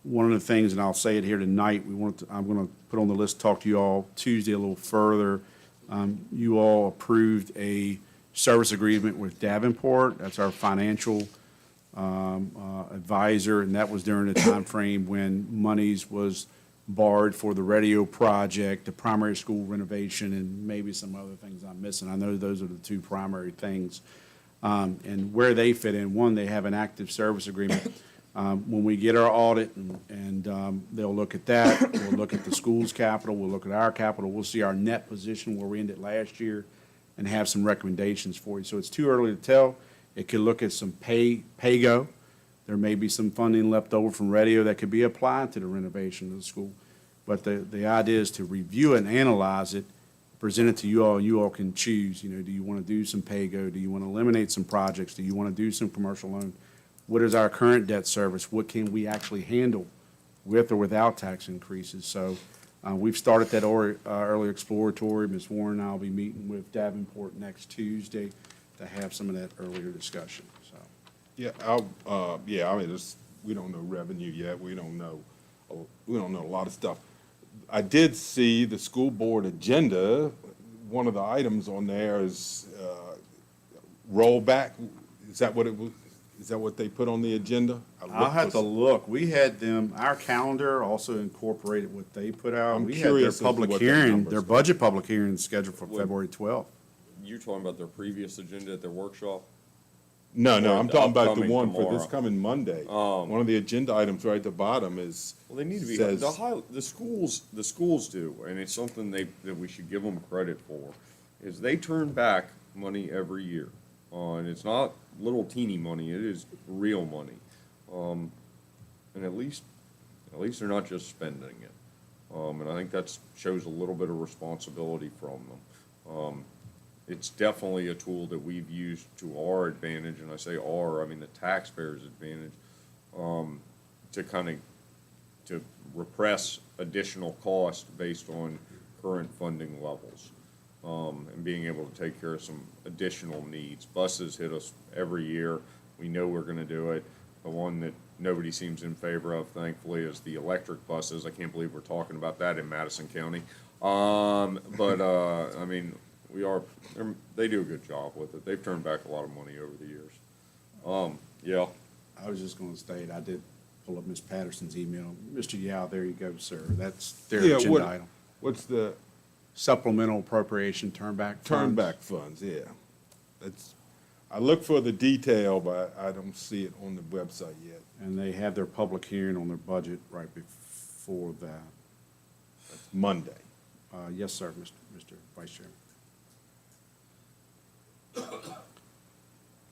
One of the things, and I'll say it here tonight, I'm going to put on the list, talk to you all Tuesday a little further. You all approved a service agreement with Davenport. That's our financial advisor, and that was during the time frame when monies was barred for the radio project, the primary school renovation, and maybe some other things I'm missing. I know those are the two primary things. And where they fit in, one, they have an active service agreement. When we get our audit and they'll look at that, we'll look at the school's capital, we'll look at our capital, we'll see our net position where we ended last year and have some recommendations for you. So it's too early to tell. It could look at some pay-go. There may be some funding left over from radio that could be applied to the renovation of the school. But the idea is to review it and analyze it, present it to you all, and you all can choose, you know, do you want to do some pay-go? Do you want to eliminate some projects? Do you want to do some commercial loan? What is our current debt service? What can we actually handle with or without tax increases? So we've started that early exploratory. Ms. Warren and I will be meeting with Davenport next Tuesday to have some of that earlier discussion, so. Yeah, I mean, we don't know revenue yet. We don't know a lot of stuff. I did see the school board agenda. One of the items on there is rollback. Is that what it was? Is that what they put on the agenda? I'll have to look. We had them, our calendar also incorporated what they put out. I'm We had their curious as to public what that hearing, number's their gonna budget public hearing scheduled for February 12th. You're talking about their previous agenda at their workshop? No, Or I'm talking about the upcoming one for this tomorrow. coming Monday. One of the agenda items right at the bottom is. Well, they need to be, says- the schools do, and it's something that we should give them credit for, is they turn back money every year. And it's not little teeny money, it is real money. And at least they're not just spending it. And I think that shows a little bit of responsibility from them. It's definitely a tool that we've used to our advantage, and I say our, I mean the taxpayers' advantage, to repress additional cost based on current funding levels, and being able to take care of some additional needs. Buses hit us every year. We know we're gonna do it. The one that nobody seems in favor of, thankfully, is the electric buses. I can't believe we're talking about that in Madison County. I mean, they do a good job with it. They've turned back a lot of money over the years. Yeah. I was just gonna state, I did pull up Ms. Patterson's email. Mr. Yao, there you go, sir. That's their Yeah, agenda item. What's the Supplemental appropriation turnback funds. turnback funds? Yeah. I look for the detail, but I don't see it on the website yet. And they have their public hearing on their budget right before that. That's Monday. Yes, sir, Mr. Vice Chairman.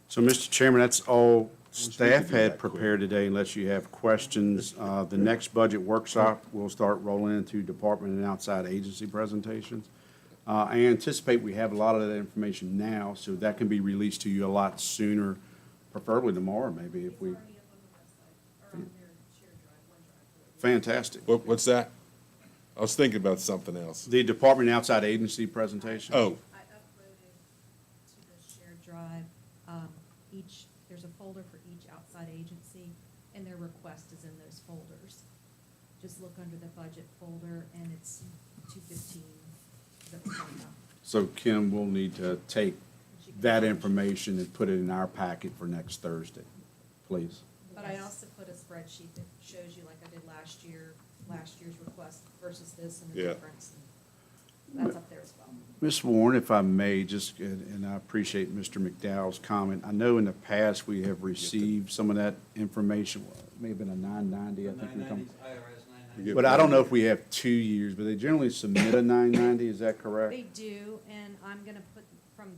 So, Mr. Chairman, that's all staff do had that quick. prepared today, unless you have questions. The next budget workshop will start rolling into department and outside agency presentations. I anticipate we have a lot of that information now, so that can be released to you a lot sooner, preferably tomorrow, maybe, if we. Fantastic. What's that? I was thinking about something else. The department and outside agency presentation. Oh, I uploaded to the shared drive, there's a folder for each outside agency, and their request is in those folders. Just look under the budget folder, and it's 215. So Kim will need to take that information and put it in our packet for next Thursday, please. But I also put a spreadsheet that shows you, like I did last year's request versus this and the Yeah. difference. And that's up there as well. Ms. Warren, if I may, and I appreciate Mr. McDowell's comment. I know in the past we have received some of that information, it may have been a 990, I think we come. IRS 990. But I don't know if we have 2 years, but they generally submit a 990, is that correct? They do, and I'm gonna put,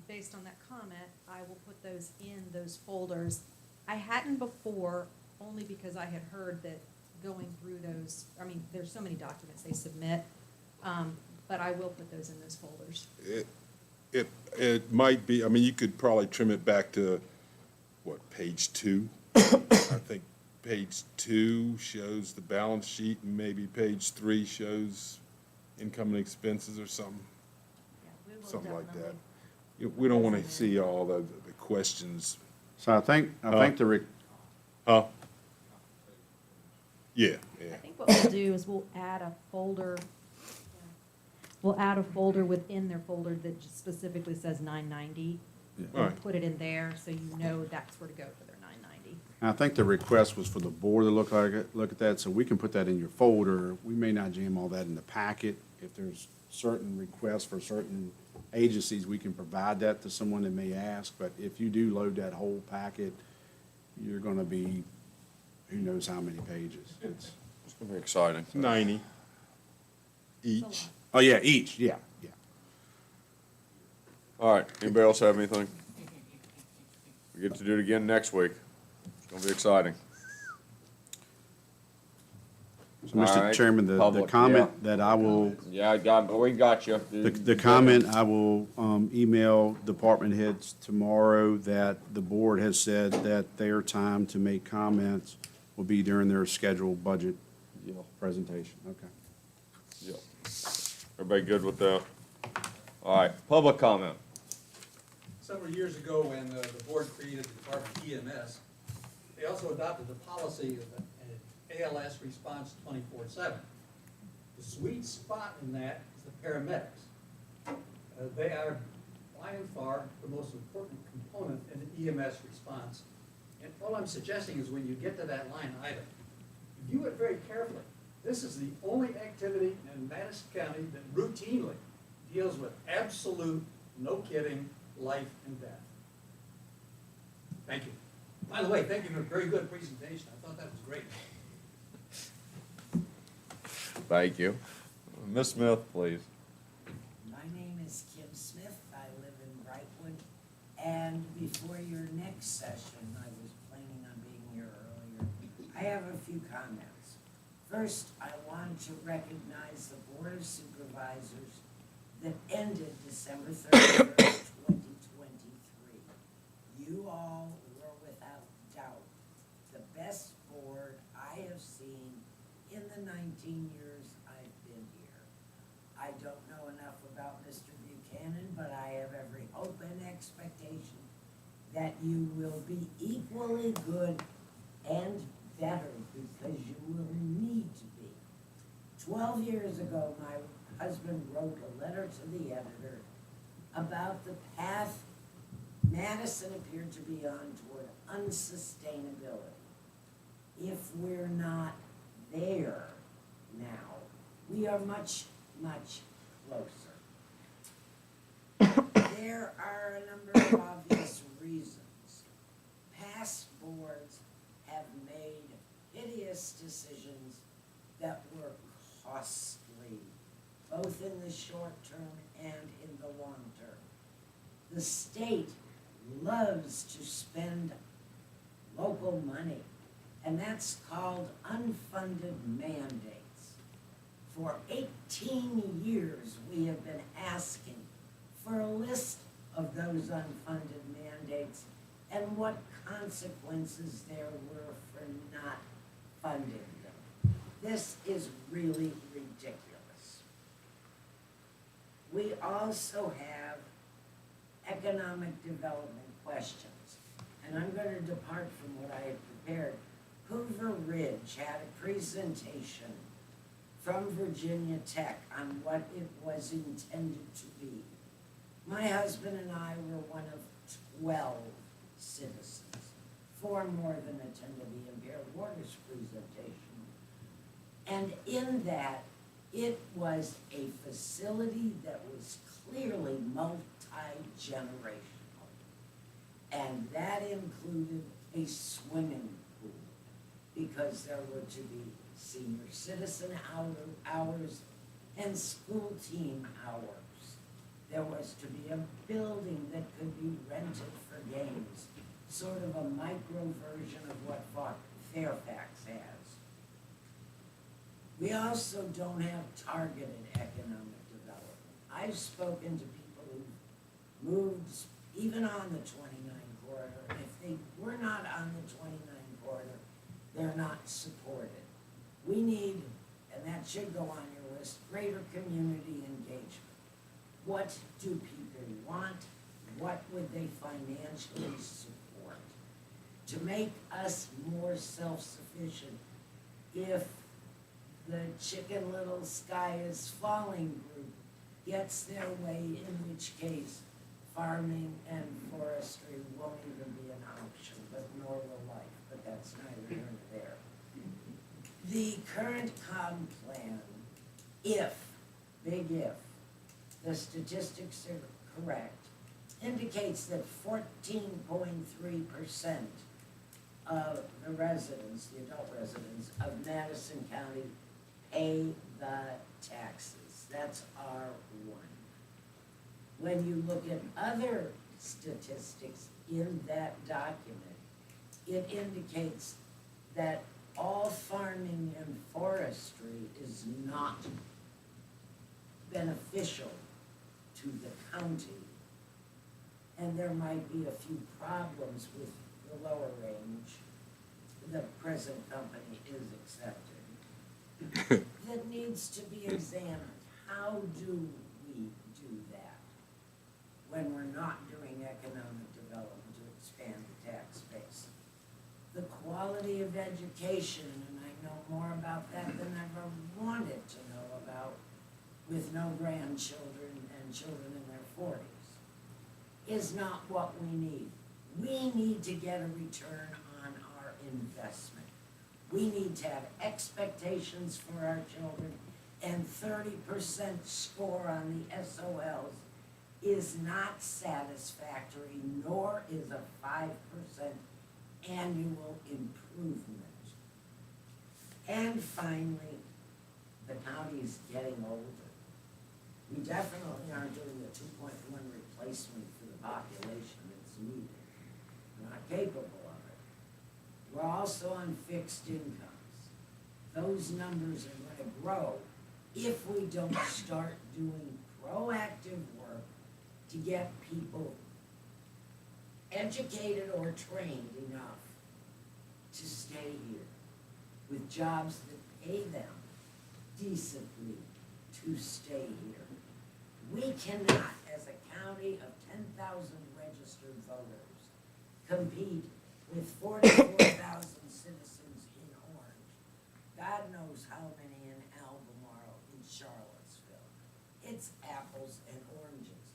based on that comment, I will put those in those folders. I hadn't before, only because I had heard that going through those, I mean, there's so many documents they submit, but I will put those in those folders. it might be, I mean, you could probably trim it back to, what, page 2? I think page 2 shows the balance sheet, and maybe page 3 shows income and expenses or something, Yeah, we will something like that. definitely- We don't want to see all the questions. So I think Huh? Yeah, I yeah. think what we'll do is we'll add a folder within their folder that just specifically says 990. Right. And put it in there, so you know that's where to go for their 990. I think the request was for the board to look at that, so we can put that in your folder. We may not jam all that in the packet. If there's certain requests for certain agencies, we can provide that to someone that may ask, but if you do load that whole packet, you're gonna be, who knows how many pages. It's gonna be exciting. 90 each. Oh, yeah, each, yeah. All right, anybody else have anything? We get to do it again next week. It's gonna be exciting. So, All Mr. right, Chairman, the public, comment that I will, Yeah, we got you. the comment, I will email department heads tomorrow that the board has said that their time to make comments will be during their scheduled budget Yeah, presentation. Okay. yeah. Everybody good with that? All right, public comment. Several years ago, when the board created the Department of EMS, they also adopted the policy of an ALS response 24/7. The sweet spot in that is the paramedics. They are by and far the most important component in the EMS response. And all I'm suggesting is when you get to that line item, view it very carefully. This is the only activity in Madison County that routinely deals with absolute, no kidding, life and death. Thank you. By the way, thank you for a very good presentation. I thought that was great. Thank you. Ms. Smith, please. My name is Kim Smith. I live in Brightwood. And before your next session, I was planning on being here earlier. I have a few comments. First, I want to recognize the Board of Supervisors that ended December 31st, 2023. You all were without doubt the best board I have seen in the 19 years I've been here. I don't know enough about Mr. Buchanan, but I have every hope and expectation that you will be equally good and better because you will need to be. 12 years ago, my husband wrote a letter to the editor about the path Madison appeared to be on toward unsustainability. If we're not there now, we are much, much closer. There are a number of obvious reasons. Past boards have made hideous decisions that were costly, both in the short term and in the long term. The state loves to spend local money, and that's called unfunded mandates. For 18 years, we have been asking for a list of those unfunded mandates and what consequences there were for not funding them. This is really ridiculous. We also have economic development questions, and I'm going to depart from what I had prepared. Hoover Ridge had a presentation from Virginia Tech on what it was intended to be. My husband and I were one of 12 citizens. 4 more than attended the impaired waters presentation. And in that, it was a facility that was clearly multi-generational. And that included a swimming pool, because there were to be senior citizen hours and school team hours. There was to be a building that could be rented for games, sort of a micro version of what Fairfax has. We also don't have targeted economic development. I've spoken to people who moved even on the 29 corridor. If they were not on the 29 corridor, they're not supported. We need, and that should go on your list, greater community engagement. What do people want? What would they financially support? To make us more self-sufficient, if the Chicken Little Sky is Falling group gets their way, in which case farming and forestry won't even be an option, but nor will life, but that's neither here nor there. The current comp plan, if, big if, the statistics are correct, indicates that 14.3% of the residents, the adult residents of Madison County pay the taxes. That's R1. When you look at other statistics in that document, it indicates that all farming and forestry is not beneficial to the county. And there might be a few problems with the lower range the present company is accepting that needs to be examined. How do we do that when we're not doing economic development to expand the tax base? The quality of education, and I know more about that than I ever wanted to know about, with no grandchildren and children in their 40s, is not what we need. We need to get a return on our investment. We need to have expectations for our children, and 30% score on the SOLs is not satisfactory, nor is a 5% annual improvement. And finally, the county is getting older. We definitely aren't doing a 2.1 replacement for the population that's needed. We're not capable of it. We're also on fixed incomes. Those numbers are going to grow if we don't start doing proactive work to get people educated or trained enough to stay here with jobs that pay them decently to stay here. We cannot, as a county of 10,000 registered voters, compete with 44,000 citizens in Orange. God knows how many in Albemarle, in Charlottesville. It's apples and oranges.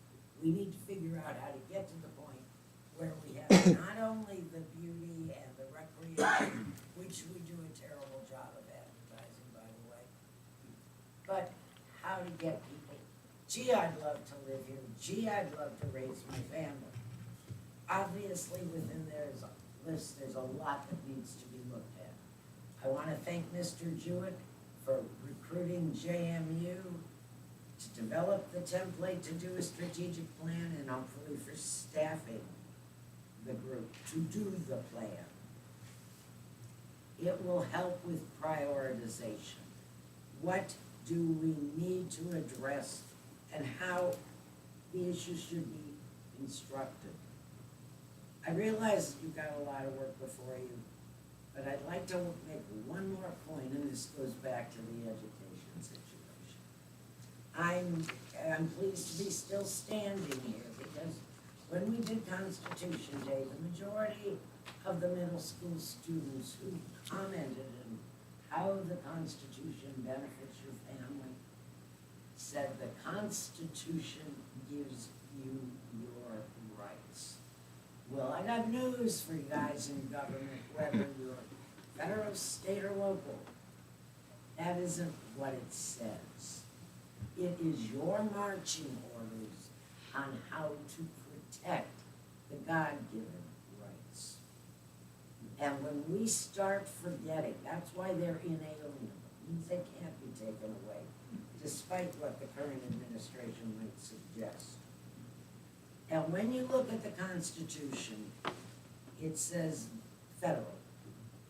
We need to figure out how to get to the point where we have not only the beauty and the recreation, which we do a terrible job of advertising, by the way, but how to get people, gee, I'd love to live here, gee, I'd love to raise my family. Obviously, within there's a list, there's a lot that needs to be looked at. I want to thank Mr. Jewett for recruiting JMU to develop the template to do a strategic plan, and hopefully for staffing the group to do the plan. It will help with prioritization. What do we need to address and how the issues should be instructed? I realize you've got a lot of work before you, but I'd like to make one more point, and this goes back to the education situation. I'm pleased to be still standing here because when we did Constitution Day, the majority of the middle school students who commented on how the Constitution benefits your family said the Constitution gives you your rights. Well, I got news for you guys in government, whether you're federal, state, or local. That isn't what it says. It is your marching orders on how to protect the God-given rights. And when we start forgetting, that's why they're inalienable, means they can't be taken away, despite what the current administration might suggest. And when you look at the Constitution, it says federal.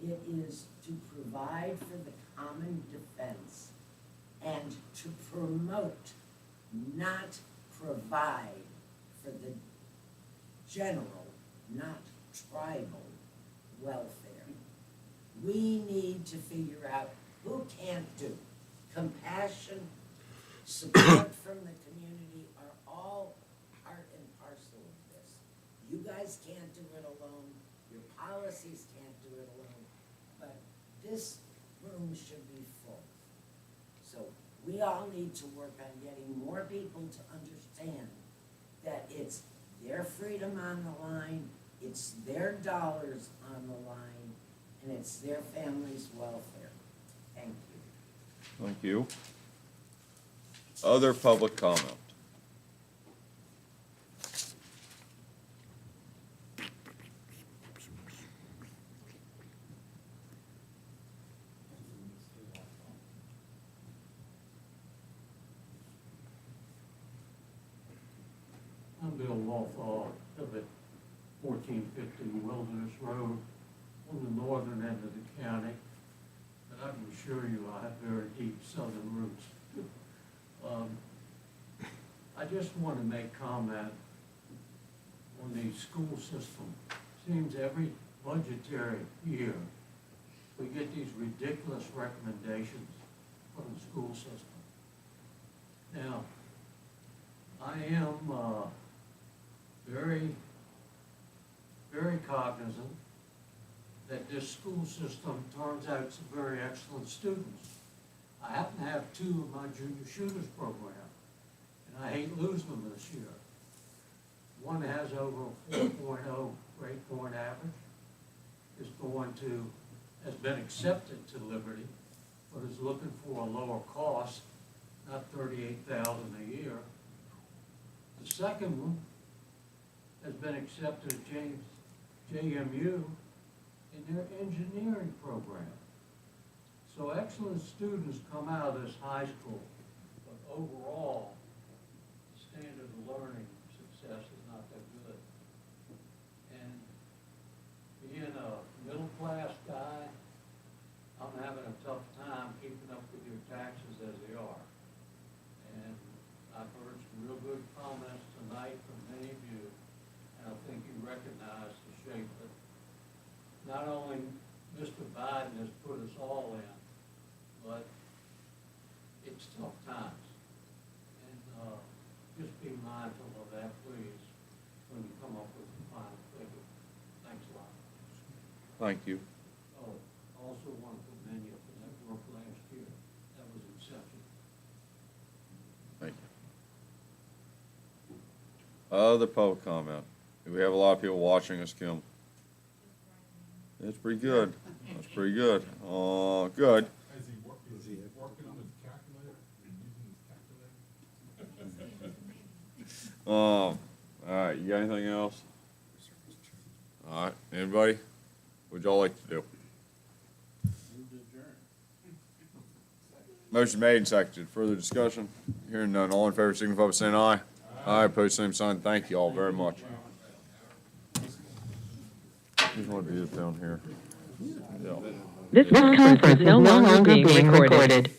It is to provide for the common defense and to promote, not provide for the general, not tribal welfare. We need to figure out who can't do. Compassion, support from the community are all part and parcel of this. You guys can't do it alone, your policies can't do it alone, but this room should be full. So we all need to work on getting more people to understand that it's their freedom on the line, it's their dollars on the line, and it's their family's welfare. Thank you. Thank you. Other public comment? I'm Bill Walthall, live at 1450 Wilderness Road on the northern end of the county. But I can assure you I have very deep southern roots. I just want to make comment on the school system. Seems every budgetary year we get these ridiculous recommendations from the school system. Now, I am very, very cognizant that this school system turns out some very excellent students. I happen to have two of my junior shooters program, and I hate losing them this year. One has over a 4.0 grade point average, has been accepted to Liberty, but is looking for a lower cost, not $38,000 a year. The second one has been accepted at JMU in their engineering program. So excellent students come out of this high school, but overall, the standard of learning success is not that good. And being a middle-class guy, I'm having a tough time keeping up with your taxes as they are. And I've heard some real good comments tonight from many of you, and I think you recognize the shape that not only Mr. Biden has put us all in, but it's tough times. And just be mindful of that, please, when you come up with the final figure. Thanks a lot. Thank you. Oh, also want to commend you for that work last year. That was exceptional. Thank you. Other public comment? Do we have a lot of people watching us, Kim? That's pretty good. That's pretty good. Good. Is he working on his calculator? Using his calculator? All right, you got anything else? All right, anybody? What'd y'all like to do? Motion made and seconded. Further discussion? Hearing none. All in favor signify by saying aye. Aye, opposed, same sign. Thank you all very much. Here's what it is down here. Yeah. This conference is no longer being recorded.